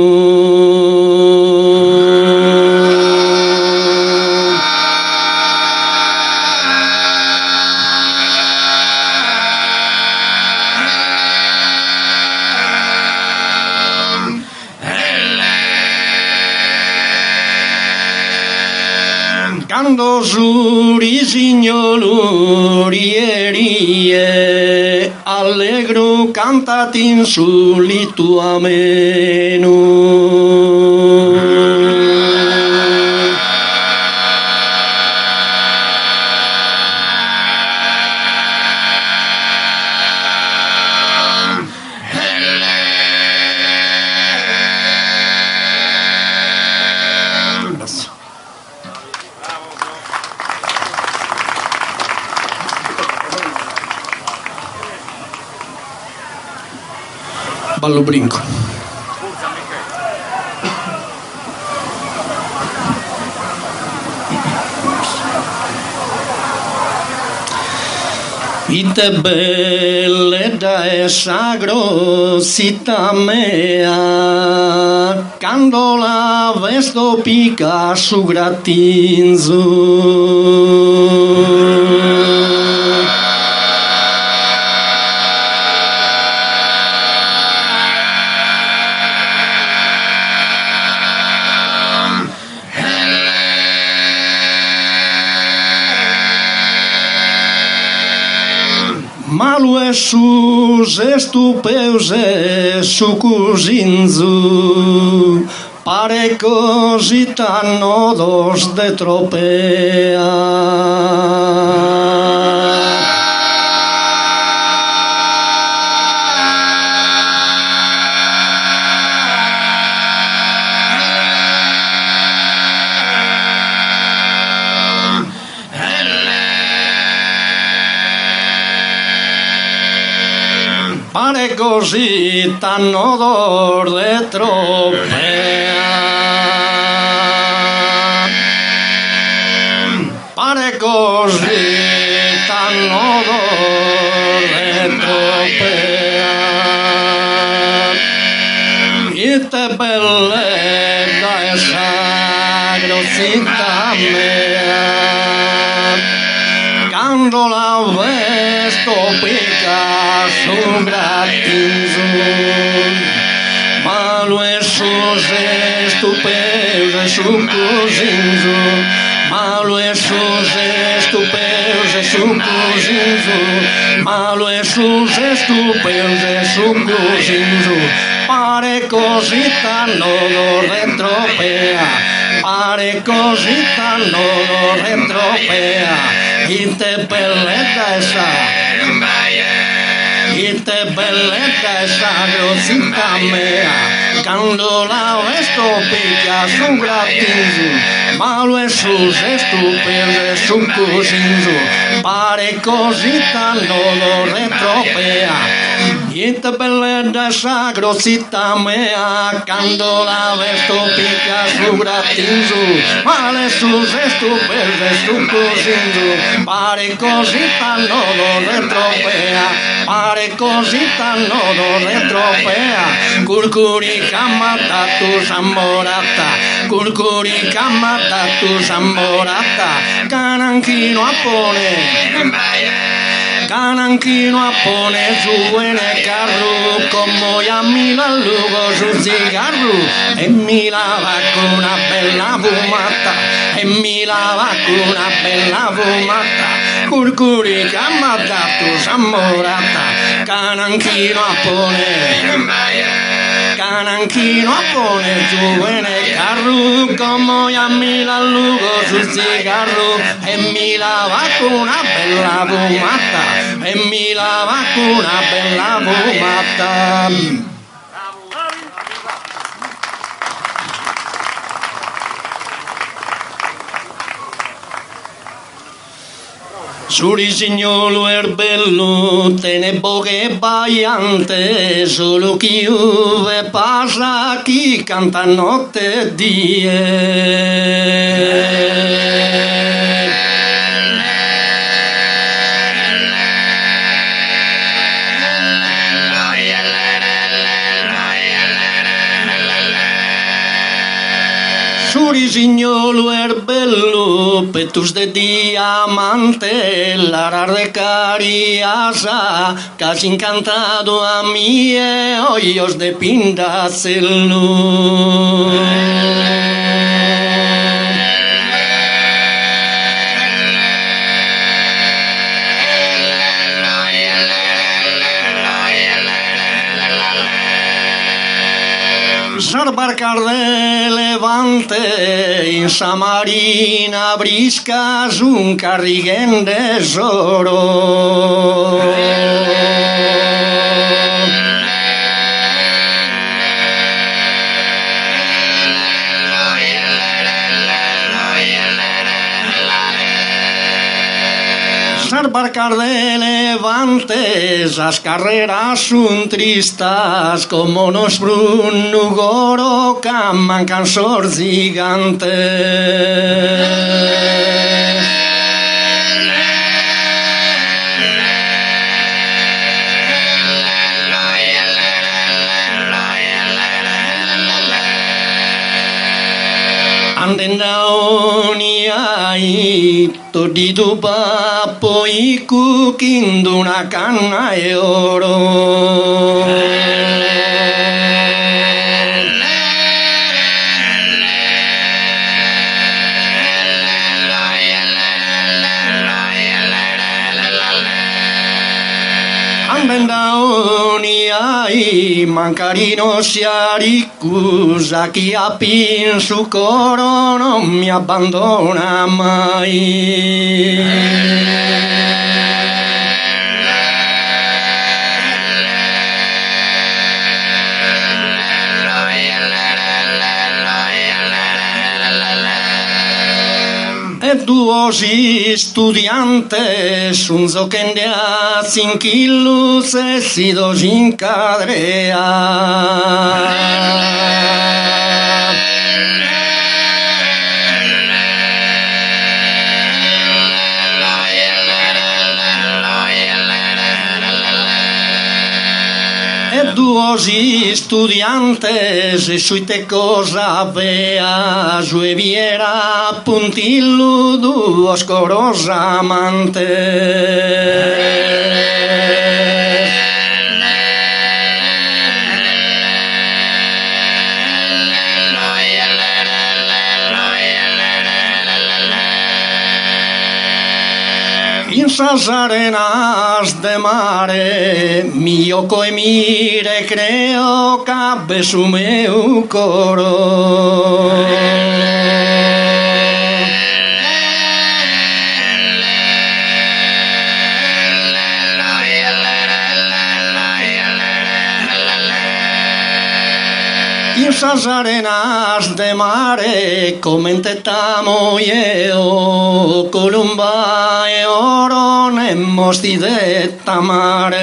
Quando su risignolo rierie, allegro cantati in su litu ameno. Ballo brinco. Ite belle da essa grossità mea, quando la vesto pica su grattinzo. Malu e sus estupeus e su cusinzu, pare così nodos de tropea. Pare così odor de tropea. Pare così odor de tropea. Ite belle da esa grossità mea, quando la vesto pica su grattinzo, malu e sus estupeus e su cusinzo, malu e sus estupeus e su cusinzo, malu e sus estupeus e su cusinzo, pare così odor de tropea, pare così odor de tropea, ite bellezza esa. Ite bellezza esa grossità mea, quando la vesto pica su grattinzo, malu e sus estupeus e su cusinzo, pare così odor de tropea. Ite bellezza esa grossità mea, quando la vesto pica su grattinzo, malu e sus estupeus e su cusinzo, pare così odor de tropea. Pare così odor de tropea, curcurica matatu samborata, curcurica matatu samborata, cananchino a pone, cananchino a pone su buene carro, como ya mila lugo su cigarro, e mi lava con una bella fumata, e mi lava con una bella fumata. Curcurica matatu samborata, cananchino a pone, nanchino a pone giù nel carro, come a Milan Lugo sul cigarro, e mi lava con una bella pomata, e mi lava con una bella pomata. Surisignolo erbello, te ne bocche baiante, solo chi uve passa, chi canta notte e die. Surisignolo erbello, petus de diamante, l'arar de cariasa, casi encantado a mí, hoyos de pindacello. Barcar de levante, in sa marina briscas un carriguen de soro. Barcar de levante, esas carreras son tristas, como nos brunugoro que mancan sors gigantes. Anden daoni ai di tu pappo iku kindu una canna e oro. Anden daoni ai mancarino sia riccusa, chi api in su coro non mi abbandona mai. Duosi studiantes, un zoquendea sin kilos e sido sin cadrea. Duosi studiantes e sui te cosa avea, su e viera puntillo duos coros amantes. In sas arenas de mare mi oco e mi recreo cabbe su meu coro. In sas arenas de mare comentetamo io columba e oro nemmos di detta mare.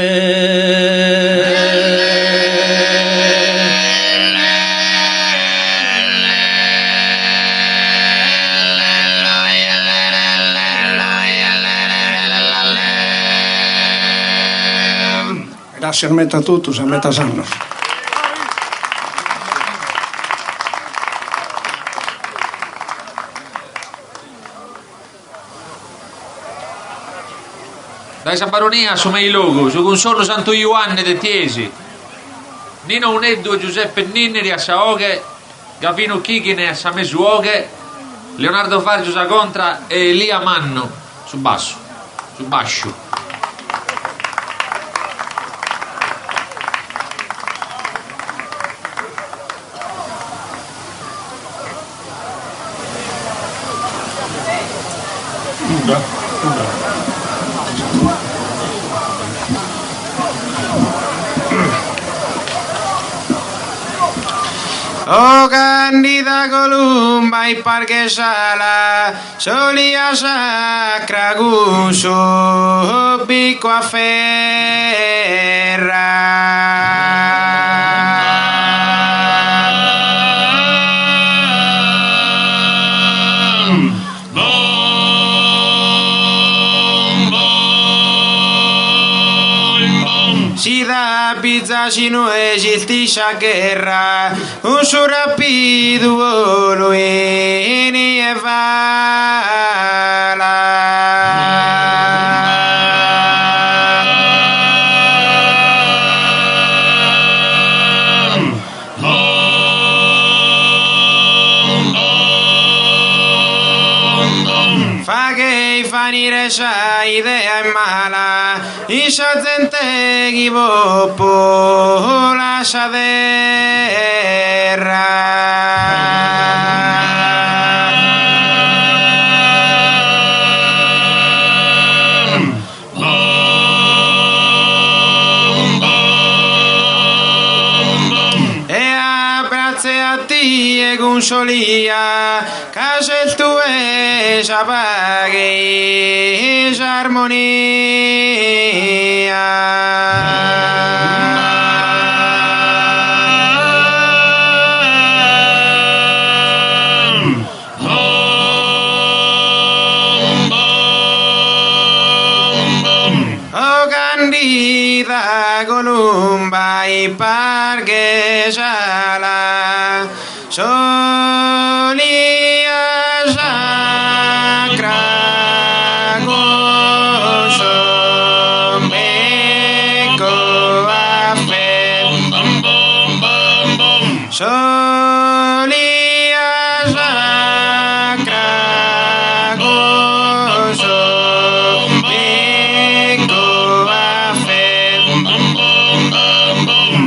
Grazie a meta tutti, a meta sanno. Dai San Baronia su mei logo, su con solo Santo Ioanne de Tiesi, Nino Uneddo Giuseppe Ninneri a Saoghe, Gavino Chichine a Samesuoghe, Leonardo Fargius a Contra e Elia Manno su basso, su bascio. O candida columba i parche sala, solia sacra guso, bicqua si da pizza si non esistisce guerra, un suo rapido volo e fa che fanire sa idea è mala, isha gente chi popo lascia e consolia, casa il tuo e sapaghe o candida columba i parche sala solia sacra gozo meco a fe solia sacra gozo meco a fe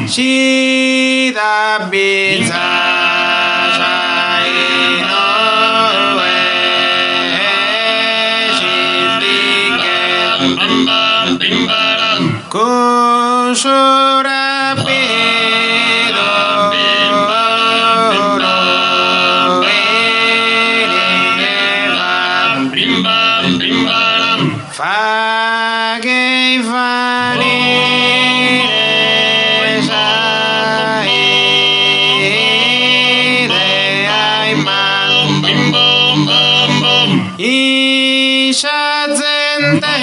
si da bizza con su rapido fa che fanire sai idea ma isha gente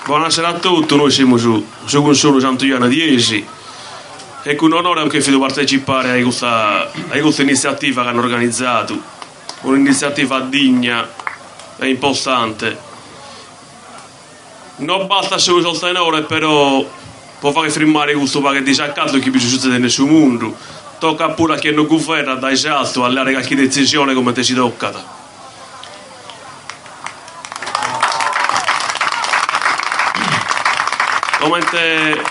Buonasera a tutti, noi siamo su Consolo Santuiana 10 e con onore anche di partecipare a questa iniziativa che hanno organizzato, un'iniziativa degna e importante. Non basta solo soltanto però può fare firmare questo pacchetto di saccato che bisogna succedere nel suo mondo, tocca pure a chi non governa da esatto a dare qualche decisione come ti si tocca. Mentre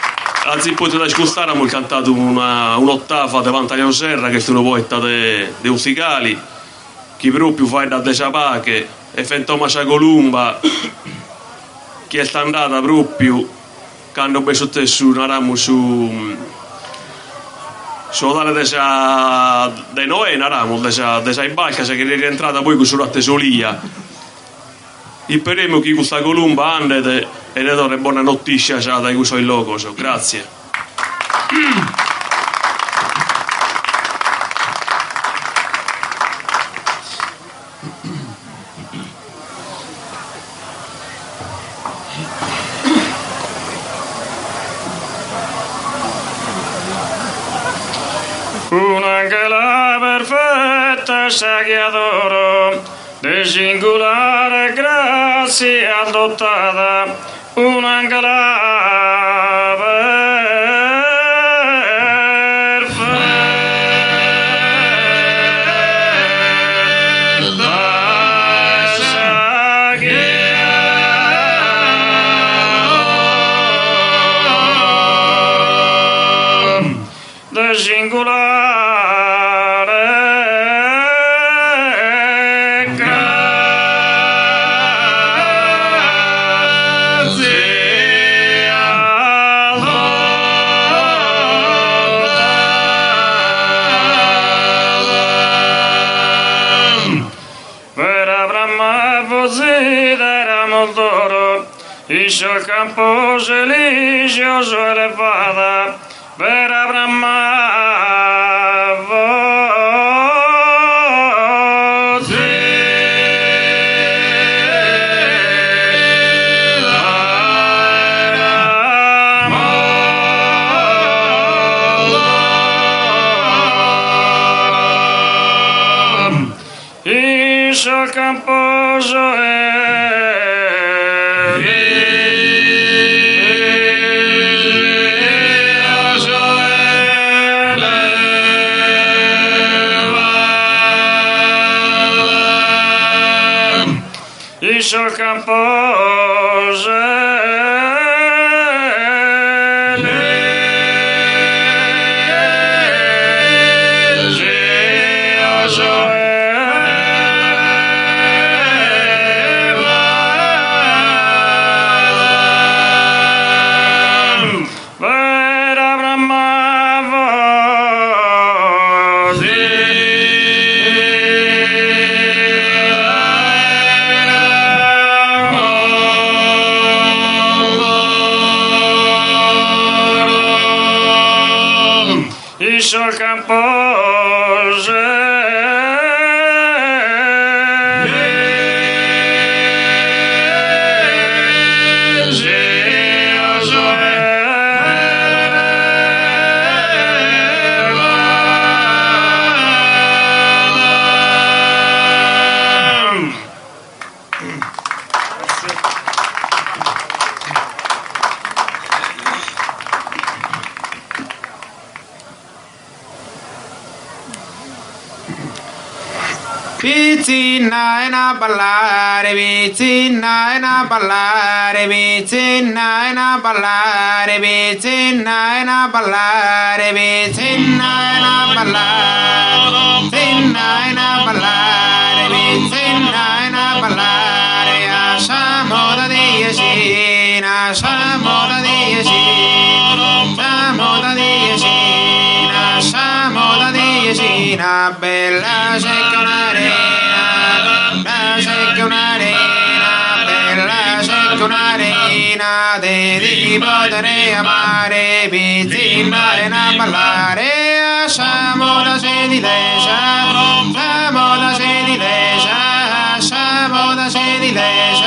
anzitutto da ascoltare abbiamo cantato un'ottava davanti a Serra, che è una poeta di Usticali, che proprio fa da Desapache e Fentoma Columba, che è andata proprio quando abbiamo messo una ramo su dare de Noè, una ramo, desa imbarca, che è rientrata poi con sulla tesolia. Speriamo che questa columba andate e ne do una buona notizia da questo logo. Grazie. Un'angela perfetta sachiadoro, de singolare grazia adottata, un'angela perfetta de singolare il campo religioso elevata per il campo il campo il Vicina e na ballare, vicina e na ballare, vicina e na ballare, vicina e na ballare, vicina e na ballare, vicina e na ballare, vicina e na ballare, asciamo da diesina, asciamo da diesina, asciamo da diesina, asciamo da diesina, bella secca un'arena di poter amare, vicina e a ballare, siamo da sedilesa, siamo da sedilesa, siamo da sedilesa,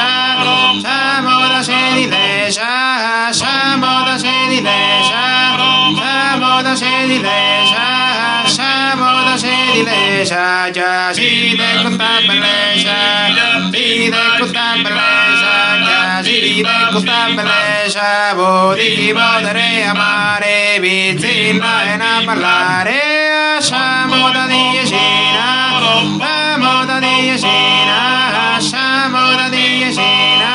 siamo da sedilesa, siamo da sedilesa, siamo da sedilesa, siamo da sedilesa, già si de questa bellezza, si de questa bellezza, si de questa bellezza, di poter amare, vicina e a ballare, siamo da diesina, siamo da diesina, siamo da diesina,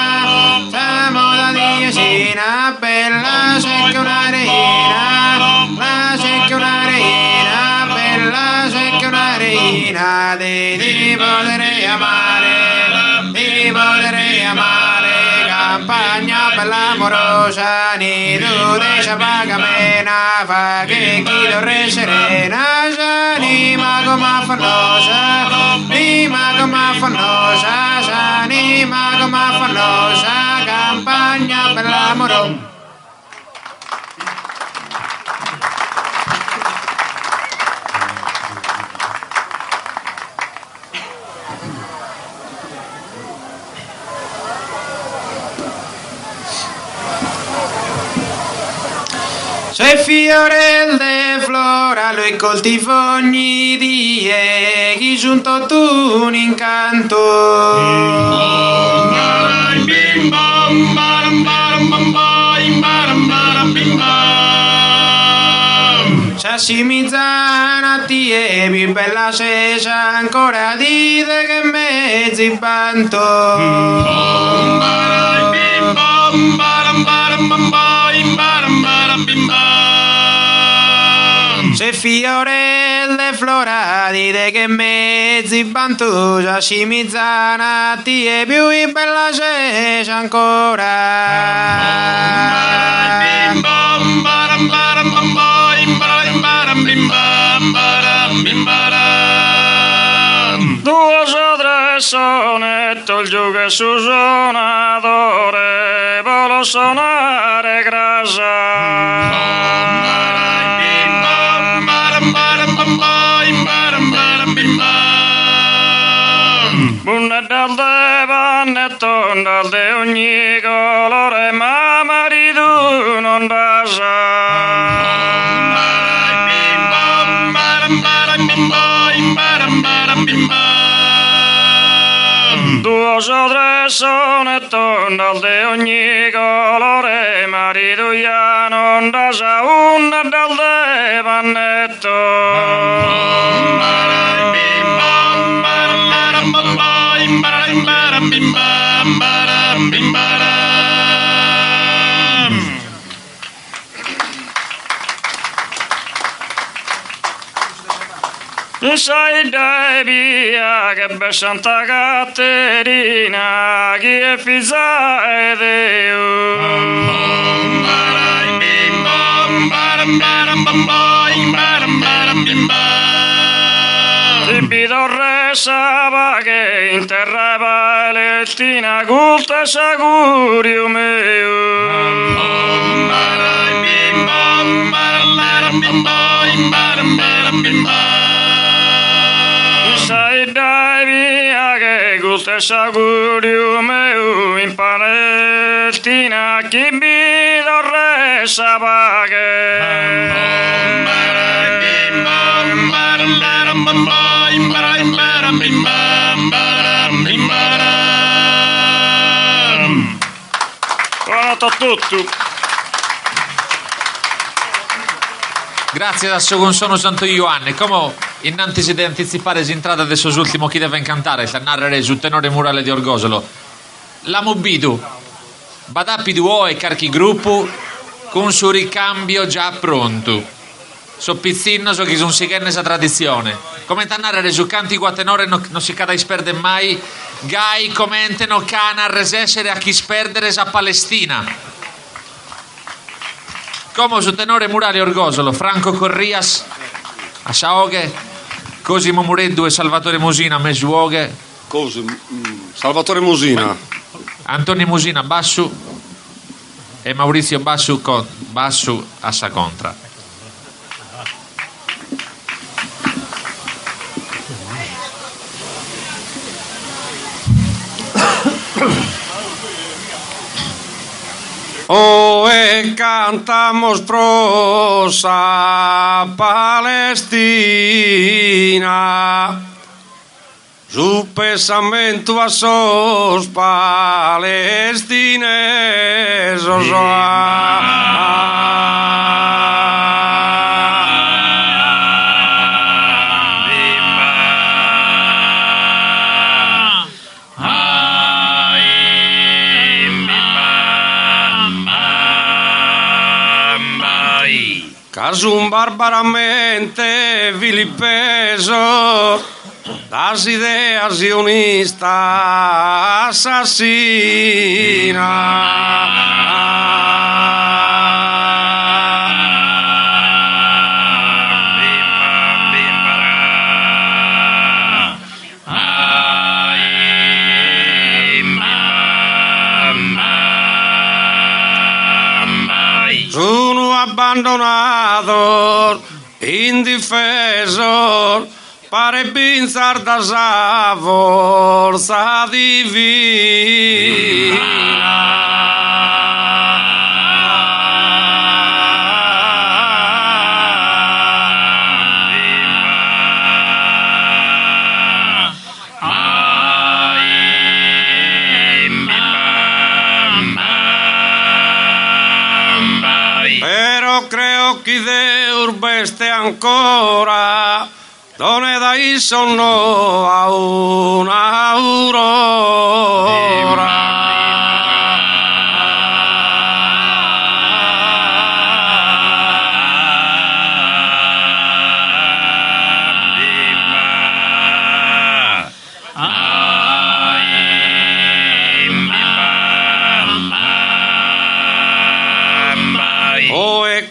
siamo da diesina, bella secca una reina, la secca una reina, bella secca una reina, di poter amare, di poter amare, campagna bella amorosa, nido de Sapagamena, fa che chi dorre serena, s'anima come affannosa, anima come affannosa, s'anima come affannosa, campagna bella amorosa. Se fiore de flora lo coltivo ogni dia, chi giunto tu un incanto. Sasimizzana ti è più bella se c'è ancora dite che mezzi banto. Se fiorelle flora dite che mezzi bantu sasimizzana ti è più bella se c'è ancora. Due tre sonetto il giù che su suonatore volo suonare grasa. Bunna dal de pannetto dal de ogni colore ma marito non dasa. Due tre sonetto dal de ogni colore marito ya non dasa una dal de pannetto. Sai dai via che per Santa Caterina chi è figlia è Dio. Ripido re saba che in terra palestina culta sagurio meo. Sai dai via che gusta sagurio meo in Palestina chi bido re Buonanotte a tutti. Grazie da Sono Santo Ioanne. Come innanzi di anticipare si entrata adesso sull'ultimo chi deve cantare, sta narrare sul tenore murale di Orgosolo. La Mobidu, Badapi Duo e Carchi Gruppo con suo ricambio già pronto. So pizzino, so che sono sigenne sa tradizione. Come narrare su canti guatenore non si cada sperde mai. Gai commentano cana resessere a chi sperdere sa Palestina. Come su tenore murale Orgosolo, Franco Corrias a Saoghe, Cosimo Mureddu e Salvatore Musina a Mesuoghe. Salvatore Musina. Antonio Musina Bassu e Maurizio Bassu a Sacontra. Oh, e cantamos prosa palestina, su pesamento a sos palestines, Casum barbaramente vilipeso das ideas sionistas sono abbandonato, indifeso, pare pensar da sa forza divina. però creo che Deur beste ancora, donne dai sonno a un'aurora.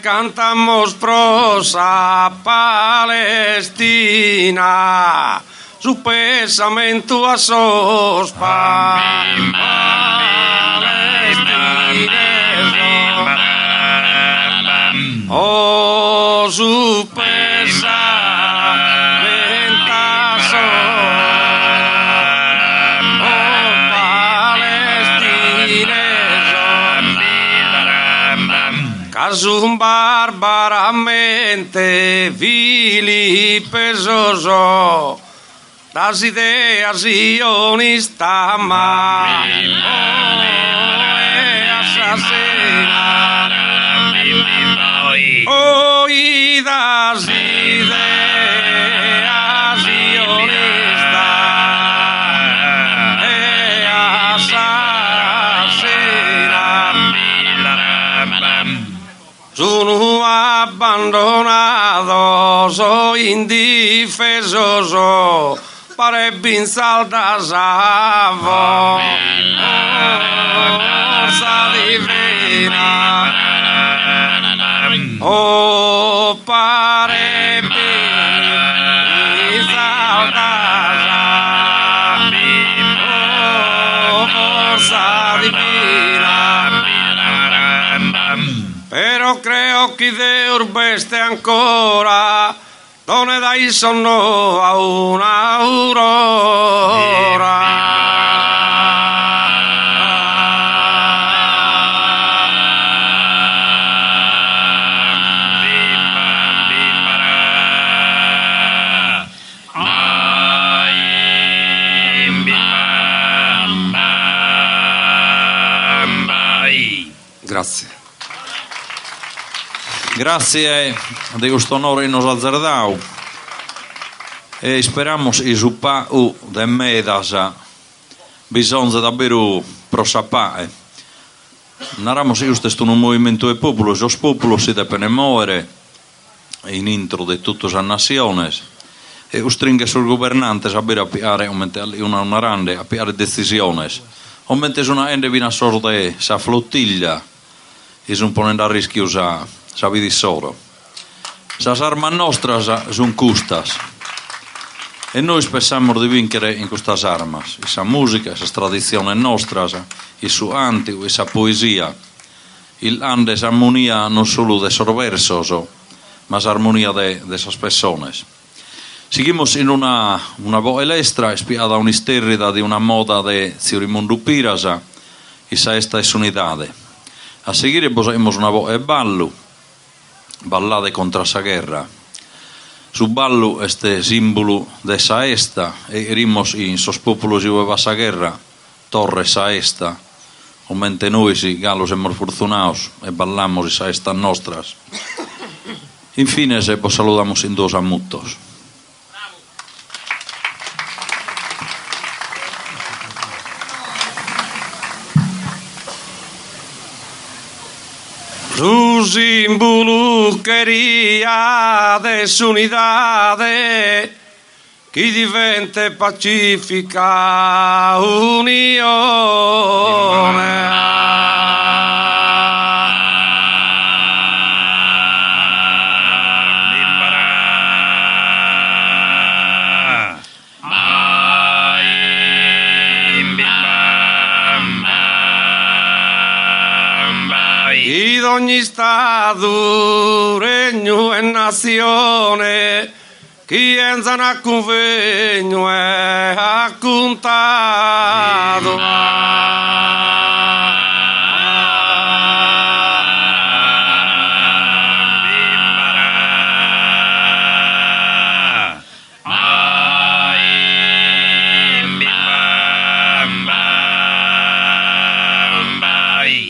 Cantamos prosa palestina, su pesamento a sospa. Oh, su pesamento a Casum barbaramente vili pesoso, las ideas sionista ma asesina, hoy das ideas sionista sono abbandonato, soy indifesoso, pare bin saltasavo, forza divina, oh pare bin saltasavo, oh forza divina. Però creo che Deur beste ancora, donne dai sonno a un'aurora. Grazie. Grazie di questo onore nos azzardau e speramos i supà de medasa bisogna davvero prosapare. Naramos questo un movimento de populos, os populos si devono muovere in intro de tutte le nazioni e os stringe sul governante sapere appiare una rande appiare decisioni. Aumente una ende vina sorte sa flottiglia e un ponendo a rischio sa vidi solo. Sas armas nostras sono custas e noi spessiamo di vincere in queste armas. Esa musica, esa tradizione nostra, il suo antico, esa poesia. Il ande esa armonia non solo de sorversos, ma esa armonia de esas personas. Seguimos in una voce lestra, spiada un'isterrida di una moda de Ciurimundu Pirasa, esa esta es unidade. A seguire posemos una voce ballo, ballade contra sa guerra. Su ballo este símbolo de sa esta e rimos in sos populos iueva sa guerra torre sa esta o mente noi si galos e fortunaos e ballamos sa esta nostras. Infine se vos saludamos in dos amutos. Su símbolo quería de su unidade che diventa pacifica unione. Ed ogni stato, regno e nazione chi enzano a convegno e a contato.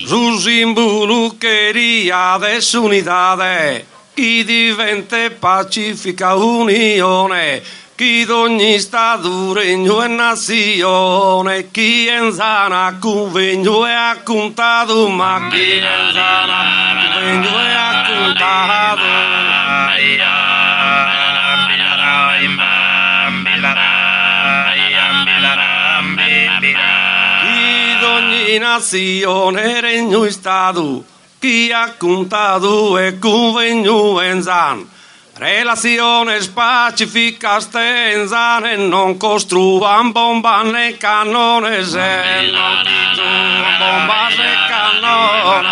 Su símbolo su quería desunidade, chi diventa pacifica unione, chi d'ogni stato regno e nazione, chi in zana convegno e accontato, ma chi in zana convegno e accontato. Chi d'ogni nazione regno e stato, chi accontato e convegno in zana, relaciones pacíficas tenzan e non costruan bombas né canones e non costruan bombas né canones.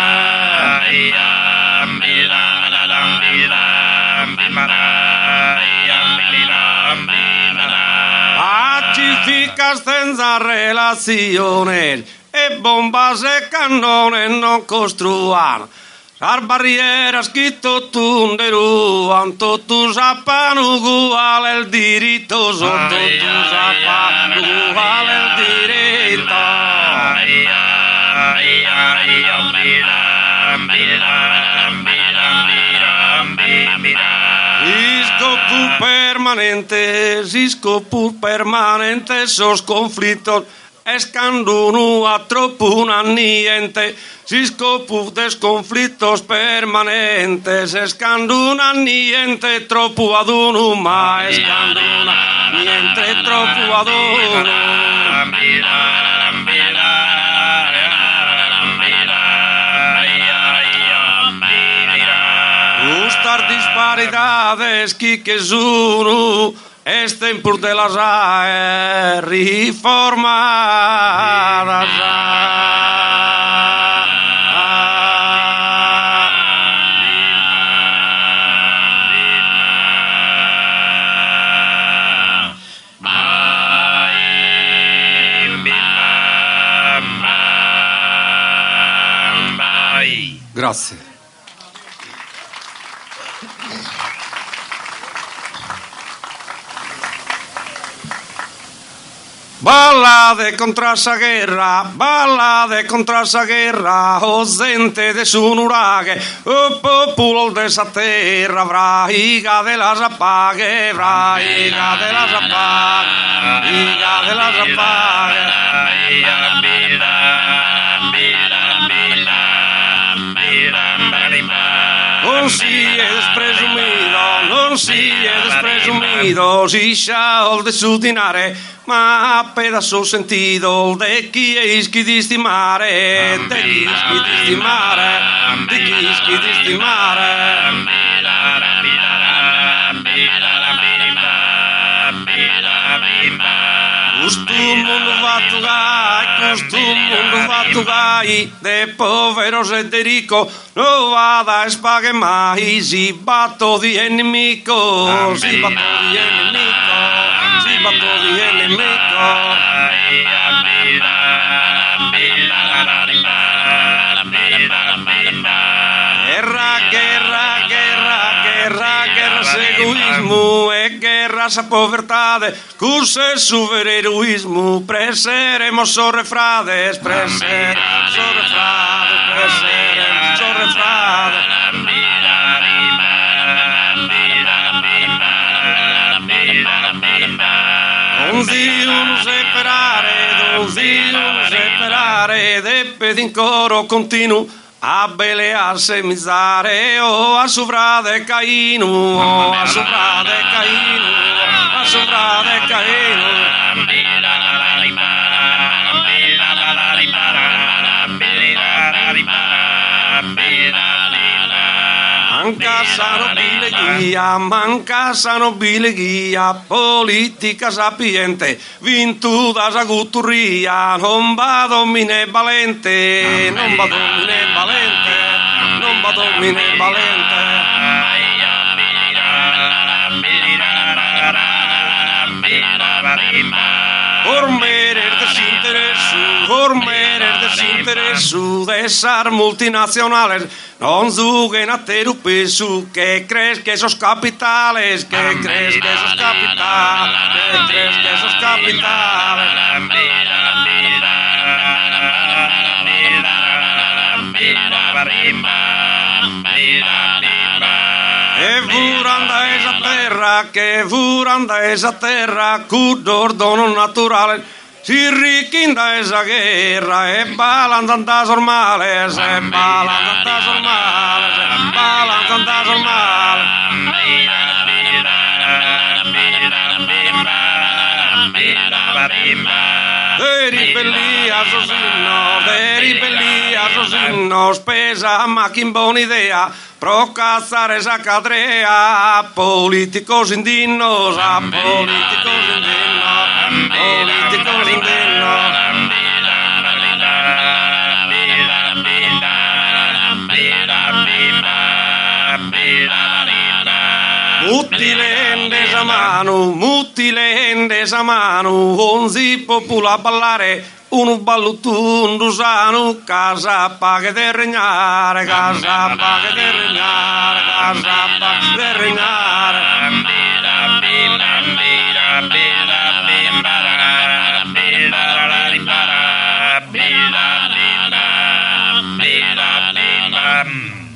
Pacíficas tenzan relaciones e bombas e canones non costruan. Las barrieras que tunderuan, totus apan ugual el diritto, totus apan ugual el diritto. Isco permanente, esos conflictos escandunu a troppo niente, si scopu des conflittos permanentes, escanduna niente troppo ad uno, ma escanduna niente troppo ad uno. Gustar disparidades que sono es tempus de las reformadas. Grazie. Ballade contra sa guerra, o gente de su nuraghe, o popolo de sa terra, vraiga de la zapaghe, vraiga de la zapaghe, vraiga de la Non si es presumido, si shall de su dinare, ma a pedazo sentido de chi es chi di stimare, de chi es chi di stimare, de chi es chi di stimare. Costumo va tu gai, de poveros e de rico, no vada spaghe mai, si batto di nemico, si batto di nemico, si batto di nemico. Guerra, egoísmo e guerra sa povertade, curse su ver heroísmo, preseremos so refrades, preseremos so refrades. Non separare, de pedin coro continuo, a belearse misare, o a sovrade Caino, o a sovrade Caino, a sovrade Caino. Manca sa nobile guia, politica sapiente, vintuda sa gutturria, non va domine valente, non va domine valente, non va domine valente. Former desinteresu desar multinacionales, non zuguen a ter o peso, que crees que esos capitales, que crees que esos capitales, que crees que esos capitales. E vurandesa terra, che vurandesa terra, cudor dono naturale, si ricchina esa guerra, e balanzanta sormale, se balanzanta sormale, se balanzanta sormale. De ribelli assassino, spesa ma che buona idea, pro cazzare esa cadrea, politicos indignos, politicos indignos, politicos indignos. Mutilende esa mano, onzi popula ballare, un ballutundu sanu, casa paga de regnare, casa paga de regnare, casa paga de regnare.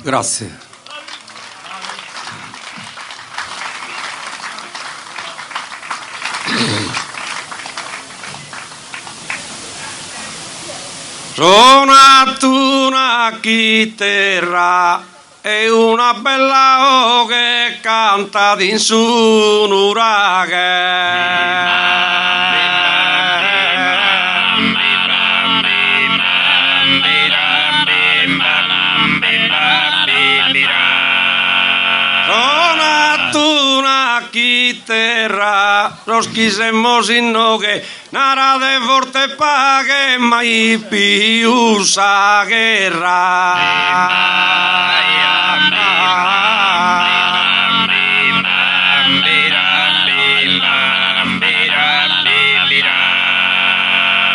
Grazie. Suonato una chitarra e una bella che canta in su un Suonato una chitarra, los quisemos innogue, nara de forte pague, mai più sa guerra.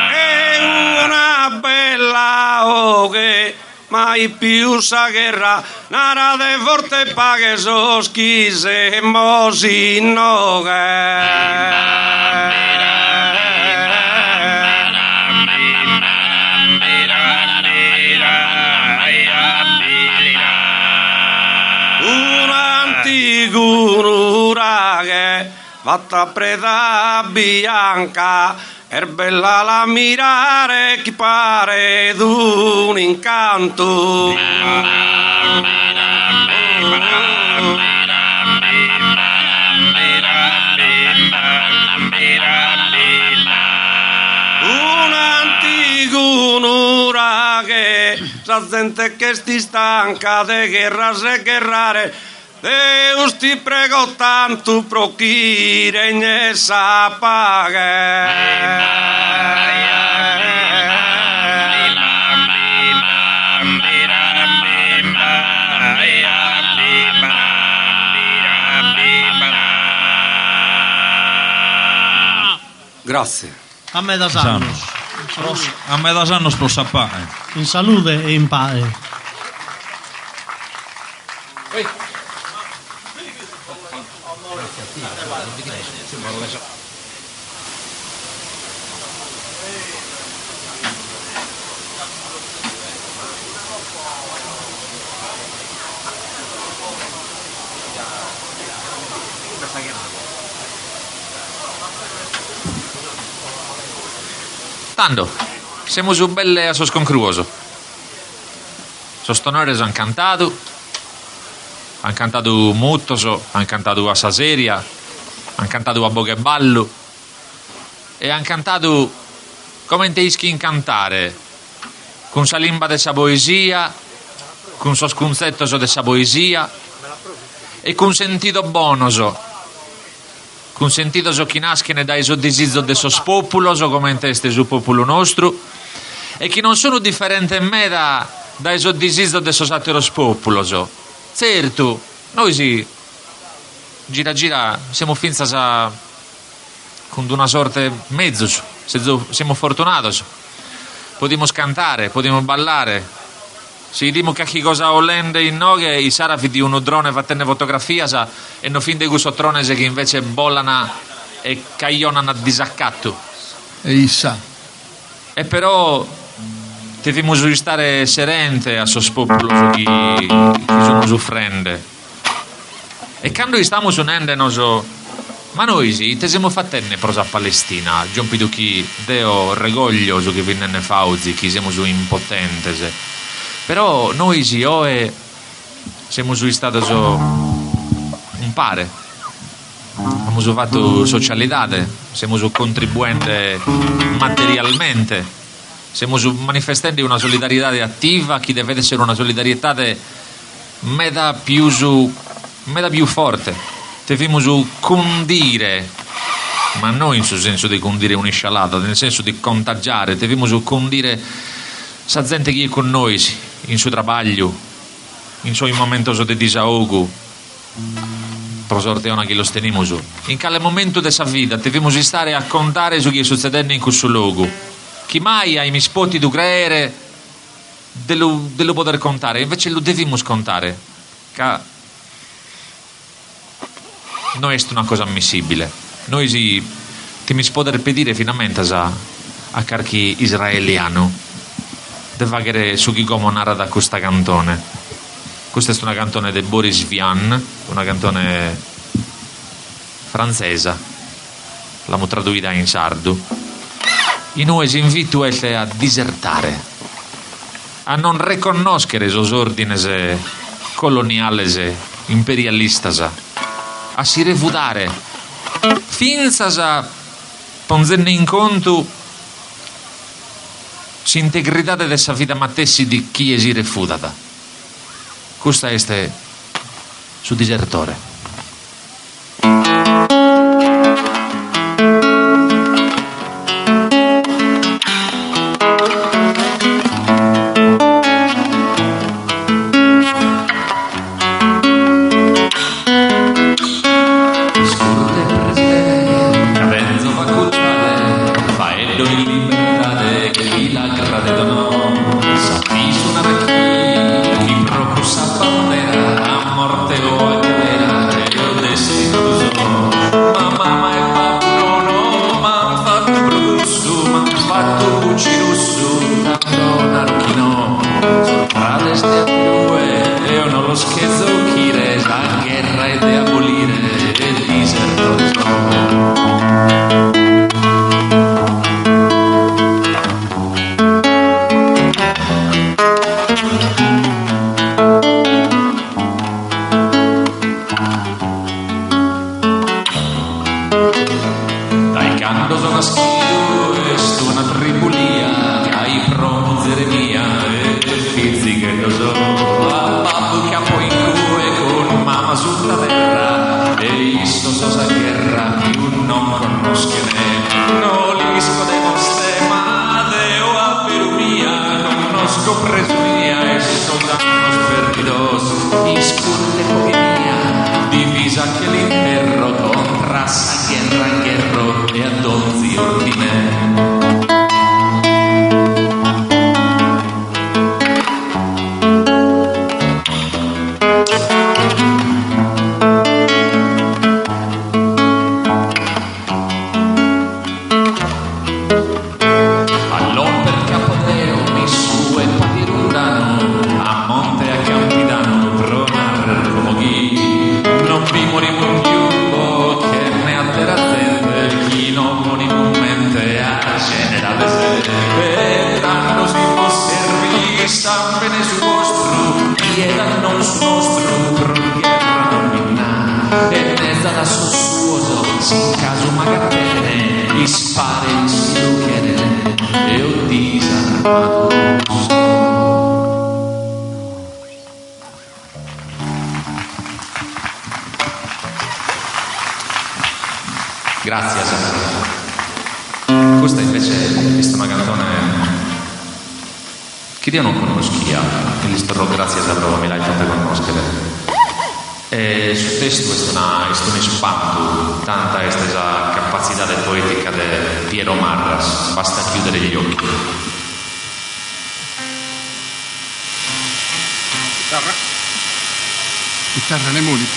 E una bella oge, mai più sa guerra, nara de forte pague, sos quisemos innogue. Fatta preda bianca, è bella la mirare, chi pare d'un incanto. Un antico nuraghe, la gente che sti stanca de guerra se guerrare, Deus ti prego tanto pro chi regne sa paghe. Grazie. A me da Sannos. A me da Sannos pro sapare. In salute e in pace. Tanto, siamo su belle a sos concruoso. Sos tonores han cantato Muttoso, han cantato a Saseria, han cantato a Bogheballo e han cantato come teischi in cantare, con sa limba de sa poesia, con sos cunzettoso de sa poesia e con sentito bonoso. Con sentitoso chi naschene dai so disizzo de sos populoso come este su popolo nostro e chi non sono differente in me dai so disizzo de sos atteros populoso. Certo, noi sì, gira siamo finza con una sorte mezzo, siamo fortunati, potremo cantare, potremo ballare. Se dimo che cosa olende in noghe, i sarafi di uno drone fattene fotografia e no fin de gusto tronese che invece bollano e caionano a disaccatto. E issa. E però Devemos stare serente a sos popolo che sono soffrende. E quando stiamo unendo ma noi sì, te siamo fattene prosa Palestina, giompido chi deo regoglio che viene fauzi, chi siamo su impotente. Però noi sì, siamo su stato un pare. Abbiamo fatto socialità, siamo su contribuente materialmente. Stiamo manifestando una solidarietà attiva che deve essere una solidarietà meda più forte. Dobbiamo condire, ma non in senso di condire un'iscialata, nel senso di contagiare. Dobbiamo condire sa gente che è con noi in suo lavoro, in suoi momenti di disahogo. Per sorte una che lo steniamo su. In quale momento della vita dobbiamo stare a contare su che è succedendo in questo luogo. Chi mai ai mispoti di creare dello poter contare, invece lo dobbiamo contare, che non è una cosa ammissibile. Noi ti mi poter pedire finalmente a carchi israeliano deve avere su chi come narra da questa cantone. Questa è una cantone di Boris Vian, una cantone francese, l'abbiamo tradotta in sardo. I noi si invito a disertare, a non riconoscere i ordini coloniali, imperialisti, a si refutare, finza a prendere in conto l'integrità della vita matessi di chi si refutata. Questa è su disertore. Grazie. Questa invece è una canzone che io non conoscia, e gli sto grazie a Prova mi l'hai fatta conoscere. E sul testo è un spatto, tanta è questa capacità poetica di Piero Marras, basta chiudere gli occhi. Chitarra ne muli.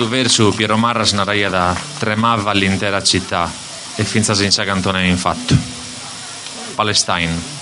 stu verso Piero Marras naraia da tremava l'intera città e finza senza cantone infatti. Palestine.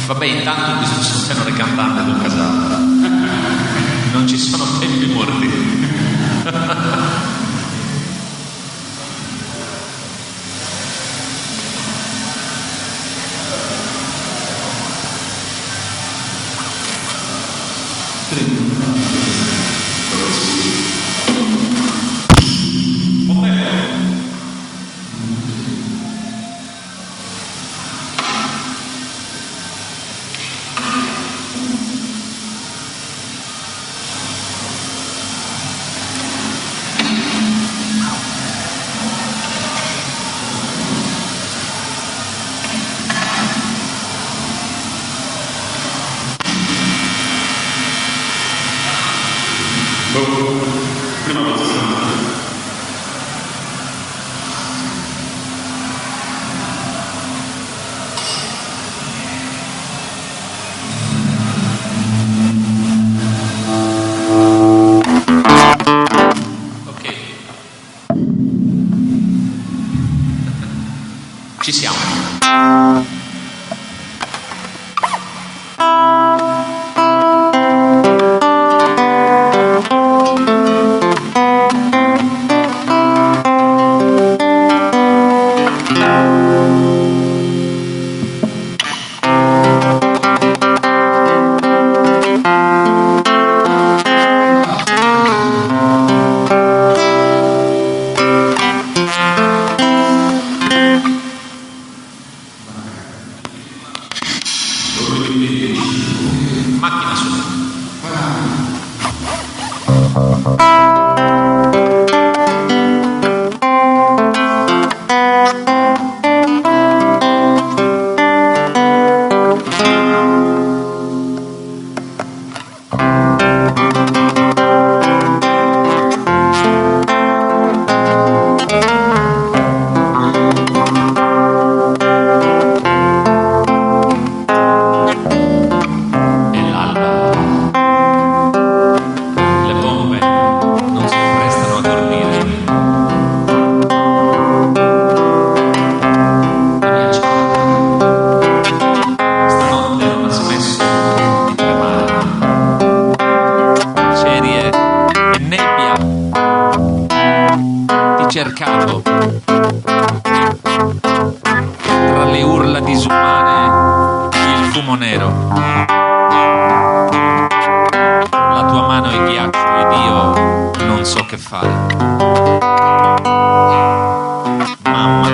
Vabbè, intanto questo tenore cantante del Casale non ci sono tempi morti. Prima posizione. Ok. Ci siamo. Macchina su. Cercato tra le urla disumane, il fumo nero, la tua mano è ghiaccio ed io non so che fare. Mamma,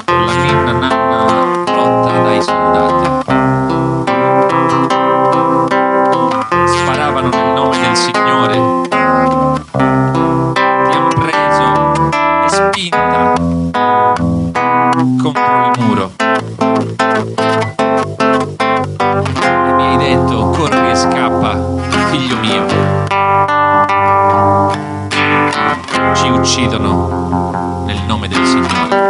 la ninna nanna rotta dai soldati, sparavano nel nome del Signore. Spinta contro il muro e mi hai detto corri e scappa, figlio mio. Ci uccidono nel nome del Signore.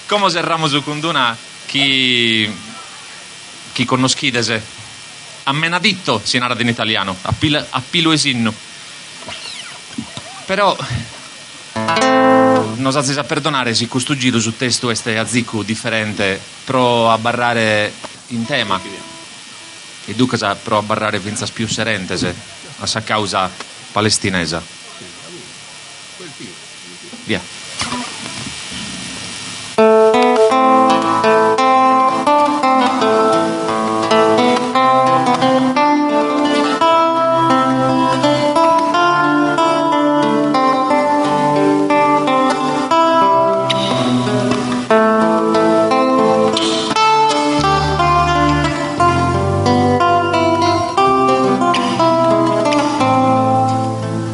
Come serramo su Kunduna chi conoscidese ammenaditto si narra in italiano a pilo esinno però nos ha perdonare se questo giro su testo este azzicco differente pro a barrare in tema e duca pro a barrare vinzas più serentese a sa causa palestinesa via.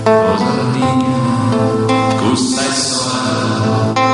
Cosa dica, questa è storia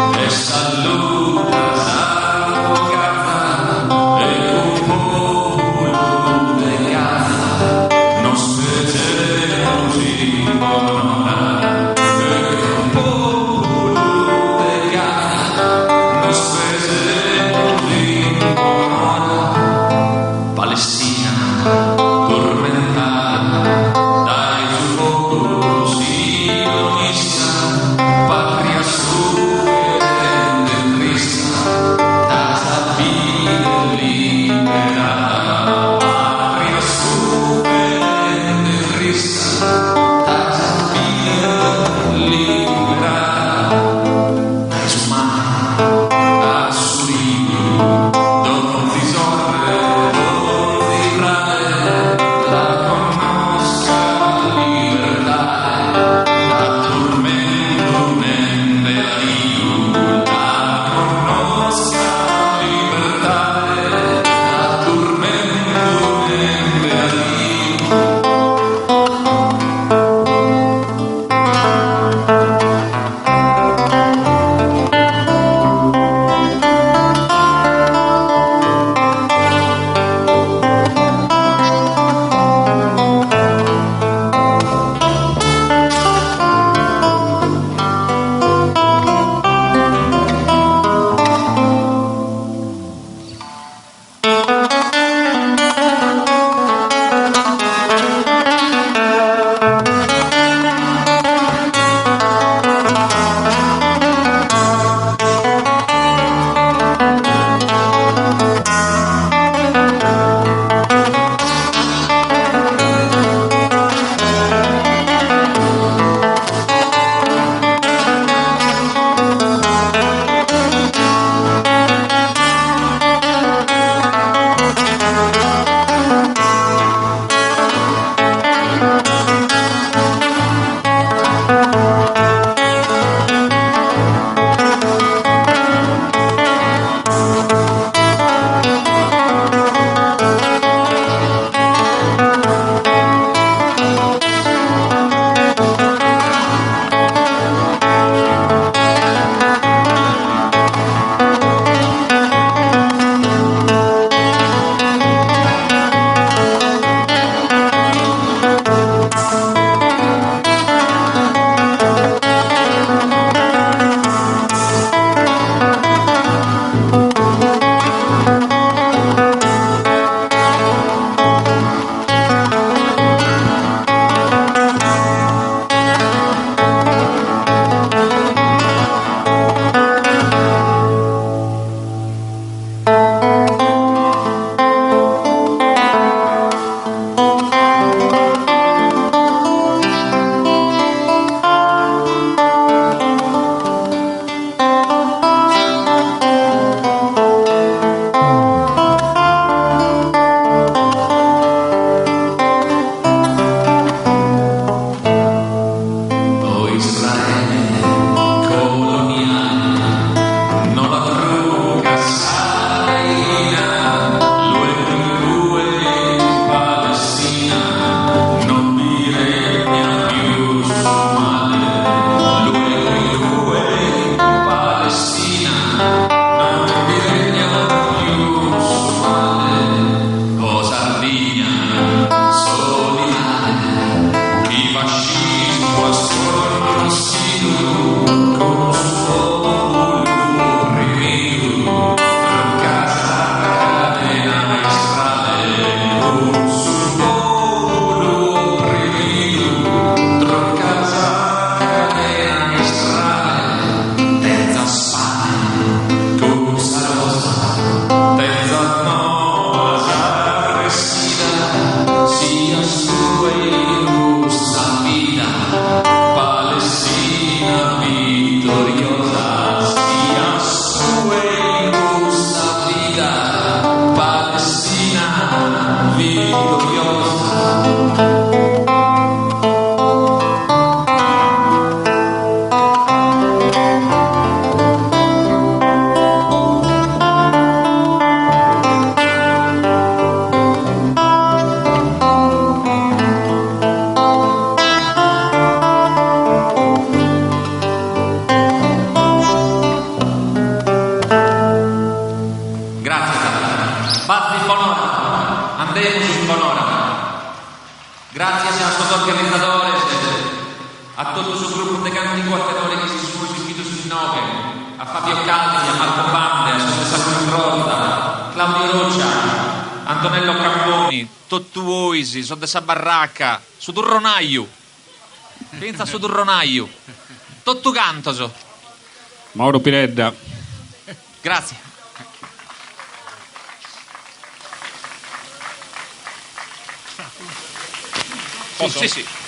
andemus in bonora. Grazie a todos los organizadores, a todo su grupo de cantico a tenore che si sono iscritti sul nome, a Fabio Caldi, a Marco Bande, a Sofia Sacrotrotta, Claudio Roccia, Antonello Camponi, Tottu Oisi, su dessa barracca, su Durronaio, pensa su Durronaio, Tottu Cantoso. Mauro Piredda. Grazie. Posso? Sì, sì.